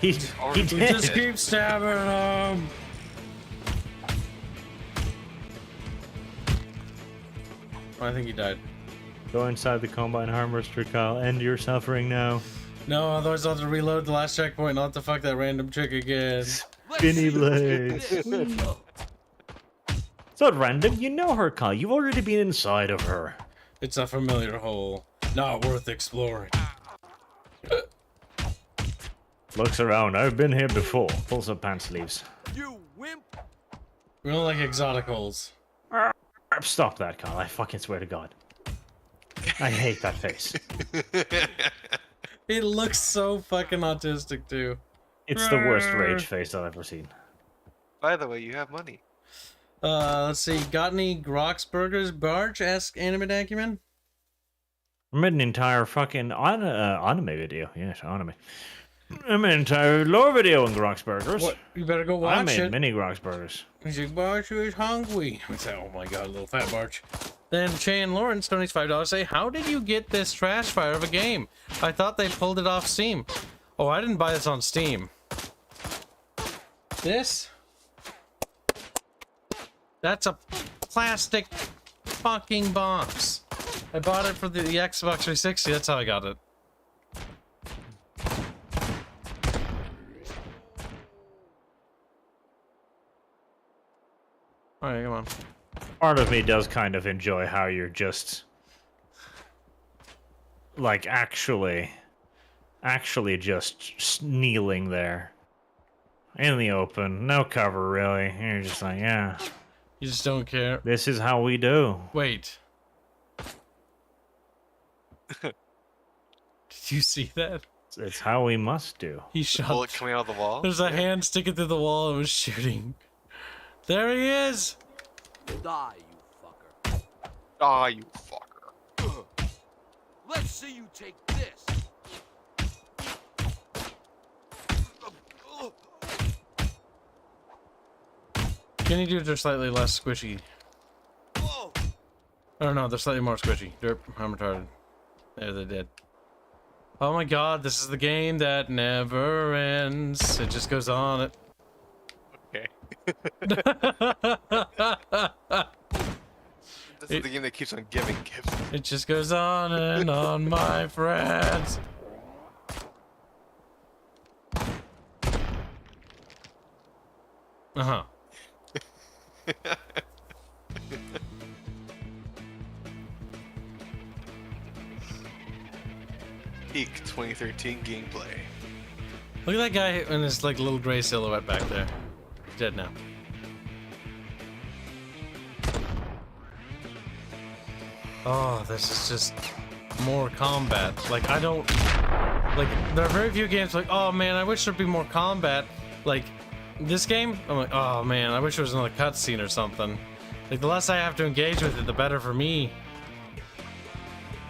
he dead. Just keep stabbing him. I think he died. Go inside the Combine harvester, Kyle. End your suffering now. No, otherwise I'll have to reload the last checkpoint, not to fuck that random chick again. Spinny blades. It's not random. You know her, Kyle. You've already been inside of her. It's a familiar hole. Not worth exploring. Looks around. I've been here before. Pulls up pants sleeves. You wimp! We don't like exotic holes. Stop that, Kyle. I fucking swear to God. I hate that face. He looks so fucking autistic, too. It's the worst rage face I've ever seen. By the way, you have money. Let's see. Got any Grox Burgers Barge? Ask Anime Acumen. I made an entire fucking anime video. Yes, anime. I made an entire lore video on Grox Burgers. What? You better go watch it. I made many Grox Burgers. He's like, Barge is hungry. I say, oh my god, little fat Barge. Then Chan Lawrence donates $5. Say, how did you get this trash fire of a game? I thought they pulled it off Steam. Oh, I didn't buy this on Steam. This? That's a plastic fucking box. I bought it for the Xbox 360. That's how I got it. Alright, come on. Part of me does kind of enjoy how you're just like actually just kneeling there in the open, no cover really. You're just like, yeah. You just don't care. This is how we do. Wait. Did you see that? It's how we must do. He shot. Bullet coming out of the wall. There's a hand sticking through the wall and was shooting. There he is. Die, you fucker. Ah, you fucker. Let's see you take this. Skinny dudes are slightly less squishy. Oh no, they're slightly more squishy. Derp, I'm retarded. There, they're dead. Oh my god, this is the game that never ends. It just goes on. Okay. This is the game that keeps on giving gifts. It just goes on and on, my friends. Uh-huh. Peak 2013 gameplay. Look at that guy in his like little gray silhouette back there. He's dead now. Oh, this is just more combat. Like, I don't... Like, there are very few games like, oh man, I wish there'd be more combat. Like, this game, I'm like, oh man, I wish there was another cutscene or something. Like, the less I have to engage with it, the better for me.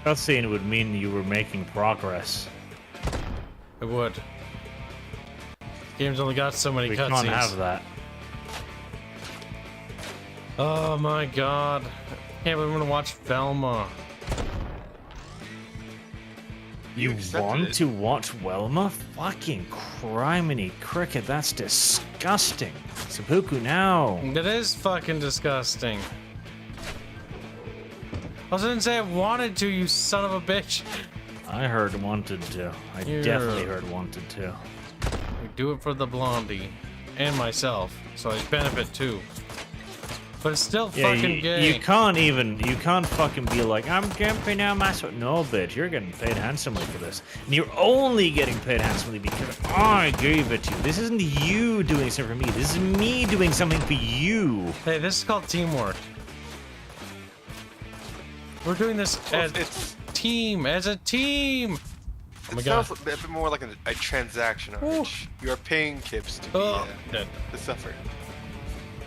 Cutscene would mean you were making progress. It would. Game's only got so many cutscenes. We can't have that. Oh my god. I can't believe I'm gonna watch Velma. You accepted want it. to watch Wilma? Fucking criminy cricket, that's disgusting. Seppuku now. That is fucking disgusting. I also didn't say I wanted to, you son of a bitch. I heard wanted to. I definitely heard wanted to. We do it for the blondie and myself, so I benefit too. But it's still fucking gay. You can't fucking be like, I'm gimping now, myself. No, bitch, you're getting paid handsomely for this. And you're only getting paid handsomely because I gave it to you. This isn't you doing something for me. This is me doing something for you. Hey, this is called teamwork. We're doing this as a team. Oh It sounds a bit more like a transaction, Arch. You are paying Kibs to be to suffer.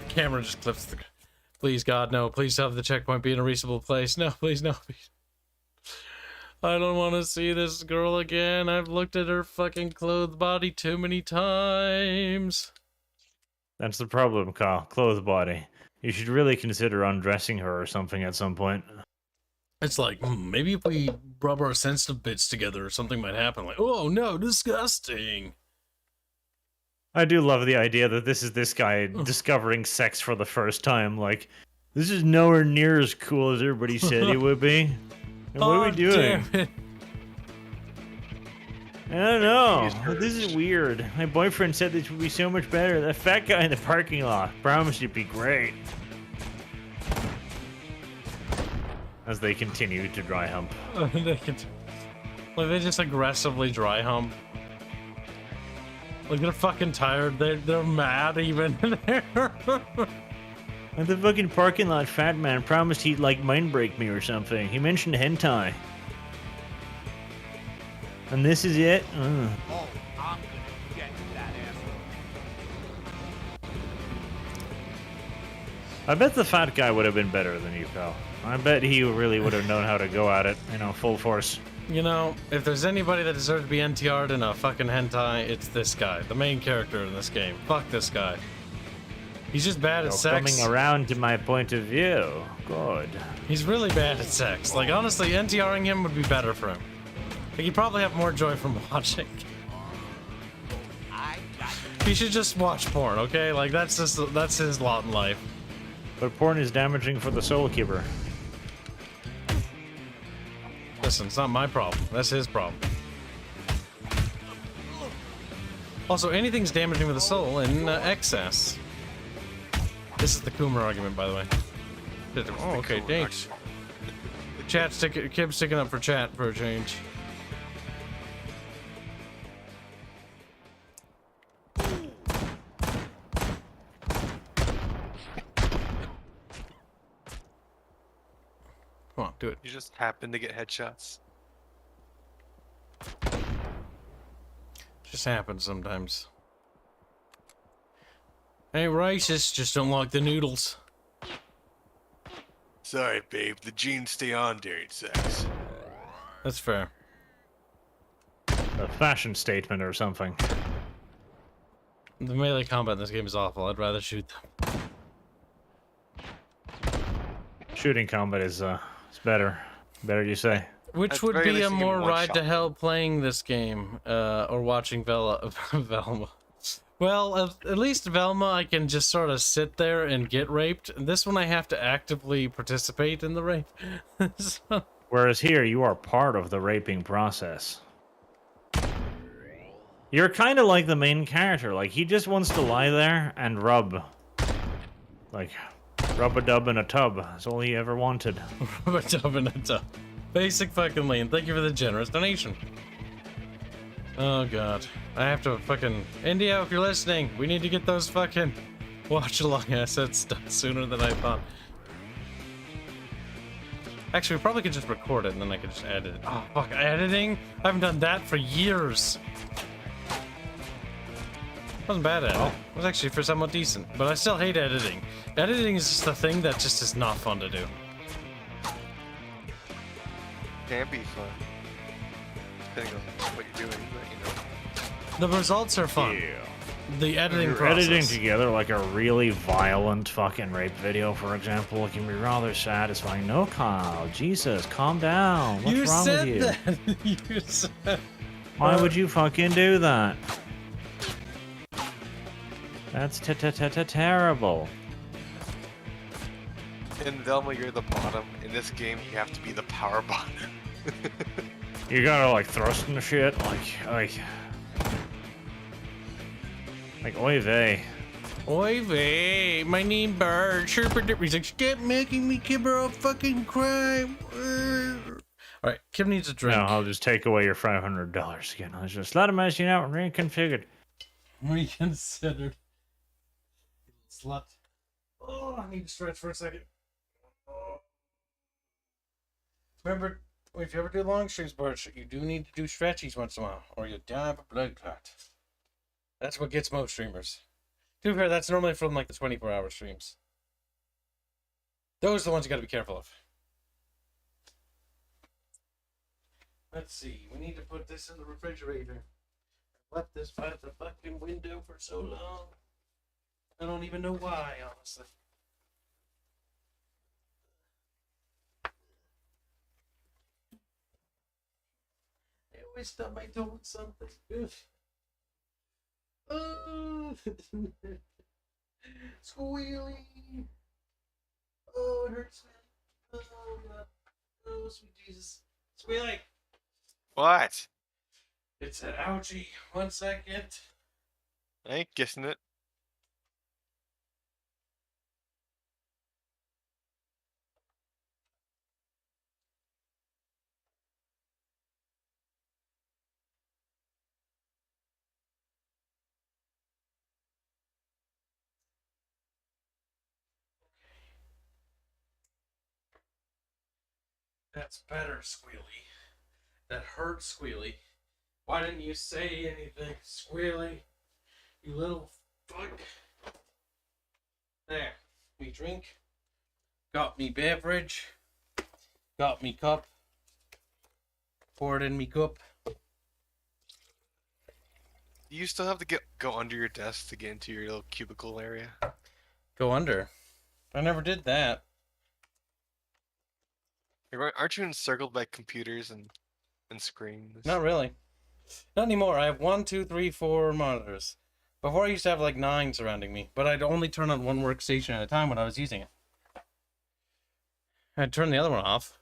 Camera just clips the... Please, God, no. Please have the checkpoint be in a reasonable place. No, please, no. Please. I don't want to see this girl again. I've looked at her fucking clothed body too many times. That's the problem, Kyle. Clothed body. You should really consider undressing her or something at some point. It's like, maybe if we rub our sensitive bits together, something might happen. Like, oh no, disgusting. I do love the idea that this is this guy discovering sex for the first time. Like, this is nowhere near as cool as everybody said it would be. And what are we doing? Damn it. I don't know. This is weird. My boyfriend said this would be so much better. That fat guy in the parking lot promised it'd be great. As they continue to dry hump. They just aggressively dry hump. Like, they're fucking tired. They're mad even. And the fucking parking lot fat man promised he'd like mind break me or something. He mentioned hentai. And this is it? Oh, I'm gonna get that asshole. I bet the fat guy would have been better than you, pal. I bet he really would have known how to go at it, full force. You know, if there's anybody that deserves to be NTR'd in a fucking hentai, it's this guy, the main character in this game. Fuck this guy. He's just bad at sex. Coming around to my point of view. Good. He's really bad at sex. Like, honestly, NTRing him would be better for him. Like, he'd probably have more joy from watching. He should just watch porn, okay? Like, that's his lot in life. But porn is damaging for the soul keeper. Listen, it's not my problem. That's his problem. Also, anything's damaging to the soul in excess. This is the Coomer argument, by the way. Oh, okay, thanks. Kibs sticking up for chat for a change. Come on, do it. You just happen to get headshots. Just happens sometimes. Ain't racist, just don't like the noodles. Sorry, babe. The jeans stay on during sex. That's fair. A fashion statement or something. The melee combat in this game is awful. I'd rather shoot them. Shooting combat is better. Better, you say? Which would be a more ride to hell playing this game, or watching Velma. Well, at least Velma, I can just sort of sit there and get raped. This one, I have to actively participate in the rape. So... Whereas here, you are part of the raping process. You're kind of like the main character. Like, he just wants to lie there and rub. Like, rub-a-dub in a tub. That's all he ever wanted. Rub-a-dub in a tub. Basic fucking lane. Thank you for the generous donation. Oh, God. I have to fucking... India, if you're listening, we need to get those fucking watch-along assets done sooner than I thought. Actually, we probably could just record it and then I could just edit it. Oh, fuck. Editing? I haven't done that for years. Wasn't bad at it. It was actually for somewhat decent. But I still hate editing. Editing is just a thing that just is not fun to do. Can be fun. Depending on what you're doing, but The results are fun. Yeah. the editing You're process. editing together like a really violent fucking rape video, for example, it can be rather satisfying. No, Kyle, Jesus, calm down. What's You wrong said with you? that. You said. Why would you fucking do that? That's terrible. In Velma, you're the bottom. In this game, you have to be the power bottom. You gotta like thrust in the shit, like oy vey. Oy vey, my name Bird. Sherper Dipper. He's like, stop making me Kibber a fucking crime. Alright, Kib needs a drink. No, I'll just take away your $500 again. I'll just let him as you know, reconfigured. Reconsidered. Slut. Oh, I need to stretch for a second. Remember, if you ever do long streams, Birch, you do need to do stretchies once in a while, or you die of a blood clot. That's what gets most streamers. To be fair, that's normally from like the 24-hour streams. Those are the ones you gotta be careful of. Let's see, we need to put this in the refrigerator. Left this by the fucking window for so long. I don't even know why, honestly. I always stub my toe with something. Oh, squealy. Oh, it hurts, man. Oh, God. Oh, sweet Jesus. Squealy. What? It's an ouchie. 1 second. I ain't guessing it. That's better, Squealy. That hurt, Squealy. Why didn't you say anything, Squealy? You little fuck. There. Me drink. Got me beverage. Got me cup. Poured in me cup. You still have to go under your desk to get into your little cubicle area. Go under? I never did that. Aren't you encircled by computers and screens? Not really. Not anymore. I have 1, 2, 3, 4 monitors. Before I used to have like 9 surrounding me, but I'd only turn on one workstation at a time when I was using it. I'd turn the other one off.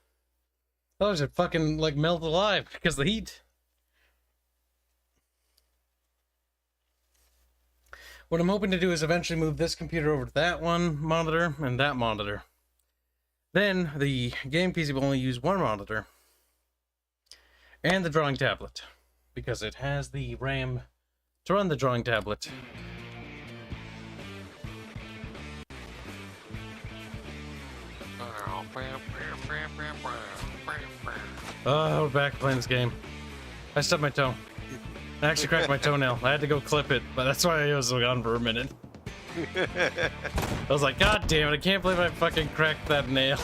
Otherwise I'd fucking like melt alive because of the heat. What I'm hoping to do is eventually move this computer over to that one monitor and that monitor. Then the game PC will only use one monitor and the drawing tablet because it has the RAM to run the drawing tablet. Oh, we're back playing this game. I stubbed my toe. I actually cracked my toenail. I had to go clip it, but that's why I was gone for a minute. I was like, God damn it, I can't believe I fucking cracked that nail.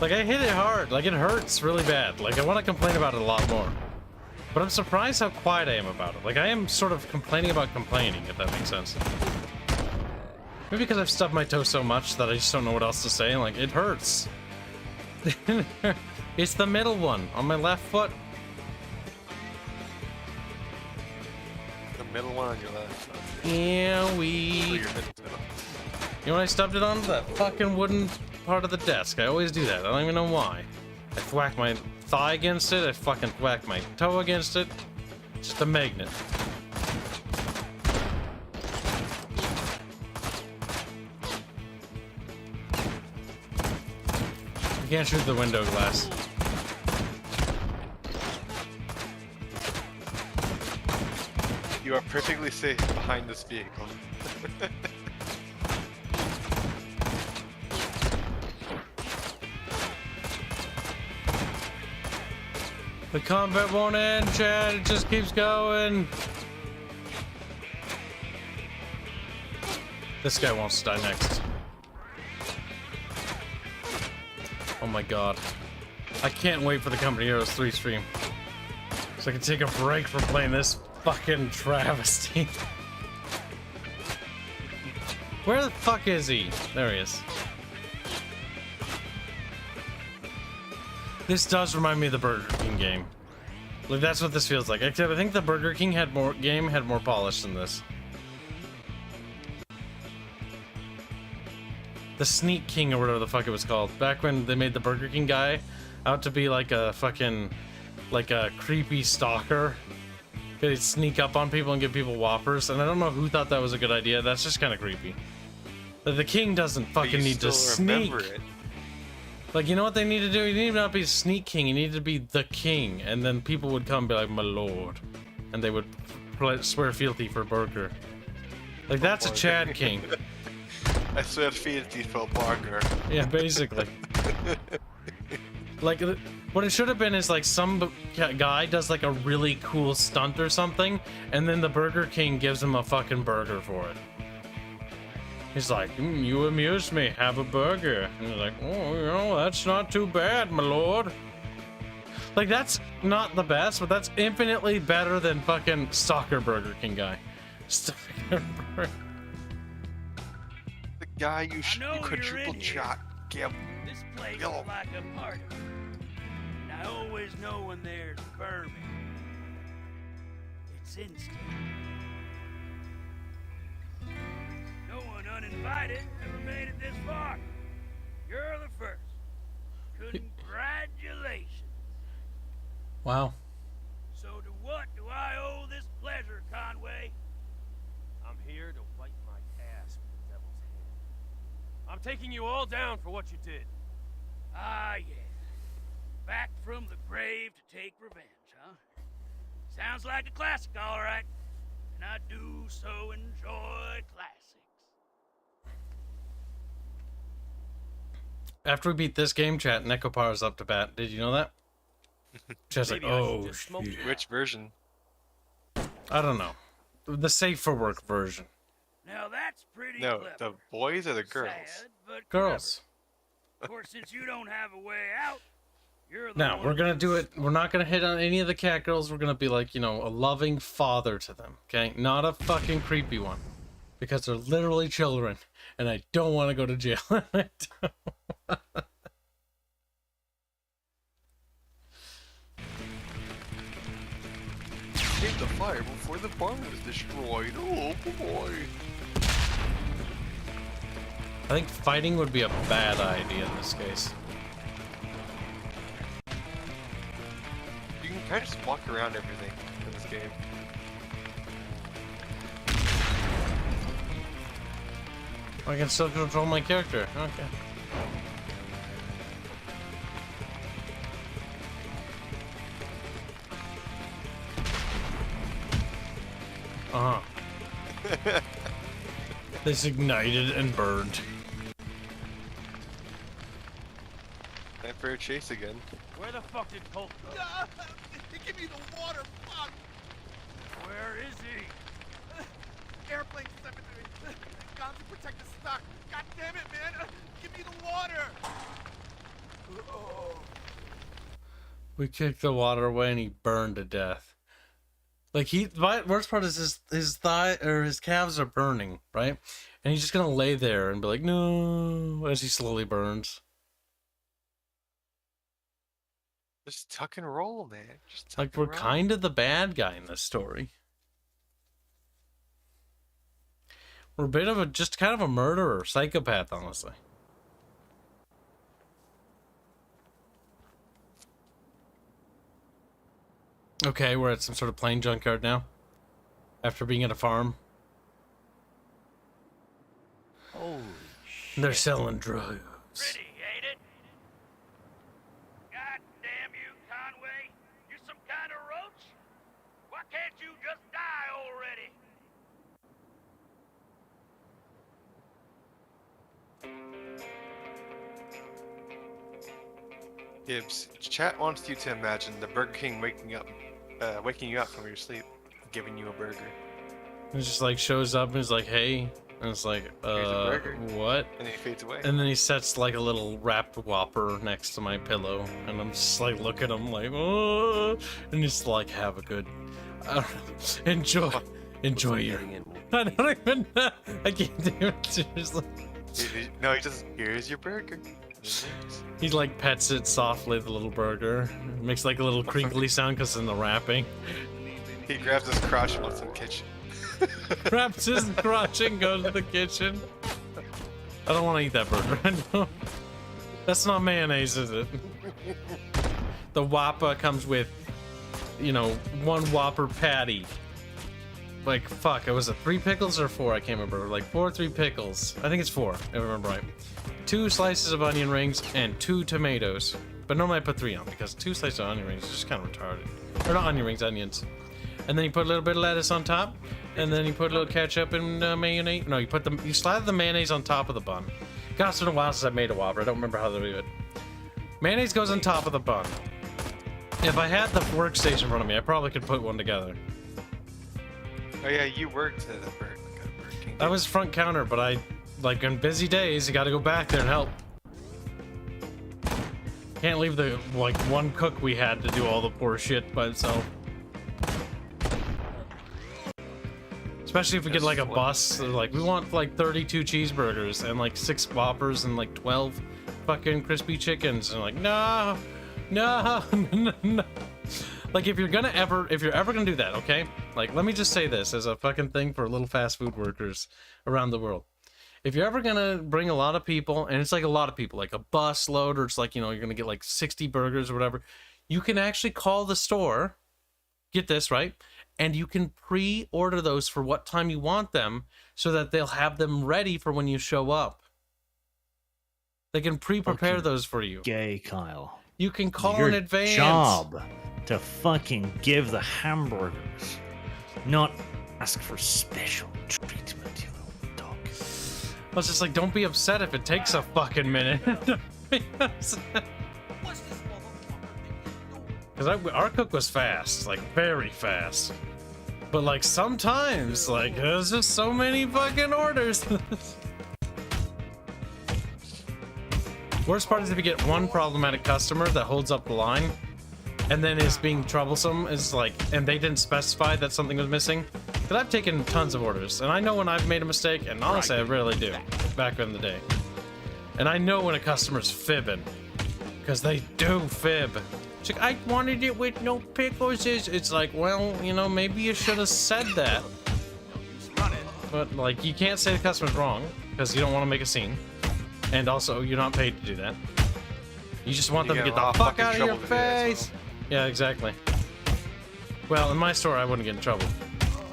Like, I hit it hard. Like, it hurts really bad. Like, I want to complain about it a lot more. But I'm surprised how quiet I am about it. Like, I am sort of complaining about complaining, if that makes sense. Maybe because I've stubbed my toe so much that I just don't know what else to say. Like, it hurts. It's the middle one on my left foot. The middle one on your left. Yeah, You know what I stubbed it on? That fucking wooden part of the desk. I always do that. I don't even know why. I thwack my thigh against it. I fucking thwack my toe against it. It's just a magnet. You can't shoot the window glass. You are perfectly safe behind this vehicle. The combat won't end, Chad. It just keeps going. This guy wants to die next. Oh my god. I can't wait for the Company Heroes 3 stream. So I can take a break from playing this fucking travesty. Where the fuck is he? There he is. This does remind me of the Burger King game. Like, that's what this feels like. Except I think the Burger King had more polish than this. The Sneak King or whatever the fuck it was called. Back when they made the Burger King guy out to be like a fucking, like a creepy stalker. He'd sneak up on people and give people Whoppers. And I don't know who thought that was a good idea. That's just kind of creepy. But the king doesn't fucking need to sneak. Like, you know what they need to do? You need to not be Sneak King. You need to be the king. And then people would come and be like, my lord. And they would swear fealty for Burger. Like, that's a Chad King. I swear fealty for Burger. Yeah, basically. Like, what it should have been is like some guy does like a really cool stunt or something, and then the Burger King gives him a fucking burger for it. He's like, you amuse me, have a burger. And he's like, oh, you know, that's not too bad, my lord. Like, that's not the best, but that's infinitely better than fucking Stalker Burger King guy. Stalker Burger. The guy you quadruple shot, Kib. This place is like a party. And I always know when there's bourbon. It's instant. No one uninvited ever made it this far. You're the first. Congratulations. Wow. So to what do I owe this pleasure, Conway? I'm here to wipe my ass with the devil's hand. I'm taking you all down for what you did. Ah, yeah. Back from the grave to take revenge, huh? Sounds like a classic, all right. And I do so enjoy classics. After we beat this game, chat, Nekopar's up to bat. Did you know that? Just like, oh, shit. Which version? I don't know. The safe for work version. Now that's pretty No, clever. the boys or the girls? Sad, but Girls. clever. Of course, since you don't have a way out, you're the Now, one we're gonna do who's- it. We're not gonna hit on any of the cat girls. We're gonna be like, you know, a loving father to them, okay? Not a fucking creepy one. Because they're literally children, and I don't want to go to jail. I don't. Save the fire before the barn is destroyed. Oh boy. I think fighting would be a bad idea in this case. You can kind of just walk around everything in this game. I can still control my character. Okay. Uh-huh. This ignited and burned. Time for a chase again. Where the fuck did Colt go? Give me the water, fuck! Where is he? Airplane cemetery. Gone to protect the stock. God damn it, man! Give me the water! Oh. We kicked the water away and he burned to death. Like the worst part is his thigh or his calves are burning, right? And he's just gonna lay there and be like, no, as he slowly burns. Just tuck and roll, man. Just tuck Like, and we're roll. kind of the bad guy in this story. We're a bit of a, just kind of a murderer, psychopath, honestly. Okay, we're at some sort of plane junkyard now. After being at a farm. Holy shit. They're selling drugs. Pretty, ain't it? God damn you, Conway. You some kind of roach? Why can't you just die already? Kibs, chat wants you to imagine the Burger King waking you up from your sleep, giving you a burger. It just like shows up and is like, hey. And it's like, Here's a burger. what? And then he fades away. And then he sets like a little wrapped Whopper next to my pillow. And I'm just like, look at him like, oh. And he's like, have a good, enjoy your, I don't even know. I can't do it, seriously. No, he just, here's your burger. He like pets it softly, the little burger. Makes like a little crinkly sound because in the wrapping. He grabs his crotch and looks in the kitchen. Grabs his crotch and goes to the kitchen. I don't want to eat that burger. That's not mayonnaise, is it? The Whopper comes with, you know, 1 Whopper patty. Like, fuck, was it 3 pickles or 4? I can't remember. Like 4 or 3 pickles. I think it's 4, if I remember right. 2 slices of onion rings and 2 tomatoes. But normally I put 3 on because 2 slices of onion rings is just kind of retarded. Or not onion rings, onions. And then you put a little bit of lettuce on top. And then you put a little ketchup and mayonnaise. No, you slather the mayonnaise on top of the bun. God, it's been a while since I made a Whopper. I don't remember how to do it. Mayonnaise goes on top of the bun. If I had the workstation in front of me, I probably could put one together. Oh yeah, you worked at a Burger King. I was front counter, but I, like, on busy days, you gotta go back there and help. Can't leave the, like, one cook we had to do all the poor shit by himself. Especially if we get, like, a bus, like, we want, like, 32 cheeseburgers and, like, 6 Whoppers and, like, 12 fucking crispy chickens. And, like, no, no, no. Like, if you're ever gonna do that, okay? Like, let me just say this as a fucking thing for little fast food workers around the world. If you're ever gonna bring a lot of people, and it's like a lot of people, like a bus load, or it's like, you know, you're gonna get like 60 burgers or whatever, you can actually call the store, get this, right? And you can pre-order those for what time you want them so that they'll have them ready for when you show up. They can pre-prepare those for you. Gay, Kyle. You can call in advance. Job to fucking give the hamburgers, not ask for special treatment, you know, dog. I was just like, don't be upset if it takes a fucking minute. Don't be upset. Because our cook was fast, like very fast. But like sometimes, like there's just so many fucking orders. Worst part is if you get one problematic customer that holds up the line and then is being troublesome, is like, and they didn't specify that something was missing. Because I've taken tons of orders, and I know when I've made a mistake, and honestly, I really do, back in the day. And I know when a customer's fibbing, because they do fib. It's like, I wanted it with no pickles. It's like, well, you know, maybe you should have said that. But, like, you can't say the customer's wrong, because you don't want to make a scene. And also, you're not paid to do that. You just want them to get the fuck out of your face! Yeah, exactly. Well, in my store, I wouldn't get in trouble.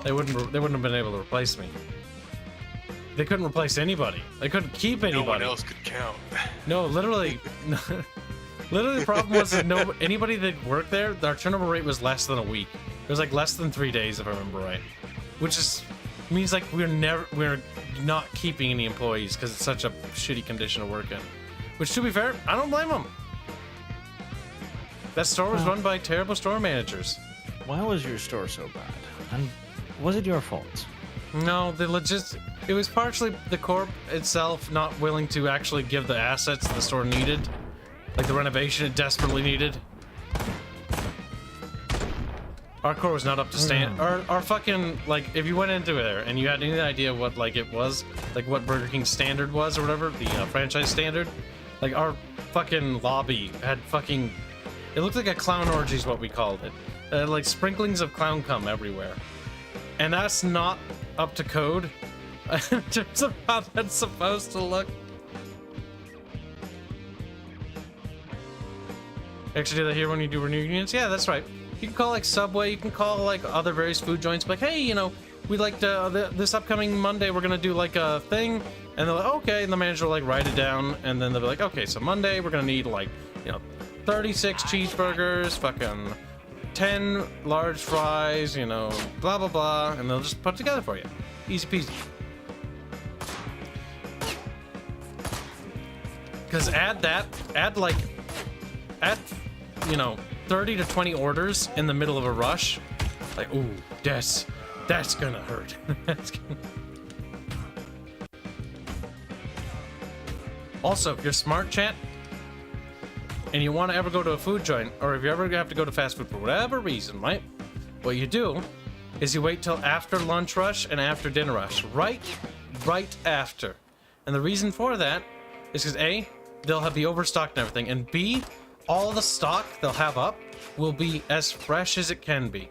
They wouldn't have been able to replace me. They couldn't replace anybody. They couldn't keep anybody. No one else could count. No, literally... Literally, the problem was that anybody that worked there, our turnover rate was less than a week. It was like less than 3 days, if I remember right. Which is means like we're not keeping any employees because it's such a shitty condition to work in. Which, to be fair, I don't blame them. That store was run by terrible store managers. Why was your store so bad? And was it your fault? No, it was partially the corp itself not willing to actually give the assets the store needed. Like the renovation it desperately needed. Our core was not up to stand. Our fucking, like, if you went into there and you had any idea what, like, it was, like, what Burger King's standard was or whatever, the franchise standard, like, our fucking lobby had fucking, it looked like a clown orgy is what we called it. Like, sprinklings of clown cum everywhere. And that's not up to code in terms of how that's supposed to look. Actually, do that here when you do reunions? Yeah, that's right. You can call like Subway, you can call like other various food joints, like, hey, you know, we'd like to, this upcoming Monday, we're gonna do like a thing, and they're like, okay, and the manager will like write it down, and then they'll be like, okay, so Monday, we're gonna need like, you know, 36 cheeseburgers, fucking 10 large fries, you know, blah, blah, blah, and they'll just put it together for you. Easy peasy. Because add, you know, 30 to 20 orders in the middle of a rush, like, ooh, that's gonna hurt. Also, if you're smart, chat, and you want to ever go to a food joint, or if you ever have to go to fast food for whatever reason, right? What you do is you wait till after lunch rush and after dinner rush. Right after. And the reason for that is because A, they'll have the overstock and everything, and B, all the stock they'll have up will be as fresh as it can be.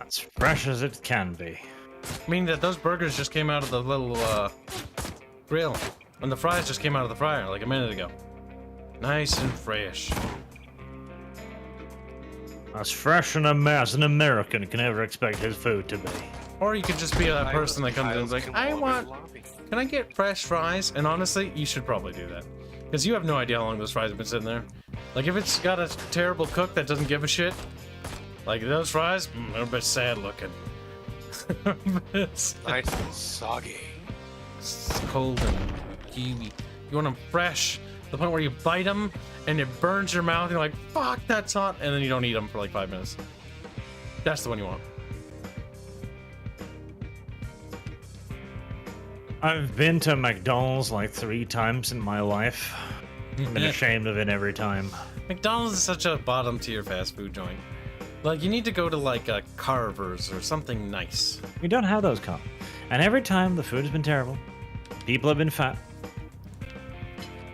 As fresh as it can be. Meaning that those burgers just came out of the little grill, and the fries just came out of the fryer like a minute ago. Nice and fresh. As fresh and as an American can ever expect his food to be. Or you could just be that person that comes in and is like, can I get fresh fries? And honestly, you should probably do that. Because you have no idea how long those fries have been sitting there. Like, if it's got a terrible cook that doesn't give a shit, like those fries, they're a bit sad looking. Nice and soggy. It's cold and gooey. You want them fresh, the point where you bite them and it burns your mouth. And you're like, fuck, that's hot. And then you don't eat them for like 5 minutes. That's the one you want. I've been to McDonald's like 3 times in my life. I've been ashamed of it every time. McDonald's is such a bottom tier fast food joint. Like, you need to go to like a Carver's or something nice. We don't have those, Carl. And every time the food has been terrible. People have been fat.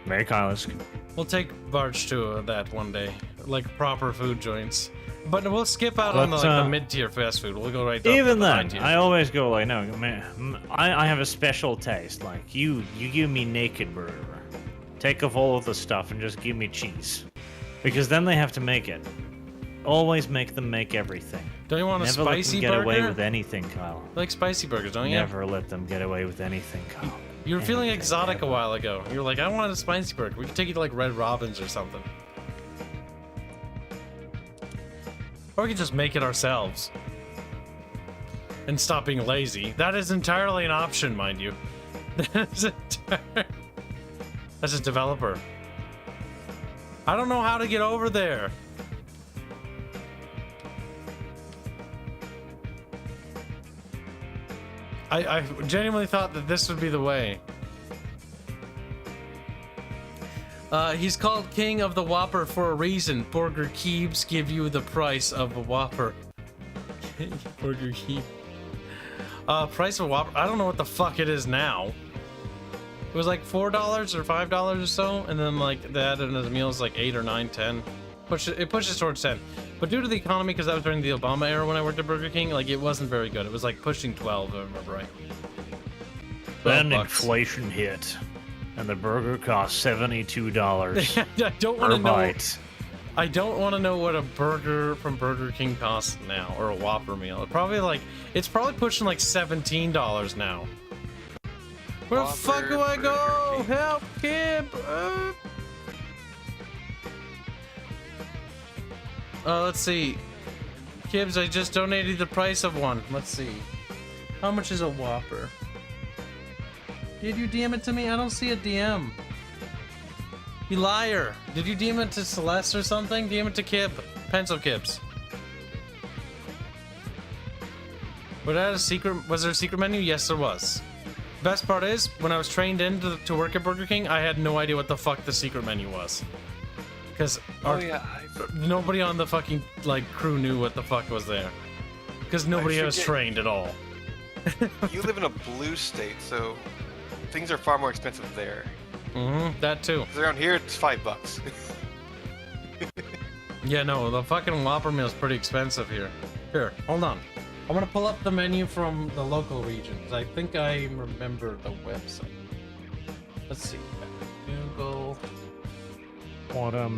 Very Kylish. We'll take Barge to that one day. Like proper food joints. But we'll skip out on the mid-tier fast food. We'll go right up even to the then, high-tier. I always go like, no, man, I have a special taste. Like, you give me naked burger. Take off all of the stuff and just give me cheese. Because then they have to make it. Always make them make everything. Don't you want a Never spicy let them get burger? away with anything, Kyle. You like spicy burgers, don't you? Never let them get away with anything, Kyle. You were feeling exotic a while ago. You were like, I want a spicy burger. We could take you to like Red Robin's or something. Or we could just make it ourselves. And stop being lazy. That is entirely an option, mind you. That's a developer. I don't know how to get over there. I genuinely thought that this would be the way. He's called King of the Whopper for a reason. Burger Kibs give you the price of a Whopper. Burger Kibs. Price of a Whopper. I don't know what the fuck it is now. It was like $4 or $5 or so, and then like that and the meal is like 8 or 9, 10. It pushes towards 10. But due to the economy, because that was during the Obama era when I worked at Burger King, like it wasn't very good. It was like pushing 12, if I remember right. Then inflation hit, and the burger cost $72. I don't want to know. Bite. I don't want to know what a burger from Burger King costs now, or a Whopper meal. It's probably pushing like $17 now. Where the fuck do I go? Help, Kib! Let's see. Kibs, I just donated the price of one. Let's see. How much is a Whopper? Did you DM it to me? I don't see a DM. You liar. Did you DM it to Celeste or something? DM it to Kib. Pencil Kibs. Was there a secret menu? Yes, there was. Best part is, when I was trained in to work at Burger King, I had no idea what the fuck the secret menu was. Because nobody on the fucking crew knew what the fuck was there. Because nobody was trained at all. You live in a blue state, so things are far more expensive there. Mm-hmm, that too. 'Cause around here, it's $5. Yeah, no, the fucking Whopper meal is pretty expensive here. Here, hold on. I'm gonna pull up the menu from the local regions. I think I remember the website. Let's see. Google. What a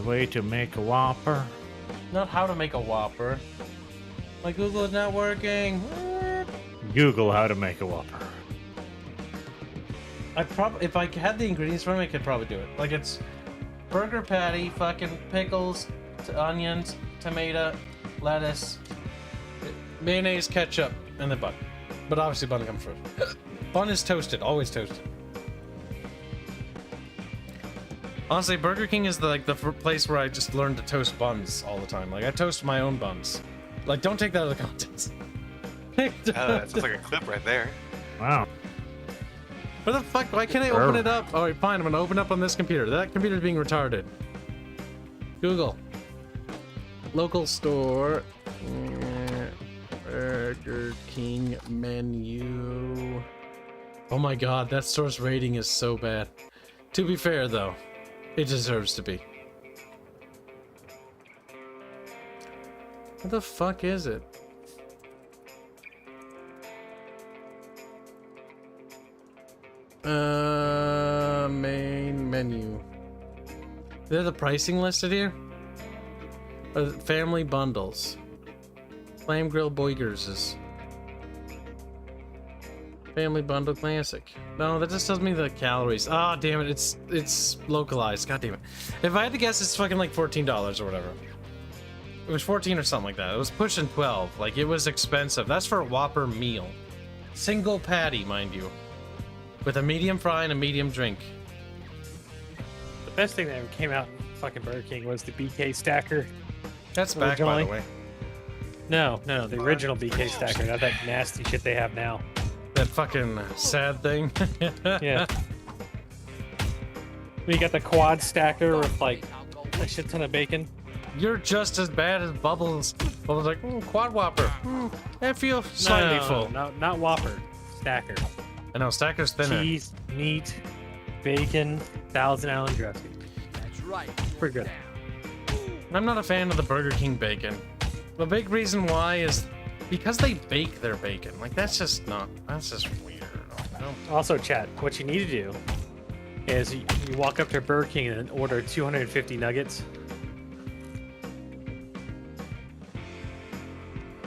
way to make a Whopper. Not how to make a Whopper. My Google is not working. Google how to make a Whopper. If I had the ingredients for me, I could probably do it. Like, it's burger patty, fucking pickles, onions, tomato, lettuce, mayonnaise, ketchup, and then bun. But obviously bun comes first. Bun is toasted, always toasted. Honestly, Burger King is the place where I just learned to toast buns all the time. Like, I toast my own buns. Like, don't take that out of the contents. That sounds like a clip right there. Wow. Where the fuck? Why can't I open it up? Alright, fine. I'm gonna open up on this computer. That computer's being retarded. Google. Local store. Burger King menu. Oh my god, that store's rating is so bad. To be fair, though, it deserves to be. What the fuck is it? Main menu. Is there the pricing listed here? Or family bundles? Flame Grill Boigers is Family Bundle Classic. No, that just tells me the calories. Ah, damn it, it's localized. God damn it. If I had to guess, it's fucking like $14 or whatever. It was 14 or something like that. It was pushing 12. Like, it was expensive. That's for a Whopper meal. Single patty, mind you. With a medium fry and a medium drink. The best thing that ever came out in fucking Burger King was the BK Stacker. That's back, by the way. No, the original BK Stacker, not that nasty shit they have now. That fucking sad thing. Yeah. We got the quad stacker with like a shit ton of bacon. You're just as bad as Bubbles. Bubbles like, quad Whopper. I feel slightly full. No, not Whopper. Stacker. I know, Stacker's thinner. Cheese, meat, bacon, Thousand Island dressing. That's right. Pretty good. I'm not a fan of the Burger King bacon. The big reason why is because they bake their bacon. Like, that's just weird. Also, chat, what you need to do is you walk up to Burger King and order 250 nuggets.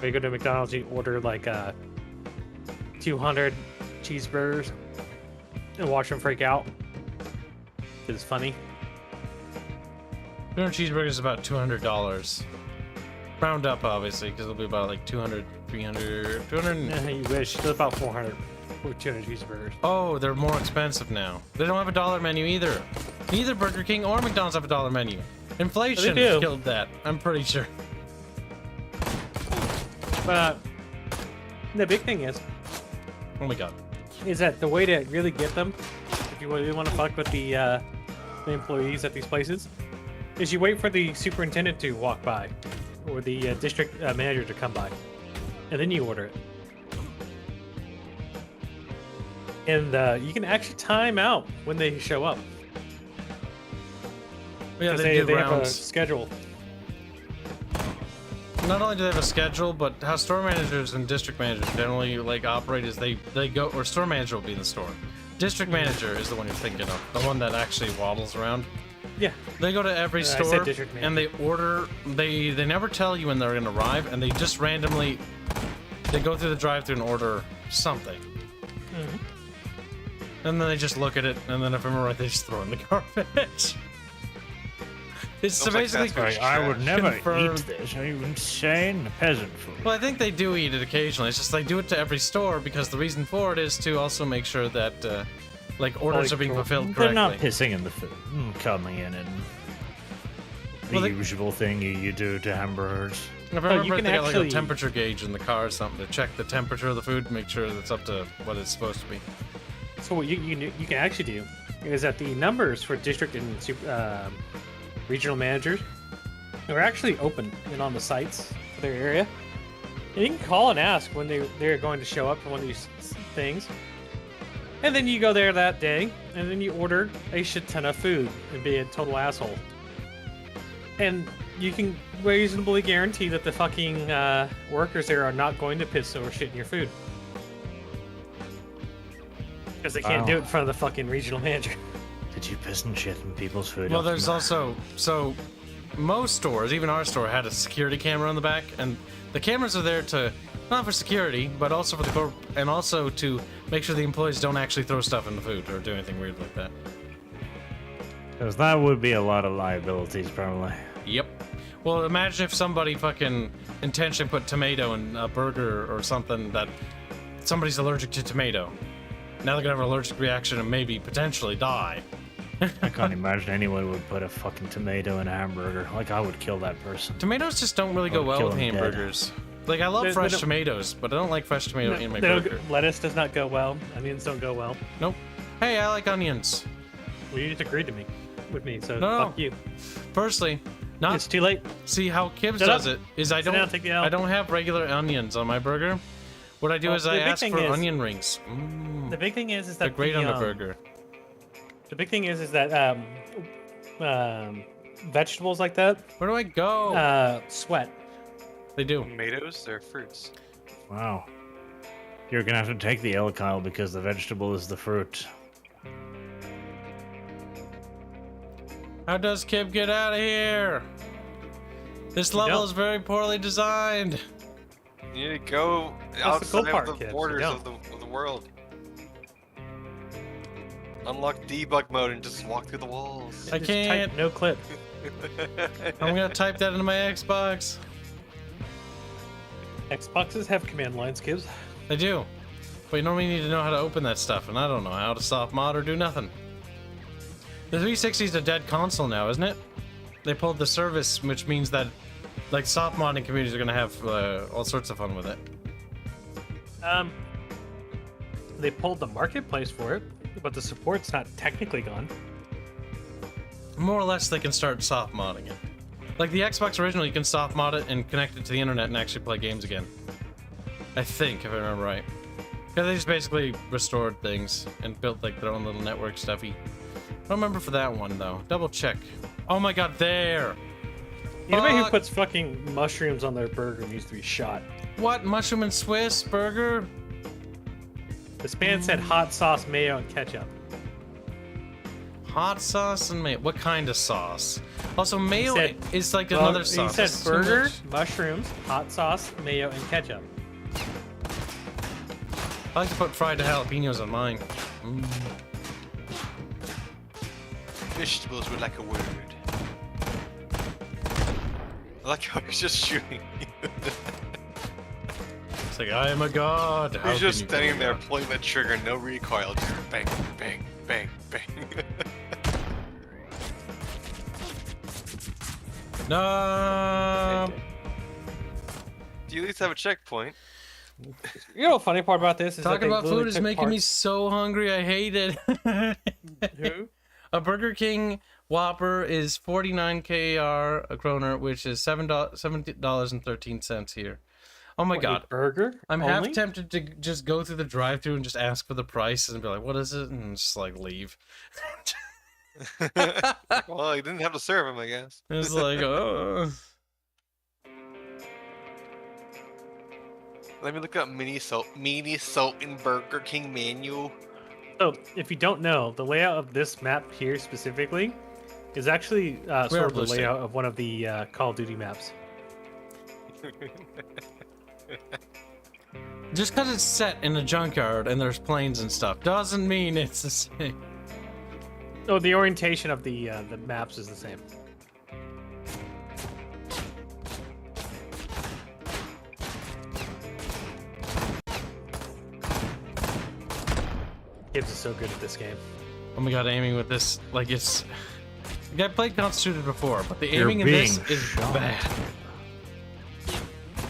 Or you go to McDonald's, you order like 200 cheeseburgers and watch them freak out. It's funny. 200 cheeseburgers is about $200. Round up, obviously, because it'll be about like 200, 300, 200. You wish. It's about 400 for 200 cheeseburgers. Oh, they're more expensive now. They don't have a dollar menu either. Neither Burger King or McDonald's have a dollar menu. Inflation killed that, I'm pretty sure. But the big thing is, oh my god, is that the way to really get them, if you really want to fuck with the employees at these places, is you wait for the superintendent to walk by, or the district manager to come by, and then you order it. And you can actually time out when they show up. Yeah, they have a schedule. Not only do they have a schedule, but how store managers and district managers generally like operate is they go, or store manager will be in the store. District manager is the one you're thinking of, the one that actually waddles around. Yeah. They go to every store and they order. They never tell you when they're gonna arrive, and they just randomly they go through the drive-thru and order something. And then they just look at it, and then if I'm right, they just throw it in the garbage. It's so basically I would never eat this. Are you insane? Peasant food. Well, I think they do eat it occasionally. It's just they do it to every store because the reason for it is to also make sure that like orders are being fulfilled correctly. They're not pissing in the food. Coming in and the usual thing you do to hamburgers. If I remember, they got like a temperature gauge in the car or something to check the temperature of the food, make sure that's up to what it's supposed to be. So what you can actually do is that the numbers for district and regional managers are actually open and on the sites for their area. And you can call and ask when they're going to show up for one of these things. And then you go there that day, and then you order a shit ton of food and be a total asshole. And you can reasonably guarantee that the fucking workers there are not going to piss or shit in your food. Because they can't do it in front of the fucking regional manager. Did you piss and shit in people's food? Well, there's also, so most stores, even our store, had a security camera on the back, and the cameras are there to, not for security, but also for the and also to make sure the employees don't actually throw stuff in the food or do anything weird like that. Because that would be a lot of liabilities, probably. Yep. Well, imagine if somebody fucking intentionally put tomato in a burger or something that somebody's allergic to tomato. Now they're gonna have an allergic reaction and maybe potentially die. I can't imagine anyone would put a fucking tomato in a hamburger. Like, I would kill that person. Tomatoes just don't really go well with hamburgers. Like, I love fresh tomatoes, but I don't like fresh tomato in my burger. Lettuce does not go well. Onions don't go well. Nope. Hey, I like onions. Well, you just agreed with me, so no. fuck you. Firstly, Not, It's too late. See how Kibs Shut does up. it is I Sit down, don't take the L. I don't have regular onions on my burger. What I do Well, is the I big ask thing for is- onion rings. Mm, The big thing is they're that great the, on a burger. The big thing is that vegetables like that. Where do I go? Sweat. They do. Tomatoes, they're fruits. Wow. You're gonna have to take the L, Kyle, because the vegetable is the fruit. How does Kib get out of here? This level is very poorly designed. You need to go That's the outside cool part, of the kids. borders You of the world. Unlock debug mode and just walk through the walls. I Just can't. type no clip. I'm gonna type that into my Xbox. Xboxes have command lines, Kibs. They do. But you normally need to know how to open that stuff, and I don't know how to soft mod or do nothing. The 360 is a dead console now, isn't it? They pulled the service, which means that like soft modding communities are gonna have all sorts of fun with it. They pulled the marketplace for it, but the support's not technically gone. More or less, they can start soft modding it. Like the Xbox original, you can soft mod it and connect it to the internet and actually play games again. I think, if I remember right. Because they just basically restored things and built like their own little network stuffy. I don't remember for that one though. Double check. Oh my god, there! Anybody who puts fucking mushrooms on their burger needs to be shot. What? Mushroom and Swiss burger? This man said hot sauce, mayo, and ketchup. Hot sauce and mayo. What kind of sauce? Also, mayo said- is like Well, another he sauce. said It's too burger, much. mushrooms, hot sauce, mayo, and ketchup. I like to put fried jalapenos on mine. Mm. Vegetables were like a word. I like how he's just shooting you. It's like, I am a god. How He's can just you standing kill there me? pulling the trigger, no recoil, just bang, bang, bang, bang. No. Do you at least have a checkpoint? You know, the funny part about this is Talking that about food is making me so hungry. I hate it. Who? A Burger King Whopper is 49 KR a kroner, which is $7.13 here. Oh my god. Burger? I'm only? half tempted to just go through the drive-thru and just ask for the price and be like, "What is it?" and just like leave. Well, you didn't have to serve him, I guess. It's like, oh. Let me look up mini salt and Burger King menu. So, if you don't know, the layout of this map here specifically is actually sort of the Blue State. layout of one of the Call of Duty maps. Just because it's set in a junkyard and there's planes and stuff doesn't mean it's the same. Oh, the orientation of the maps is the same. Kibs is so good at this game. Oh my god, aiming with this, like it's... Like, I played Constituted before, but the You're aiming in this being is shot. bad.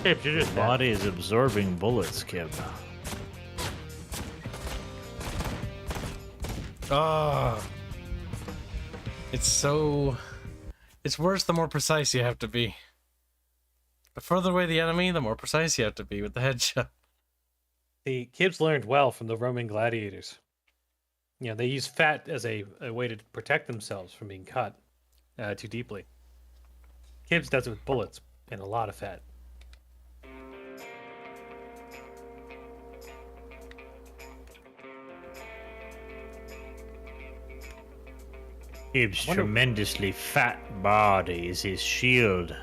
Kibs, you're just bad. Body is absorbing bullets, Kib. Ah, it's so... It's worse the more precise you have to be. The further away the enemy, the more precise you have to be with the headshot. The Kibs learned well from the Roman gladiators. You know, they use fat as a way to protect themselves from being cut too deeply. Kibs does it with bullets and a lot of fat. Kib's Wonder- tremendously fat body is his shield.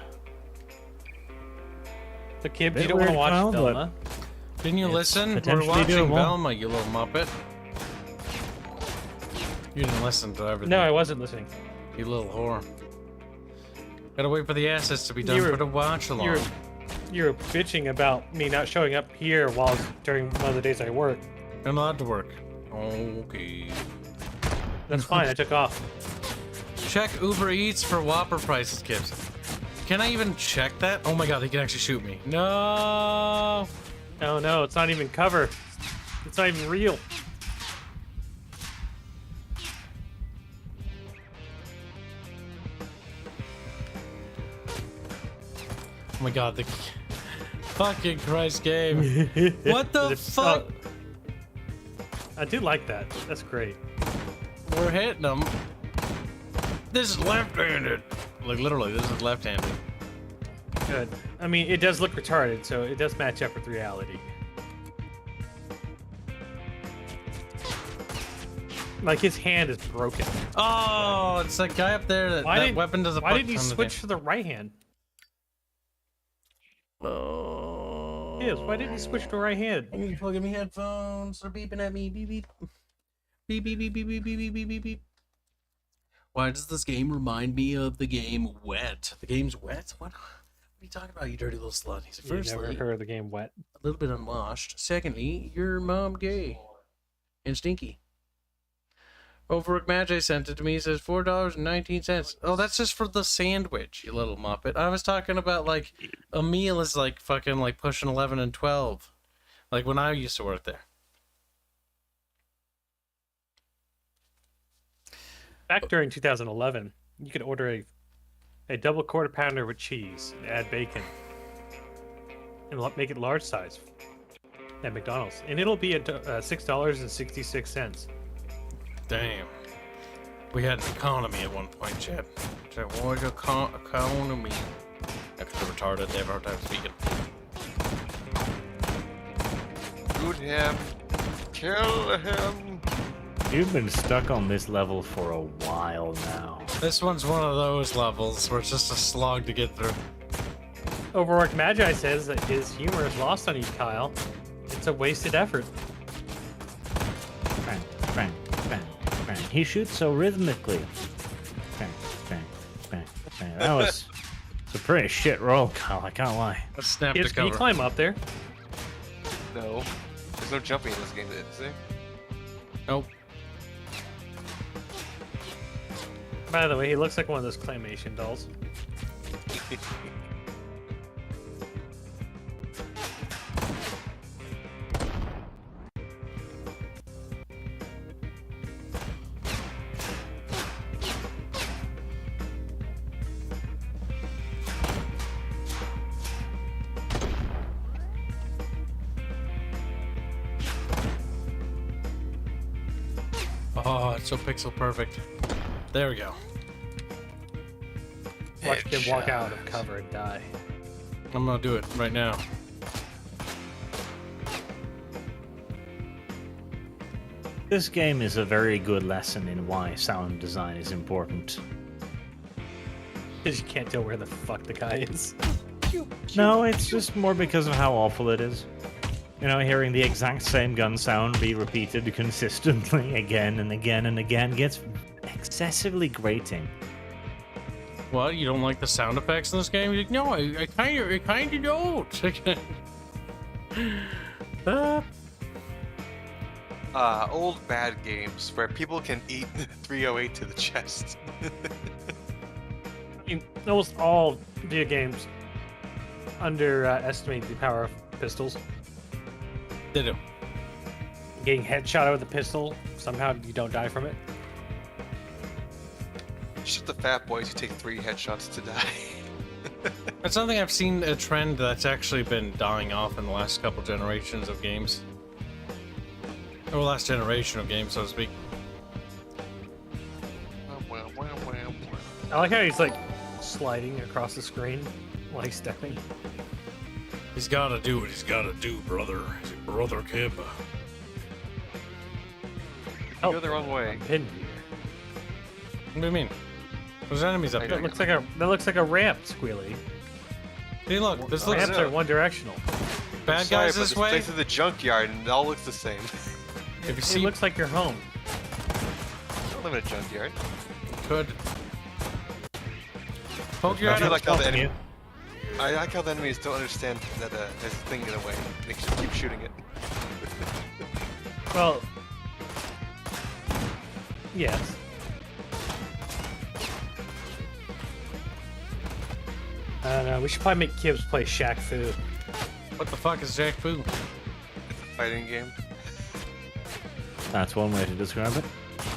So, Kibs, Bit you don't want to weird, watch Kyle, but- Velma? Didn't you It's listen? We're potentially watching doable. Velma, you little muppet. You didn't listen to everything. No, I wasn't listening. You little whore. Gotta wait for the assets to be done You were- for the watch along. You're bitching about me not showing up here while during one of the days I work. I'm allowed to work. Okay. That's fine. I took off. Check Uber Eats for Whopper prices, kids. Can I even check that? Oh my god, he can actually shoot me. No. Oh no, it's not even cover. It's not even real. my god, the fucking Christ game. What the fuck? I do like that. That's great. We're hitting them. This is left-handed. Like, literally, this is left-handed. Good. I mean, it does look retarded, so it does match up with reality. Like, his hand is broken. Oh, it's that guy up there that weapon does a Why didn't he switch to the right hand? Oh. Yes, why didn't he switch to right hand? I need to plug in my headphones. They're beeping at me. Beep, beep. Beep, beep, beep, beep, beep, beep, beep, beep, beep. Why does this game remind me of the game Wet? The game's Wet? What are you talking about, you dirty little slut? He's You've never heard of the game Wet? A little bit unwashed. Secondly, your mom gay. And stinky. Overworked Magi sent it to me. He says $4.19. Oh, that's just for the sandwich, you little muppet. I was talking about, like, a meal is like fucking like pushing 11 and 12. Like when I used to work there. Back during 2011, you could order a double quarter pounder with cheese and add bacon. And make it large size at McDonald's. And it'll be at $6.66. Damn. We had an economy at one point, Chad. So what is economy? That's retarded. They have a hard time speaking. Shoot him. Kill him. You've been stuck on this level for a while now. This one's one of those levels where it's just a slog to get through. Overworked Magi says that his humor is lost on you, Kyle. It's a wasted effort. Bang, bang, bang, bang. He shoots so rhythmically. Bang, bang, bang, bang. That was a pretty shit roll, Kyle. I can't lie. Let's snap Kibs, the can cover. you climb up there? No. There's no jumping in this game, is there? Nope. By the way, he looks like one of those claymation dolls. Oh, it's so pixel perfect. There we go. Watch him walk out of cover and die. I'm gonna do it right now. This game is a very good lesson in why sound design is important. Because you can't tell where the fuck the guy is. No, it's just more because of how awful it is. You know, hearing the exact same gun sound be repeated consistently again and again and again gets excessively grating. What? You don't like the sound effects in this game? You're like, no, I kind of don't. Old bad games where people can eat 308 to the chest. I mean, almost all video games underestimate the power of pistols. They do. Getting headshot with a pistol, somehow you don't die from it. Just the fat boys who take 3 headshots to die. That's something I've seen a trend that's actually been dying off in the last couple generations of games. Or last generation of games, so to speak. I like how he's like sliding across the screen while he's stepping. He's gotta do what he's gotta do, brother. Brother Kib. You go the wrong way. Pinned here. What do you mean? There's enemies up there. That looks like a ramp, Squealy. Hey, look, this looks. Ramps are one directional. Bad Sorry, guys but this way. place is the junkyard, and it all looks the same. If you see, It looks like your home. I don't live in a junkyard. Could. Poke your I head feel up. like how the enemy. I like how the enemies don't understand that there's a thing in a way. They just keep shooting it. Well, yes. I don't know. We should probably make Kibs play Shaq Fu. What the fuck is Shaq Fu? It's a fighting game. That's one way to describe it.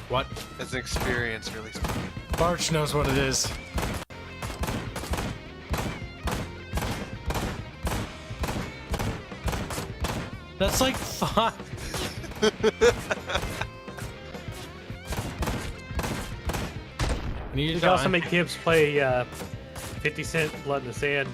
What? It's an experience, really speaking. Barch knows what it is. That's like 5. You can also make Kibs play 50 Cent Blood in the Sand.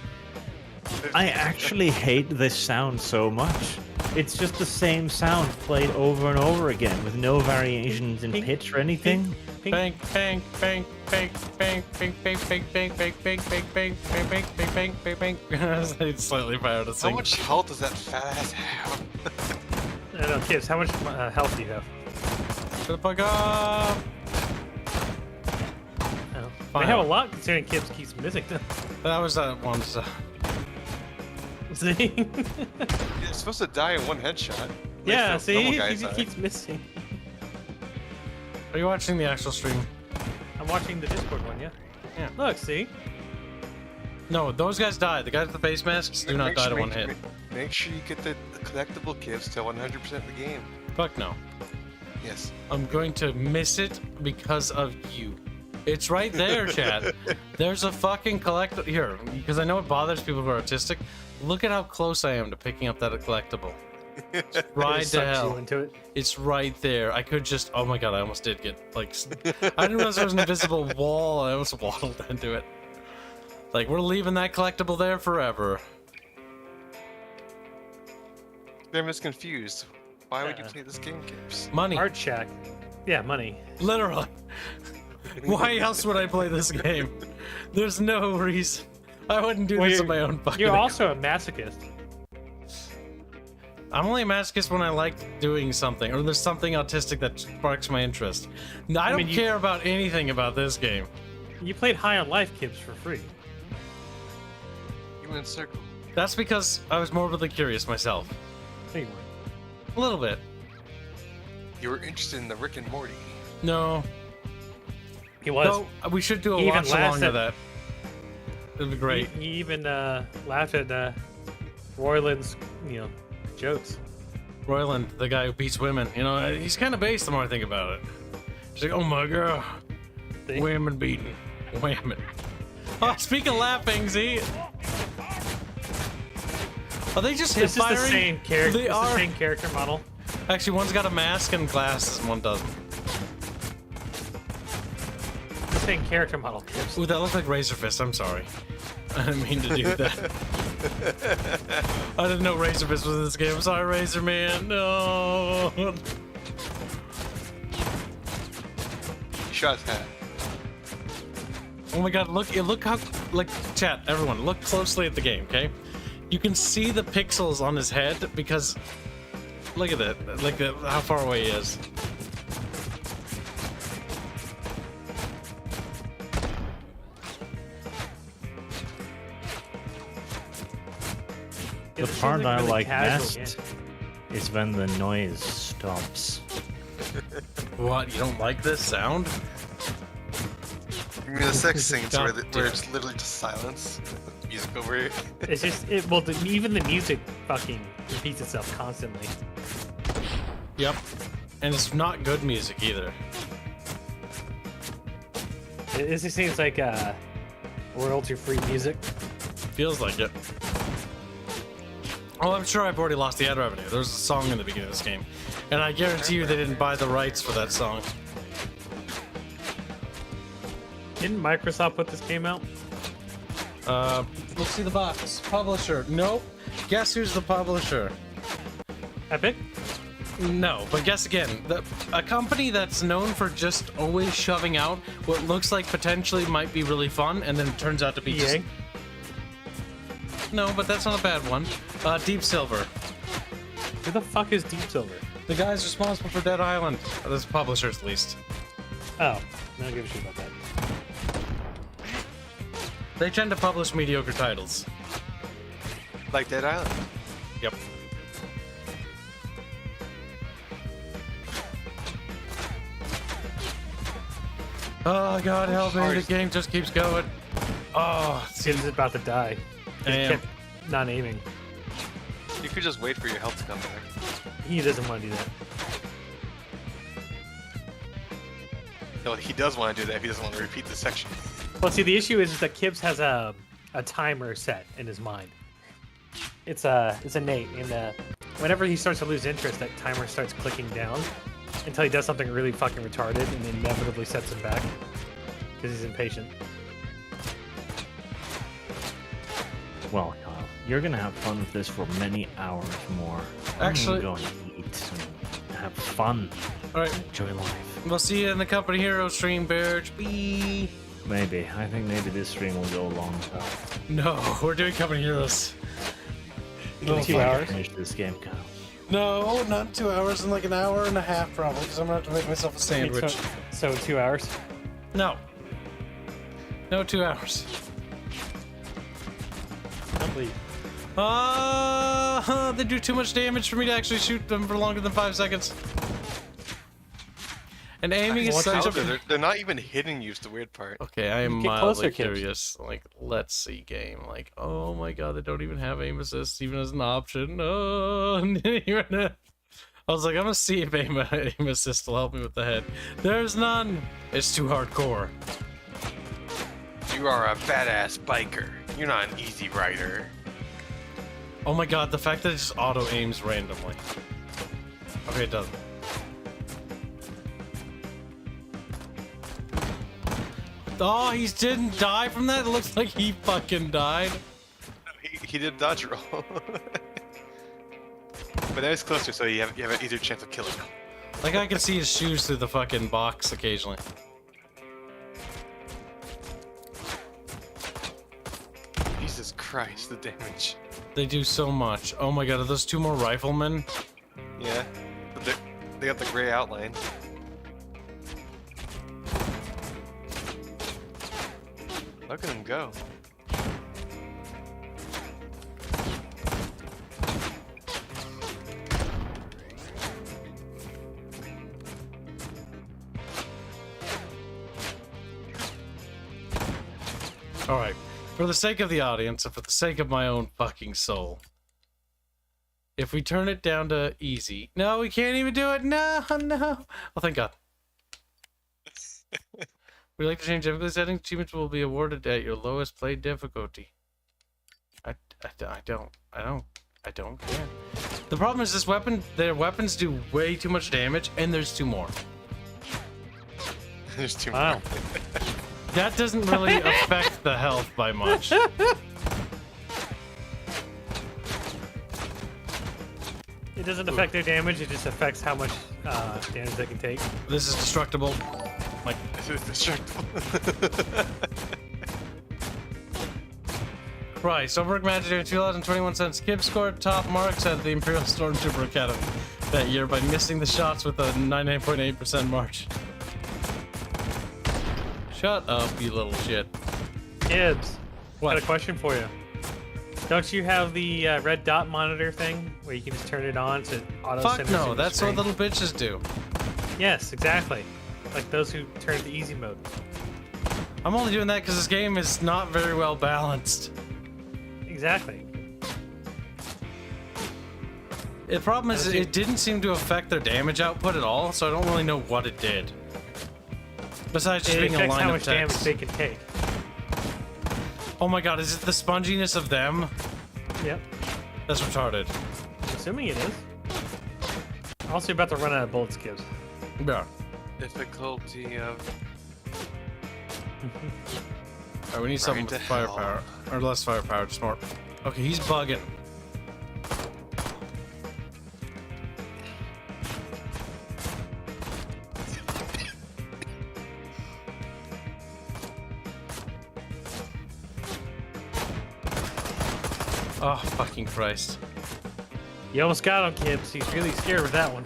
I actually hate this sound so much. It's just the same sound played over and over again with no variations in pitch or anything. Bang, bang, bang, bang, bang, bang, bang, bang, bang, bang, bang, bang, bang, bang, bang, bang, bang, bang, bang. It's slightly better to sing. How much health does that fat ass have? I don't know, Kibs, how much health do you have? Shut the fuck up! I have a lot considering Kibs keeps missing them. That was that one. See? You're supposed to die in one headshot. Yeah, see? He die. keeps missing. Are you watching the actual stream? I'm watching the Discord one, yeah. Yeah. Look, see? No, those guys die. The guys with the face masks do not die to one hit. Make sure you get the collectible Kibs to 100% of the game. Fuck no. Yes. I'm going to miss it because of you. It's right there, Chad. There's a fucking collectible here, because I know it bothers people who are autistic. Look at how close I am to picking up that collectible. It's right to hell. Into it. It's right there. I could just. Oh my god! I almost did get like. I didn't realize there was an invisible wall. I almost waddled into it. Like we're leaving that collectible there forever. I'm just confused. Why would you play this game, Kibs? Money. Art Shack. Yeah, money. Literally. Why else would I play this game? There's no reason. I wouldn't do this on my own fucking You're account. also a masochist. I'm only a masochist when I like doing something, or there's something autistic that sparks my interest. No, I don't care about anything about this game. You played High on Life, Kibs, for free. You went circle. That's because I was morbidly curious myself. Anyway. A little bit. You were interested in the Rick and Morty. No. He was. No, we should do a He even watch along laughed of that. It'd be great. He even laughed at Royland's, jokes. Royland, the guy who beats women, he's kind of based the more I think about it. He's like, oh my god, women beating women. Oh, speaking of laughing, see? Are they just hip This is firing? the same character. They It's are. the same character model. Actually, one's got a mask and glasses, and one doesn't. The same character model, Kibs. Ooh, that looked like Razor Fist. I'm sorry. I didn't mean to do that. I didn't know Razor Fist was in this game. I'm sorry, Razor Man. No. Shot hat. Oh my god, look how, chat, everyone, look closely at the game, okay? You can see the pixels on his head because, look at that, how far away he is. The part I like best is when the noise stops. What, you don't like this sound? You mean the sex scenes where it's literally just silence? Music over it. It's just, even the music fucking repeats itself constantly. Yep. And it's not good music either. It just seems like royalty-free music. Feels like it. Oh, I'm sure I've already lost the ad revenue. There's a song in the beginning of this game. And I guarantee you they didn't buy the rights for that song. Didn't Microsoft put this game out? Let's see the box. Publisher. Nope. Guess who's the publisher? Epic? No, but guess again. A company that's known for just always shoving out what looks like potentially might be really fun, and then it turns out to be just... No, but that's not a bad one. Deep Silver. Who the fuck is Deep Silver? The guy's responsible for Dead Island. This publisher's at least. Oh, I don't give a shit about that. They tend to publish mediocre titles. Like Dead Island. Yep. Oh god, help me! The game just keeps going. Oh, Kibs is about to die. I He am. kept not aiming. You could just wait for your health to come back. He doesn't want to do that. No, he does want to do that if he doesn't want to repeat the section. Well, see, the issue is that Kibs has a timer set in his mind. It's innate, and whenever he starts to lose interest, that timer starts clicking down until he does something really fucking retarded and inevitably sets him back because he's impatient. Well, Kyle, you're gonna have fun with this for many hours more. Actually, I'm going to eat and have fun. All right, enjoy life. We'll see you in the Company Hero stream, Birch. Bee. Maybe. I think maybe this stream will go a long time. No, we're doing Company Heroes. In 2 hours. Finish this game, Kyle. No, not 2 hours. In like an hour and a half, probably, because I'm gonna have to make myself a sandwich. So 2 hours? No. No, 2 hours. Don't leave. They do too much damage for me to actually shoot them for longer than 5 seconds. And aiming is such a... They're not even hitting you is the weird part. Okay, I am mildly curious. Like, let's see game. Like, oh my god, they don't even have aim assist even as an option. Oh, I was like, I'm gonna see if aim assist will help me with the head. There's none. It's too hardcore. You are a badass biker. You're not an easy rider. Oh my god, the fact that it just auto aims randomly. Okay, it doesn't. Oh, he didn't die from that? It looks like he fucking died. He did dodge roll. But now he's closer, so you have an easier chance of killing him. Like, I can see his shoes through the fucking box occasionally. Jesus Christ, the damage. They do so much. Oh my god, are those two more riflemen? Yeah, but they got the gray outline. Look at him go. Alright, for the sake of the audience and for the sake of my own fucking soul, if we turn it down to easy... No, we can't even do it! No, no! Oh, thank god. We'd like to change difficulty settings. Achievements will be awarded at your lowest play difficulty. I don't care. The problem is this weapon, their weapons do way too much damage, and there's two more. There's two more. That doesn't really affect the health by much. It doesn't affect their damage, it just affects how much damage they can take. This is destructible. Like, this is destructible. Christ, Overwork Magic $2.21. Kibs scored top marks at the Imperial Stormtrooper Academy that year by missing the shots with a 99.8% margin. Shut up, you little shit. Kibs, what? Got a question for you. Don't you have the red dot monitor thing where you can just turn it on so it auto Fuck no, that's what little bitches do. Yes, exactly. Like those who turn it to easy mode. I'm only doing that because this game is not very well balanced. Exactly. The problem is it didn't seem to affect their damage output at all, so I don't really know what it did. Besides just being a line of text. How much damage they can take. Oh my god, is it the sponginess of them? Yep. That's retarded. Assuming it is. I'm also about to run out of bullets, Kibs. Yeah. Difficulty of... Alright, we need something with firepower. Or less firepower, just more. Okay, he's bugging. Oh, fucking Christ. You almost got him, Kibs. He's really scared with that one.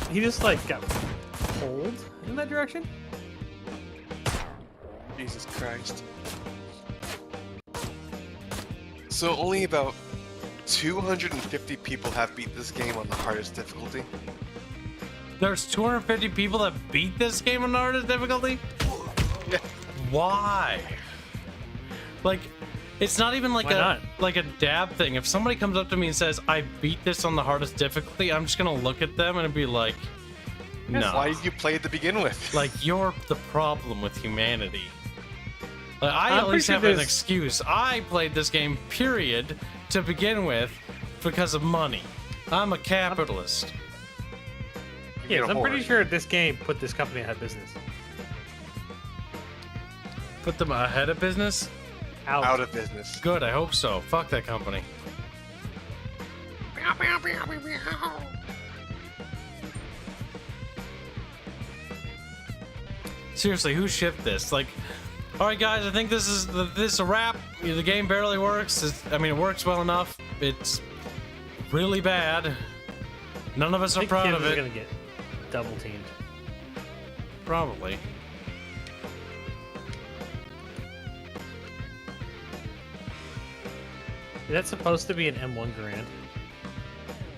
He just, like, got pulled in that direction? Jesus Christ. So only about 250 people have beat this game on the hardest difficulty. There's 250 people that beat this game on the hardest difficulty? Yeah. Why? Like... It's not even like a dab thing. If somebody comes up to me and says, I beat this on the hardest difficulty, I'm just gonna look at them and be like, no. Why did you play it to begin with? Like, you're the problem with humanity. Like, I at least have an excuse. I played this game, period, to begin with, because of money. I'm a capitalist. Yes, I'm pretty sure this game put this company out of business. Put them ahead of business? Out of business. Good, I hope so. Fuck that company. Seriously, who shipped this? Like, alright guys, I think this is a wrap. The game barely works. I mean, it works well enough. It's really bad. None of us are proud of it. Gonna get double teamed. Probably. Is that supposed to be an M1 Garand?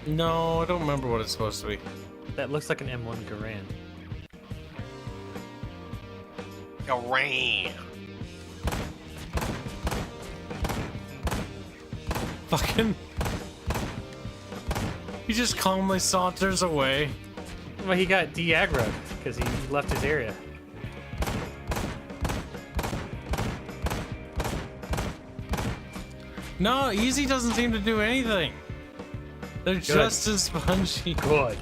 No, I don't remember what it's supposed to be. That looks like an M1 Garand. Garand. Fucking. He just calmly saunters away. Well, he got de-aggroed because he left his area. No, Easy doesn't seem to do anything. They're just as spongy. Good.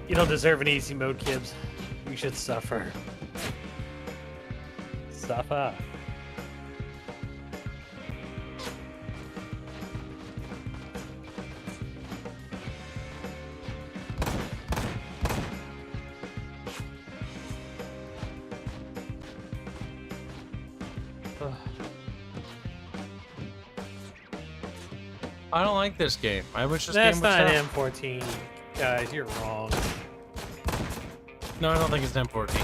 You don't deserve an easy mode, Kibs. You should suffer. Suffer. I don't like this game. I wish this That's game was not tough. an M14. Guys, you're wrong. No, I don't think it's an M14.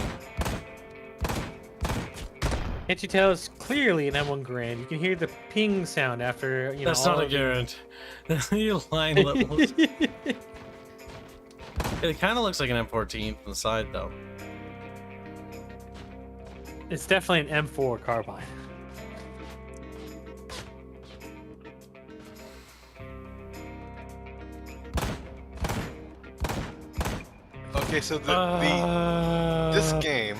Can't you tell it's clearly an M1 Garand? You can hear the ping sound after, you know. That's not a Garand. You line levels. It kind of looks like an M14 from the side, though. It's definitely an M4 carbine. Okay, so this game,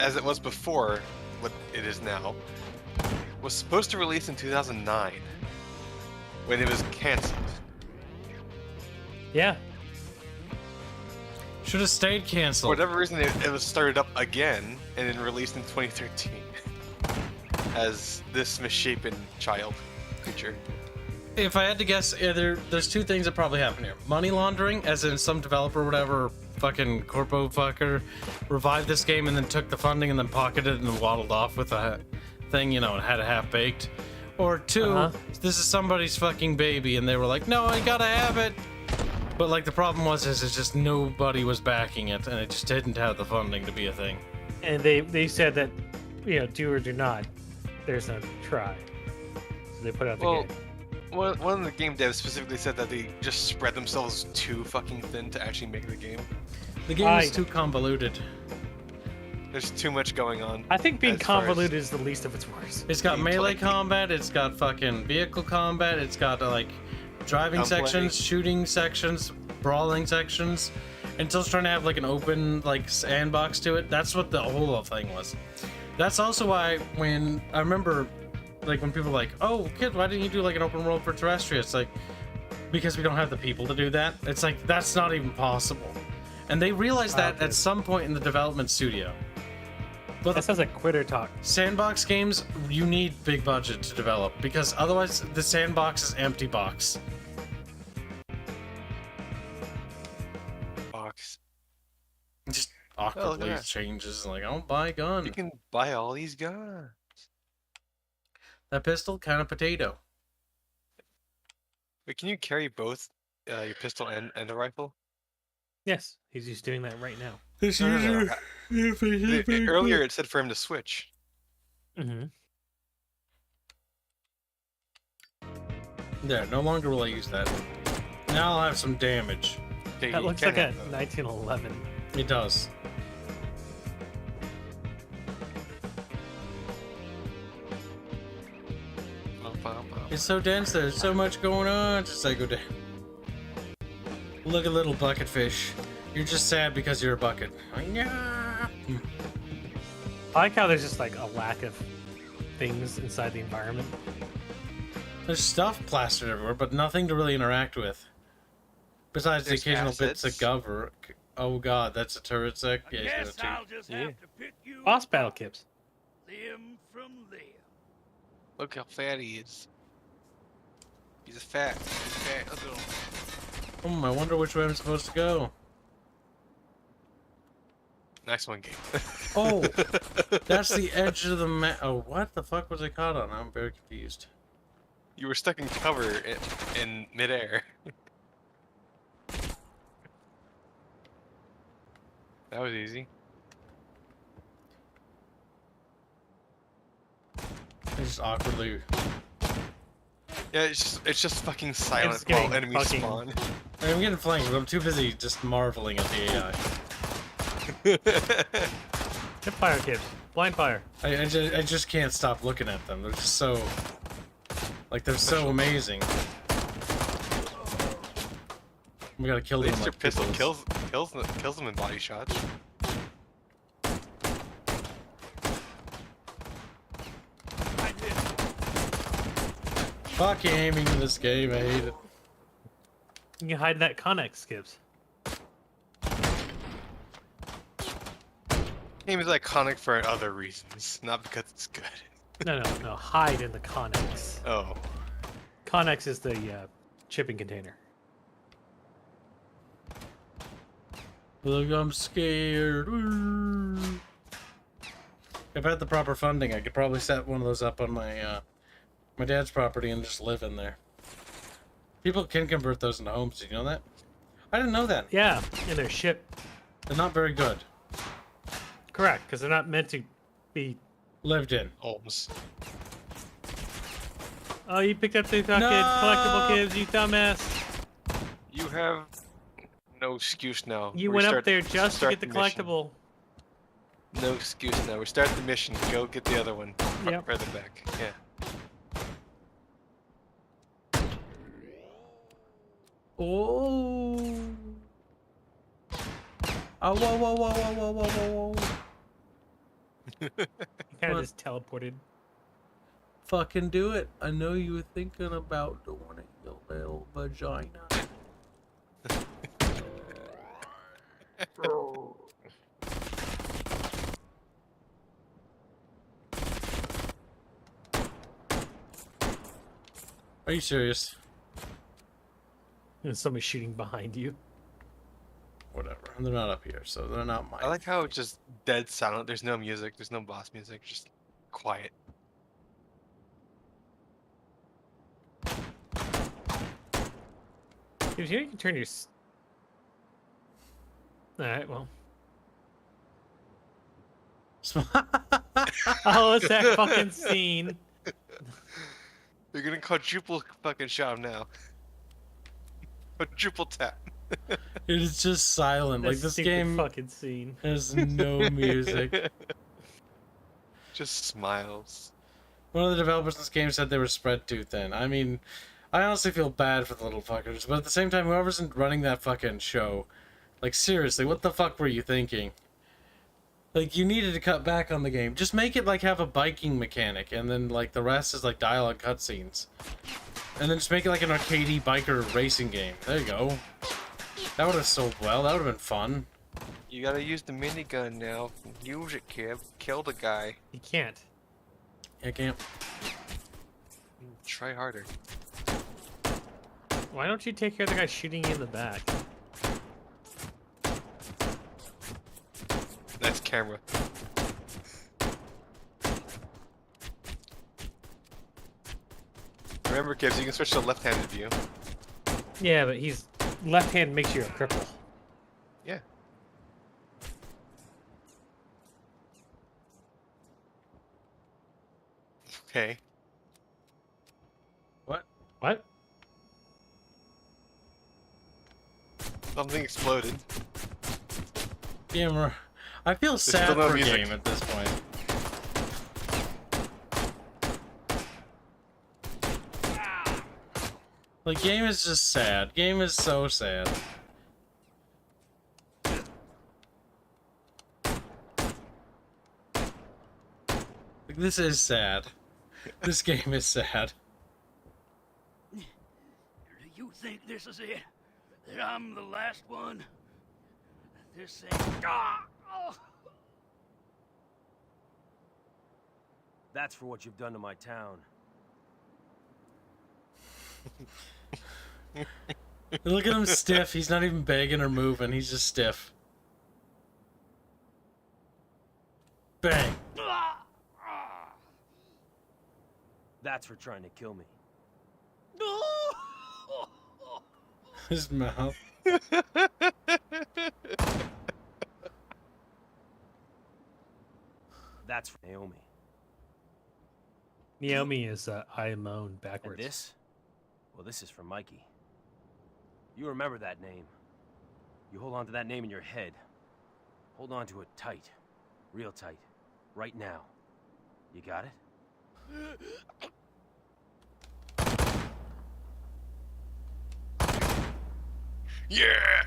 as it was before, what it is now, was supposed to release in 2009, when it was cancelled. Yeah. Should have stayed For canceled. whatever reason, it was started up again and then released in 2013 as this misshapen child creature. If I had to guess, there's two things that probably happen here. Money laundering, as in some developer, whatever, fucking corpo fucker, revived this game and then took the funding and then pocketed it and waddled off with a thing, you know, and had it half-baked. Or two, this is somebody's fucking baby and they were like, no, I gotta have it. But, like, the problem was it's just nobody was backing it and it just didn't have the funding to be a thing. And they said that, you know, do or do not, there's no try. So they put out the game. One of the game devs specifically said that they just spread themselves too fucking thin to actually make the game. The game is too convoluted. There's too much going on. I think being convoluted is the least of its worries. It's got melee combat, it's got fucking vehicle combat, it's got, like, driving sections, shooting sections, brawling sections, until it's trying to have, like, an open, like, sandbox to it. That's what the whole thing was. That's also why when I remember, like, when people were like, oh, kid, why didn't you do, like, an open world for Terrestrial? It's like, because we don't have the people to do that. It's like, that's not even possible. And they realized that at some point in the development studio. But that sounds like quitter talk. Sandbox games, you need big budget to develop, because otherwise the sandbox is empty box. Box. Just awkwardly changes, like, I'll buy a gun. You can buy all these guns. That pistol, kind of potato. Wait, can you carry both your pistol and a rifle? Yes, he's just doing that right now. Earlier it said for him to switch. Mm-hmm. Yeah, no longer will I use that. Now I'll have some damage. That looks like a 1911. It does. It's so dense, there's so much going on. Just like go down. Look at little bucket fish. You're just sad because you're a bucket. I like how there's just like a lack of things inside the environment. There's stuff plastered everywhere, but nothing to really interact with. Besides There's the occasional bits of assets. cover. Oh god, that's a turret sec? Yeah, he's Guess got a I'll just Yeah. have to pick you Boss battle, Kibs. limb from limb. Look how fat he is. He's a fat. He's fat. Look at him. I wonder which way I'm supposed to go. Nice one, game. Oh, that's the edge of the map. Oh, what the fuck was I caught on? I'm very confused. You were stuck in cover in midair. That was easy. I just awkwardly. Yeah, it's just fucking silent It's getting while enemies fucking- spawn. I'm getting flanked, but I'm too busy just marveling at the AI. Hip fire, Kibs. Blind fire. I just can't stop looking at them. They're just so... Like, they're so amazing. We gotta kill At them least your like pistol pickles. kills them in body shots. Fuck aiming in this game, I hate it. You can hide that Connex, Kibs. Game is iconic for other reasons, not because it's good. No. Hide in the Connex. Oh. Connex is the shipping container. Look, I'm scared. If I had the proper funding, I could probably set one of those up on my my dad's property and just live in there. People can convert those into homes. Did you know that? I didn't know that. Yeah, and they're shipped. They're not very good. Correct, because they're not meant to be lived in. Homes. Oh, you picked up the fucking collectible, Kibs, you dumbass. You have no excuse now. You went up there just to get the mission. collectible. No excuse now. Restart the mission. Go get the other one. Yep. Further back. Yeah. Oh. Oh, whoa. You kind of just teleported. Fucking do it. I know you were thinking about doing it, your little vagina. Are you serious? There's somebody shooting behind you. Whatever. They're not up here, so they're not mine. I like how it's just dead silent. There's no music. There's no boss music. Just quiet. Kibs, you can turn your... Alright, well. Oh, it's that fucking scene. You're gonna quadruple fucking shot him now. Quadruple tap. It is just silent. That Like this stupid game fucking scene. has no music. Just smiles. One of the developers of this game said they were spread too thin. I mean, I honestly feel bad for the little fuckers, but at the same time, whoever's running that fucking show, like seriously, what the fuck were you thinking? Like, you needed to cut back on the game. Just make it like have a biking mechanic, and then like the rest is like dialogue cutscenes. And then just make it like an arcadey biker racing game. There you go. That would have sold well. That would have been fun. You gotta use the minigun now. Use it, kid. Kill the guy. You can't. I can't. Try harder. Why don't you take care of the guy shooting you in the back? Nice camera. Remember, kids, you can switch to left-handed view. Yeah, but he's... Left hand makes you a cripple. Yeah. Okay. What? What? Something exploded. Gamer. I feel sad still no for music. game at this point. Like, game is just sad. Game is so sad. Like, this is sad. This game is sad. think this is it? That I'm the last one? This ain't... Ah! Oh! That's for what you've done to my town. Look at him stiff. He's not even begging or moving. He's just stiff. Bang. That's for trying to kill me. His mouth. That's for Naomi. Naomi is I moan backwards. And this? Well, this is for Mikey. You remember that name. You hold on to that name in your head. Hold on to it tight. Real tight. Right now. You got it? Yeah!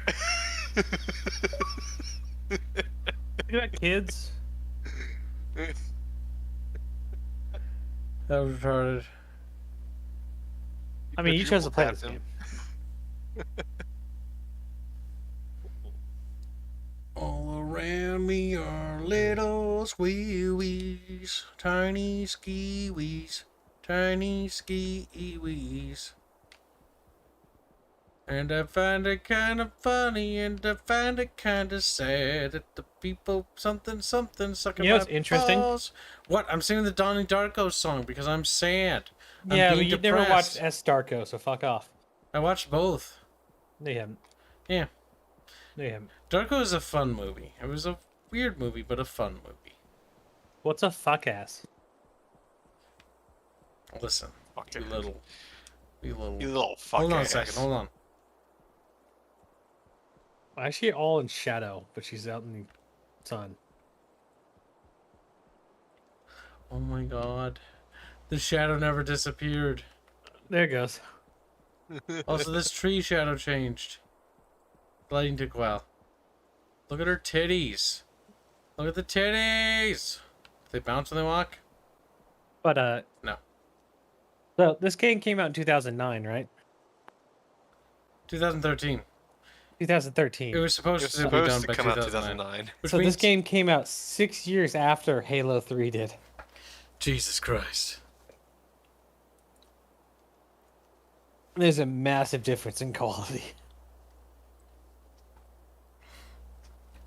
Look at that, kids. That was retarded. I mean, you chose to play this him. game. All around me are little squeewees, tiny skiwees, tiny skiwees. And I find it kind of funny, and I find it kind of sad that the people something sucking You know my what's interesting? balls. What? I'm singing the Donnie Darko song because I'm sad. I'm Yeah, being but you never depressed. watched S. Darko, so fuck off. I watched both. No, you haven't. Yeah. No, you haven't. Darko is a fun movie. It was a weird movie, but a fun movie. What's a fuck ass? Listen, you little fuck Hold on a ass. second. Hold on. Actually, all in shadow, but she's out in the sun. Oh my god, the shadow never disappeared. There it goes. Also, this tree shadow changed. Lighting took a while. Look at her titties. Look at the titties. They bounce when they walk. But No. So this game came out in 2009, right? 2013. 2013. It was supposed to be done by come out 2009. Which So means... this game came out 6 years after Halo 3 did. Jesus Christ. There's a massive difference in quality.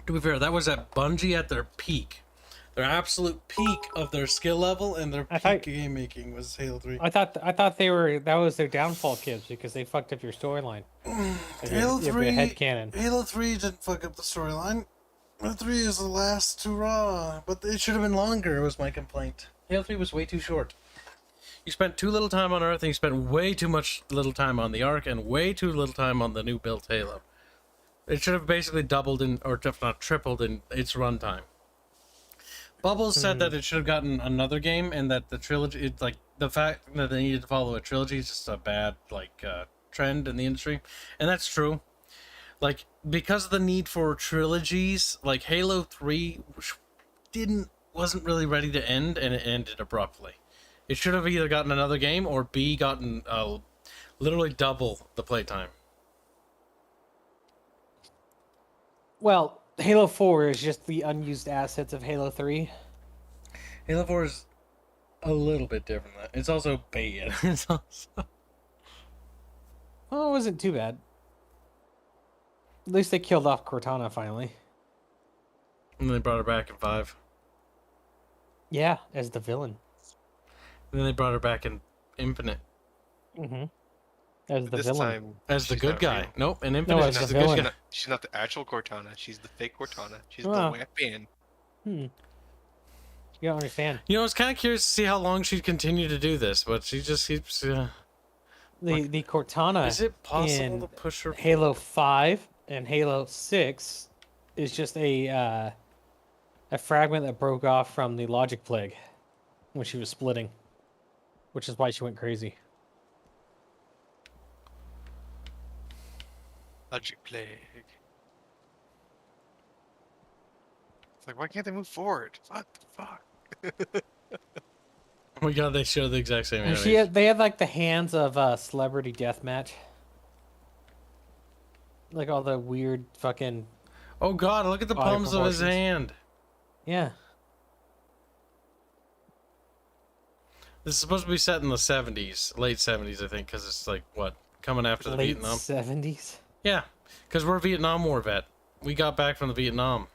To be fair, that was at Bungie at their peak. Their absolute peak of their skill level and their peak game making was Halo 3. I thought that was their downfall, Kibs, because they fucked up your storyline. Halo 3 headcanon. Halo 3 didn't fuck up the storyline. Halo 3 is the last hurrah, but it should have been longer, was my complaint. Halo 3 was way too short. You spent too little time on Earth, and you spent way too much little time on the Ark, and way too little time on the new built Halo. It should have basically doubled or if not tripled in its runtime. Bubbles said that it should have gotten another game, and that the trilogy, the fact that they needed to follow a trilogy is just a bad trend in the industry, and that's true. Because of the need for trilogies, Halo 3 wasn't really ready to end, and it ended abruptly. It should have either gotten another game or B gotten literally double the playtime. Well, Halo 4 is just the unused assets of Halo 3. Halo 4 is a little bit different. It's also bad. It's also... Well, it wasn't too bad. At least they killed off Cortana finally. And then they brought her back in 5. Yeah, as the villain. And then they brought her back in Infinite. Mm-hmm. As the This villain. time, As the she's good not guy. real. Nope, in Infinite, as she's the the good villain. guy. She's not the actual Cortana. She's the fake Cortana. She's Wow. the weapon. You don't understand. You know, I was kind of curious to see how long she'd continue to do this, but she just keeps... The Cortana Is it possible in to push her... Halo 5 and Halo 6 is just a fragment that broke off from the Logic Plague when she was splitting, which is why she went crazy. Logic Plague. It's why can't they move forward? What the fuck? Oh my god, they show the exact same And animation. they had the hands of Celebrity Deathmatch. Like all the weird fucking. Oh God! Look at the body palms of his proportions. hand. Yeah. This is supposed to be set in the 70s, late 70s, I think, because it's like what coming after the Late Vietnam. 70s. Yeah, because we're a Vietnam War vet. We got back from the Vietnam.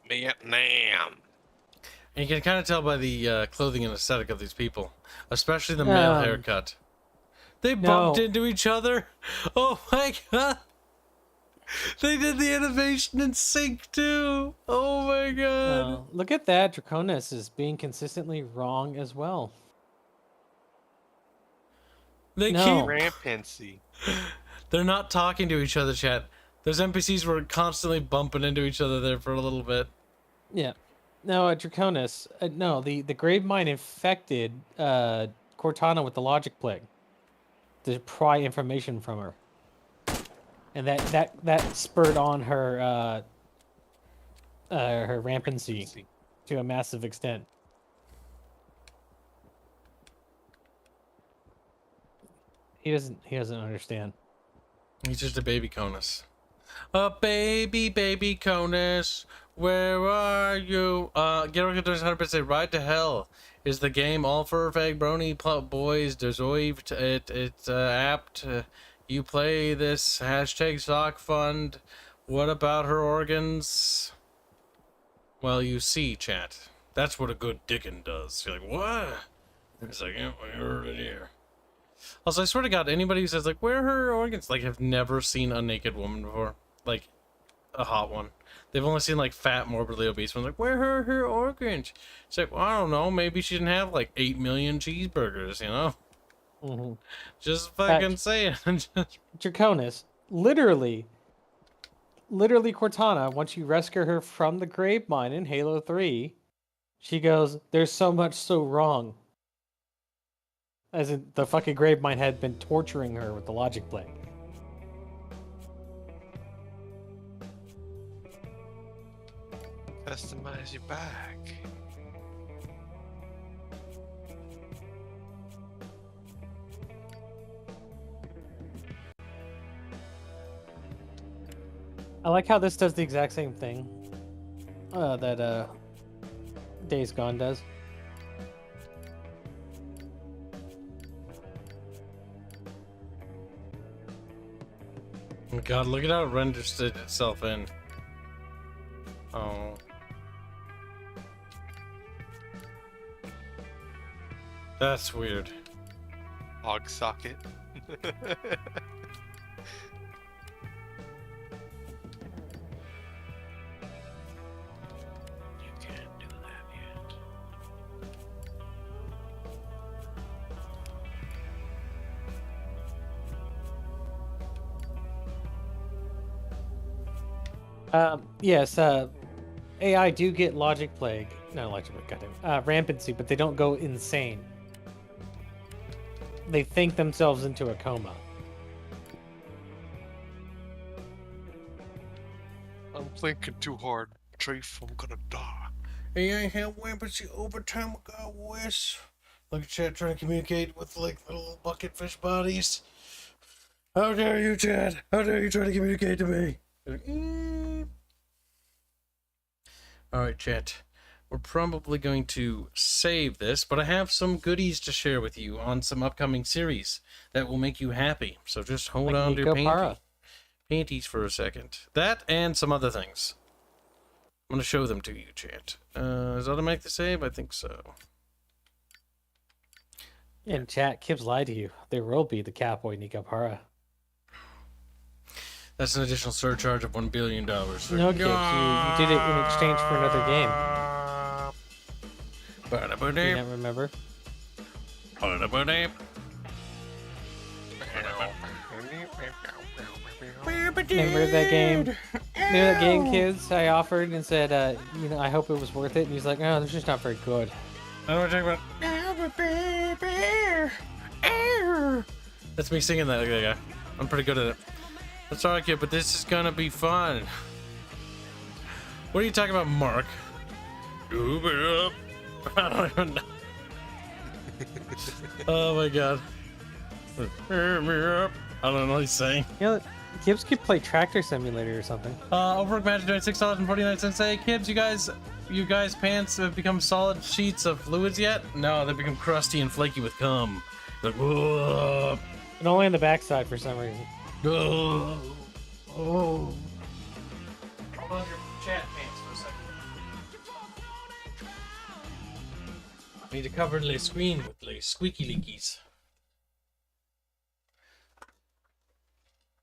Vietnam. And you can kind of tell by the clothing and aesthetic of these people, especially the male haircut. They bumped into each other. Oh my God! They did the animation in sync too. Oh my God! Look at that. Draconis is being consistently wrong as well. They keep rampancy. They're not talking to each other, chat. Those NPCs were constantly bumping into each other there for a little bit. Yeah. No, Draconis. No, the grave mine infected Cortana with the logic plague to pry information from her, and that spurred on her her rampancy to a massive extent. He doesn't understand. He's just a baby Conus. A baby Conus. Where are you? Get does 100% Ride to Hell is the game all for fag brony boys deserved. It's apt. You play this hashtag sock fund. What about her organs? Well, you see, chat. That's what a good dickin' does. You're like, what? It's like, yeah, I heard it here. Also, I swear to God, anybody who says, like, where are her organs? Like, have never seen a naked woman before. Like, a hot one. They've only seen, like, fat, morbidly obese ones. Like, where are her organs? It's like, well, I don't know. Maybe she didn't have, like, 8 million cheeseburgers, you know? Mm-hmm. Just fucking saying. Draconis, literally Cortana, once you rescue her from the grave mine in Halo 3, she goes, there's so much so wrong. As in, the fucking grave mine had been torturing her with the logic plague. Customize your back. I like how this does the exact same thing that Days Gone does. Oh God, look at how it renders itself in. Oh. That's weird. Hog socket. Yes, AI do get logic plague. No, logic plague, goddamn. Rampancy, but they don't go insane. They think themselves into a coma. I'm thinking too hard. Trafe, I'm gonna die. AI have rampancy over time ago, wish. Look at chat trying to communicate with like little bucket fish bodies. How dare you, Chad? How dare you try to communicate to me? Alright, chat. We're probably going to save this, but I have some goodies to share with you on some upcoming series that will make you happy. So just hold on to your panties for a second. That and some other things. I'm going to show them to you, chat. Is automatic the save? I think so. In chat, Kibs lied to you. There will be the Catboy Nikapara. That's an additional surcharge of $1 billion. No, Kibs, you did it in exchange for another game. Do you not remember? Remember that game? Remember that game, kids? I offered and said, you know, I hope it was worth it. And he's like, no, it's just not very good. I don't want to talk about. That's me singing that guy. I'm pretty good at it. That's alright, kid, but this is gonna be fun. What are you talking about, Mark? Move it up. I don't even know. Oh my God. I don't know what he's saying. You know, Kibs could play Tractor Simulator or something. Overwork Magic doing $6.49. Hey, Kibs, you guys' pants have become solid sheets of fluids yet? No, they've become crusty and flaky with cum. Like, whoa. And only on the backside for some reason. Oh. Hold on your chat pants for a second. I need to cover the screen with the squeaky leakies.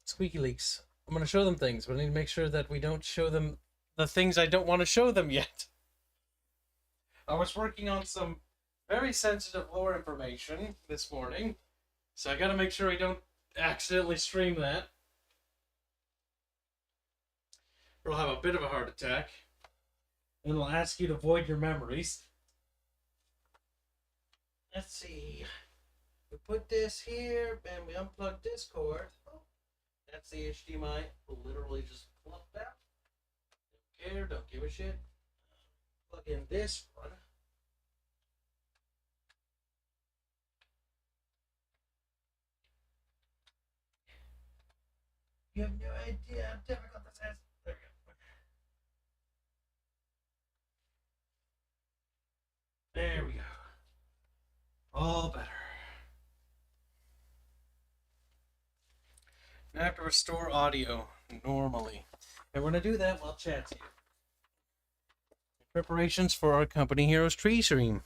Squeaky leaks. I'm going to show them things, but I need to make sure that we don't show them the things I don't want to show them yet. I was working on some very sensitive lore information this morning, so I got to make sure I don't accidentally stream that. Or I'll have a bit of a heart attack, and it'll ask you to void your memories. Let's see. We put this here, and we unplug this cord. Oh, that's the HDMI. Literally just plugged out. Don't care, don't give a shit. Plug in this one. You have no idea how difficult this is. There we go. There we go. All better. Now I have to restore audio normally. And we're going to do that while chatting. Preparations for our company hero's tree stream.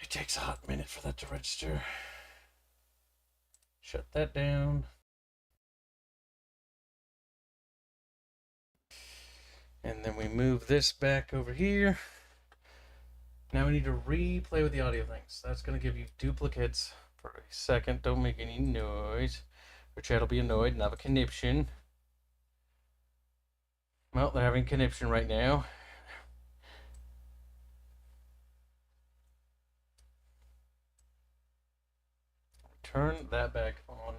It takes a hot minute for that to register. Shut that down. And then we move this back over here. Now we need to replay with the audio things. That's going to give you duplicates for a second. Don't make any noise, or chat will be annoyed and have a conniption. Well, they're having conniption right now. Turn that back on,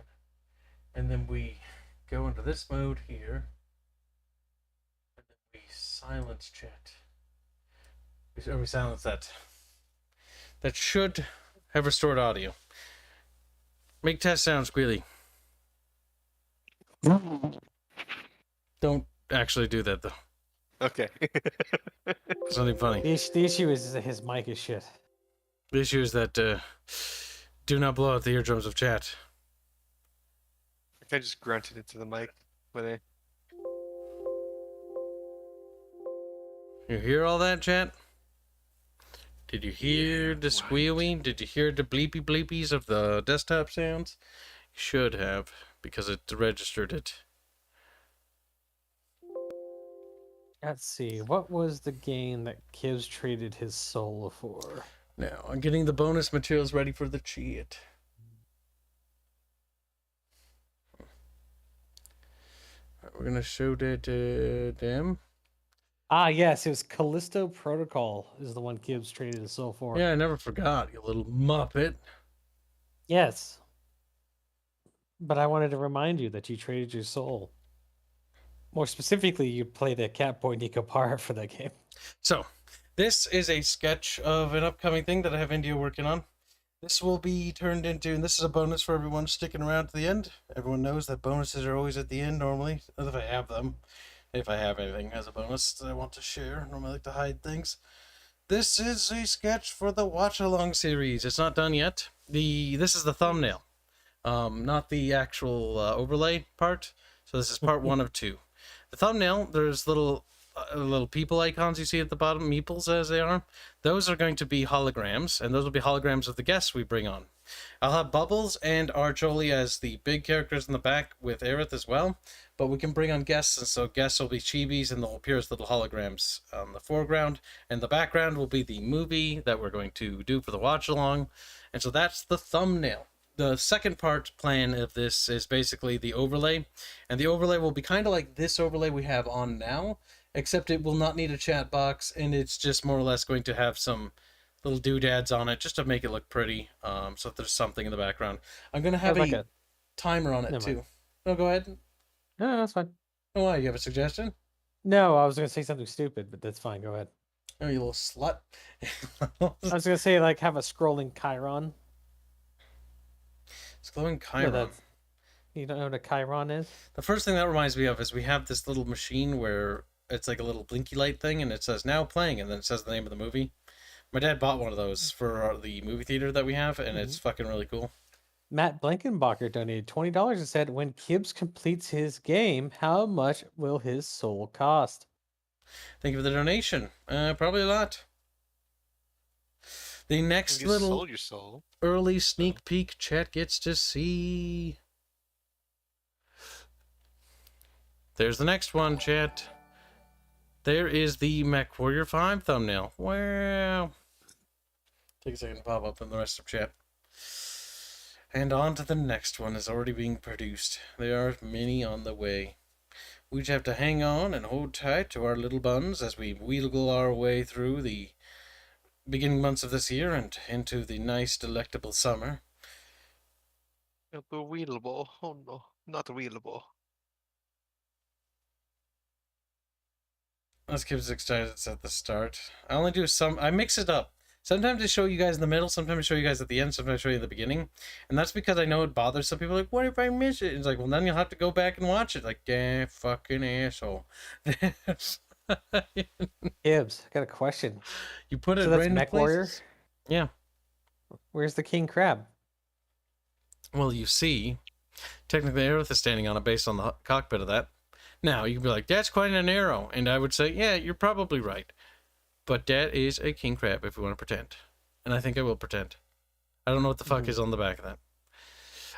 and then we go into this mode here, and then we silence chat. We silence that. That should have restored audio. Make test sound squealy. Don't actually do that though. Okay. Something funny. The issue is his mic is shit. The issue is that do not blow out the eardrums of chat. I just grunted into the mic with a. You hear all that, chat? Did you hear the squealing? Did you hear the bleepy bleepies of the desktop sounds? You should have, because it registered it. Let's see. What was the game that Kibs traded his soul for? Now, I'm getting the bonus materials ready for the cheat. Right, we're going to show that them. Ah, yes, it was Callisto Protocol is the one Kibs traded his soul for. Yeah, I never forgot, you little muppet. Yes. But I wanted to remind you that you traded your soul. More specifically, you play the Catboy Nico Parra for that game. So, this is a sketch of an upcoming thing that I have India working on. This will be turned into, and this is a bonus for everyone sticking around to the end. Everyone knows that bonuses are always at the end normally, if I have them. If I have anything as a bonus that I want to share. Normally I like to hide things. This is a sketch for the watch-along series. It's not done yet. This is the thumbnail, not the actual overlay part. So this is part 1 of 2. The thumbnail, there's little people icons you see at the bottom, meeples as they are. Those are going to be holograms, and those will be holograms of the guests we bring on. I'll have Bubbles and Arjoli as the big characters in the back with Aerith as well, but we can bring on guests, and so guests will be chibis and they'll appear as little holograms on the foreground, and the background will be the movie that we're going to do for the watch along. And so that's the thumbnail. The second part plan of this is basically the overlay, and the overlay will be kind of like this overlay we have on now, except it will not need a chat box, and it's just more or less going to have some little doodads on it just to make it look pretty, so if there's something in the background. I'm going to have a timer on it too. No, go ahead. No, that's fine. Oh, why? You have a suggestion? No, I was going to say something stupid, but that's fine. Go ahead. Oh, you little slut. I was going to say, like, have a scrolling Chiron. Scrolling Chiron? You don't know what a Chiron is? The first thing that reminds me of is we have this little machine where it's like a little blinky light thing, and it says now playing, and then it says the name of the movie. My dad bought one of those for the movie theater that we have, and it's fucking really cool. Matt Blankenbacher donated $20 and said, when Kibs completes his game, how much will his soul cost? Thank you for the donation. Probably a lot. The next You little sold your soul. early sneak peek chat gets to see. There's the next one, chat. There is the MechWarrior 5 thumbnail. Wow. Take a second to pop up in the rest of chat. And on to the next one is already being produced. There are many on the way. We just have to hang on and hold tight to our little buns as we wheedle our way through the beginning months of this year and into the nice, delectable summer. The wheelable. Oh no, not wheelable. Let's keep us excited at the start. I only do some. I mix it up. Sometimes I show you guys in the middle, sometimes I show you guys at the end, sometimes I show you at the beginning. And that's because I know it bothers some people. Like, what if I miss it? It's like, well, then you'll have to go back and watch it. Like, damn fucking asshole. Kibs, I got a question. You put it So right that's in Mech Warrior? Yeah. Where's the king crab? Well, you see, technically Aerith is standing on it based on the cockpit of that. Now, you can be like, that's quite an arrow. And I would say, yeah, you're probably right. But that is a king crab if you want to pretend. And I think I will pretend. I don't know what the fuck is on the back of that.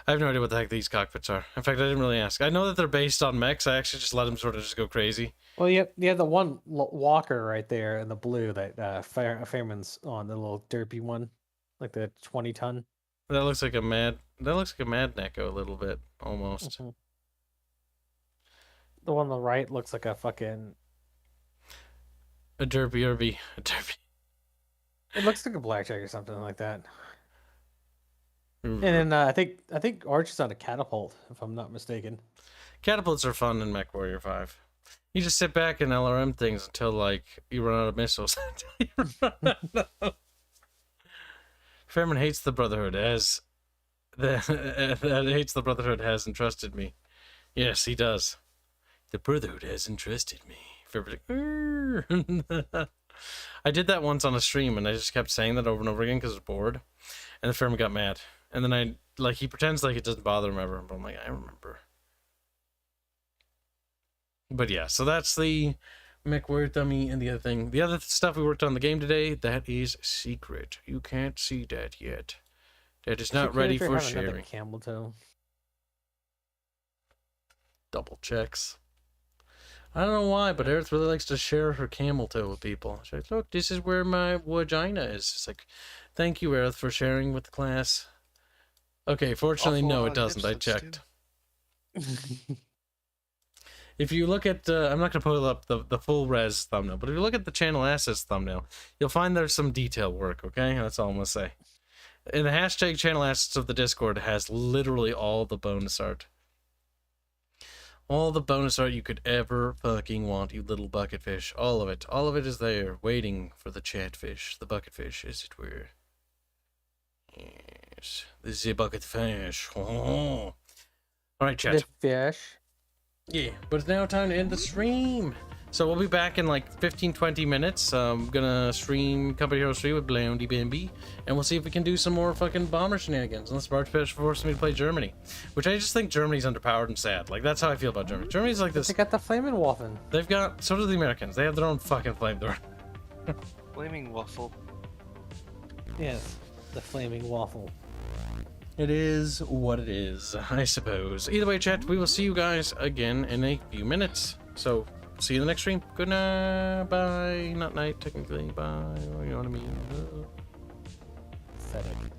I have no idea what the heck these cockpits are. In fact, I didn't really ask. I know that they're based on mechs. I actually just let them sort of just go crazy. Well, you have the one walker right there in the blue that Fairman's on, the little derpy one. Like the 20-ton. That looks like a mad Neko a little bit, almost. Mm-hmm. The one on the right looks like a fucking... A derpy. It looks like a blackjack or something like that. And then I think Arch is on a catapult, if I'm not mistaken. Catapults are fun in MechWarrior 5. You just sit back and LRM things until like you run out of missiles. Fairman hates the Brotherhood as hates the Brotherhood has entrusted me. Yes, he does. The Brotherhood has entrusted me. I did that once on a stream, and I just kept saying that over and over again because I was bored. And the Fairman got mad. And then he pretends like it doesn't bother him ever. But I'm like, I remember. But yeah, so that's the MechWarrior dummy and the other thing. The other stuff we worked on in the game today, that is secret. You can't see that yet. That is not ready for sharing. Camel toe. Double checks. I don't know why, but Aerith really likes to share her camel toe with people. She's like, look, this is where my vagina is. It's like, thank you, Aerith, for sharing with the class. Okay, fortunately, no, it doesn't. I checked. If you look at, I'm not going to pull up the full res thumbnail, but if you look at the channel assets thumbnail, you'll find there's some detail work, okay? That's all I'm going to say. And the hashtag channel assets of the Discord has literally all the bonus art. All the bonus art you could ever fucking want, you little bucket fish. All of it. All of it is there, waiting for the ChatFish. The bucket fish, as it were. Yes. This is a bucket fish. Oh. Alright, chat. The fish. Yeah, but it's now time to end the stream. So we'll be back in like 15-20 minutes. I'm gonna stream Company Hero 3 with Blondie Bambi, and we'll see if we can do some more fucking bomber shenanigans. Unless March forced me to play Germany, which I just think Germany's underpowered and sad. Like, that's how I feel about Germany. Germany's like this. They got the flaming waffle. They've got, so do the Americans. They have their own fucking flamethrower. Flaming waffle. Yes, the flaming waffle. It is what it is, I suppose. Either way, chat, we will see you guys again in a few minutes. So, see you in the next stream. Good night. Bye. Not night, technically. Bye. You know what I mean? Setting.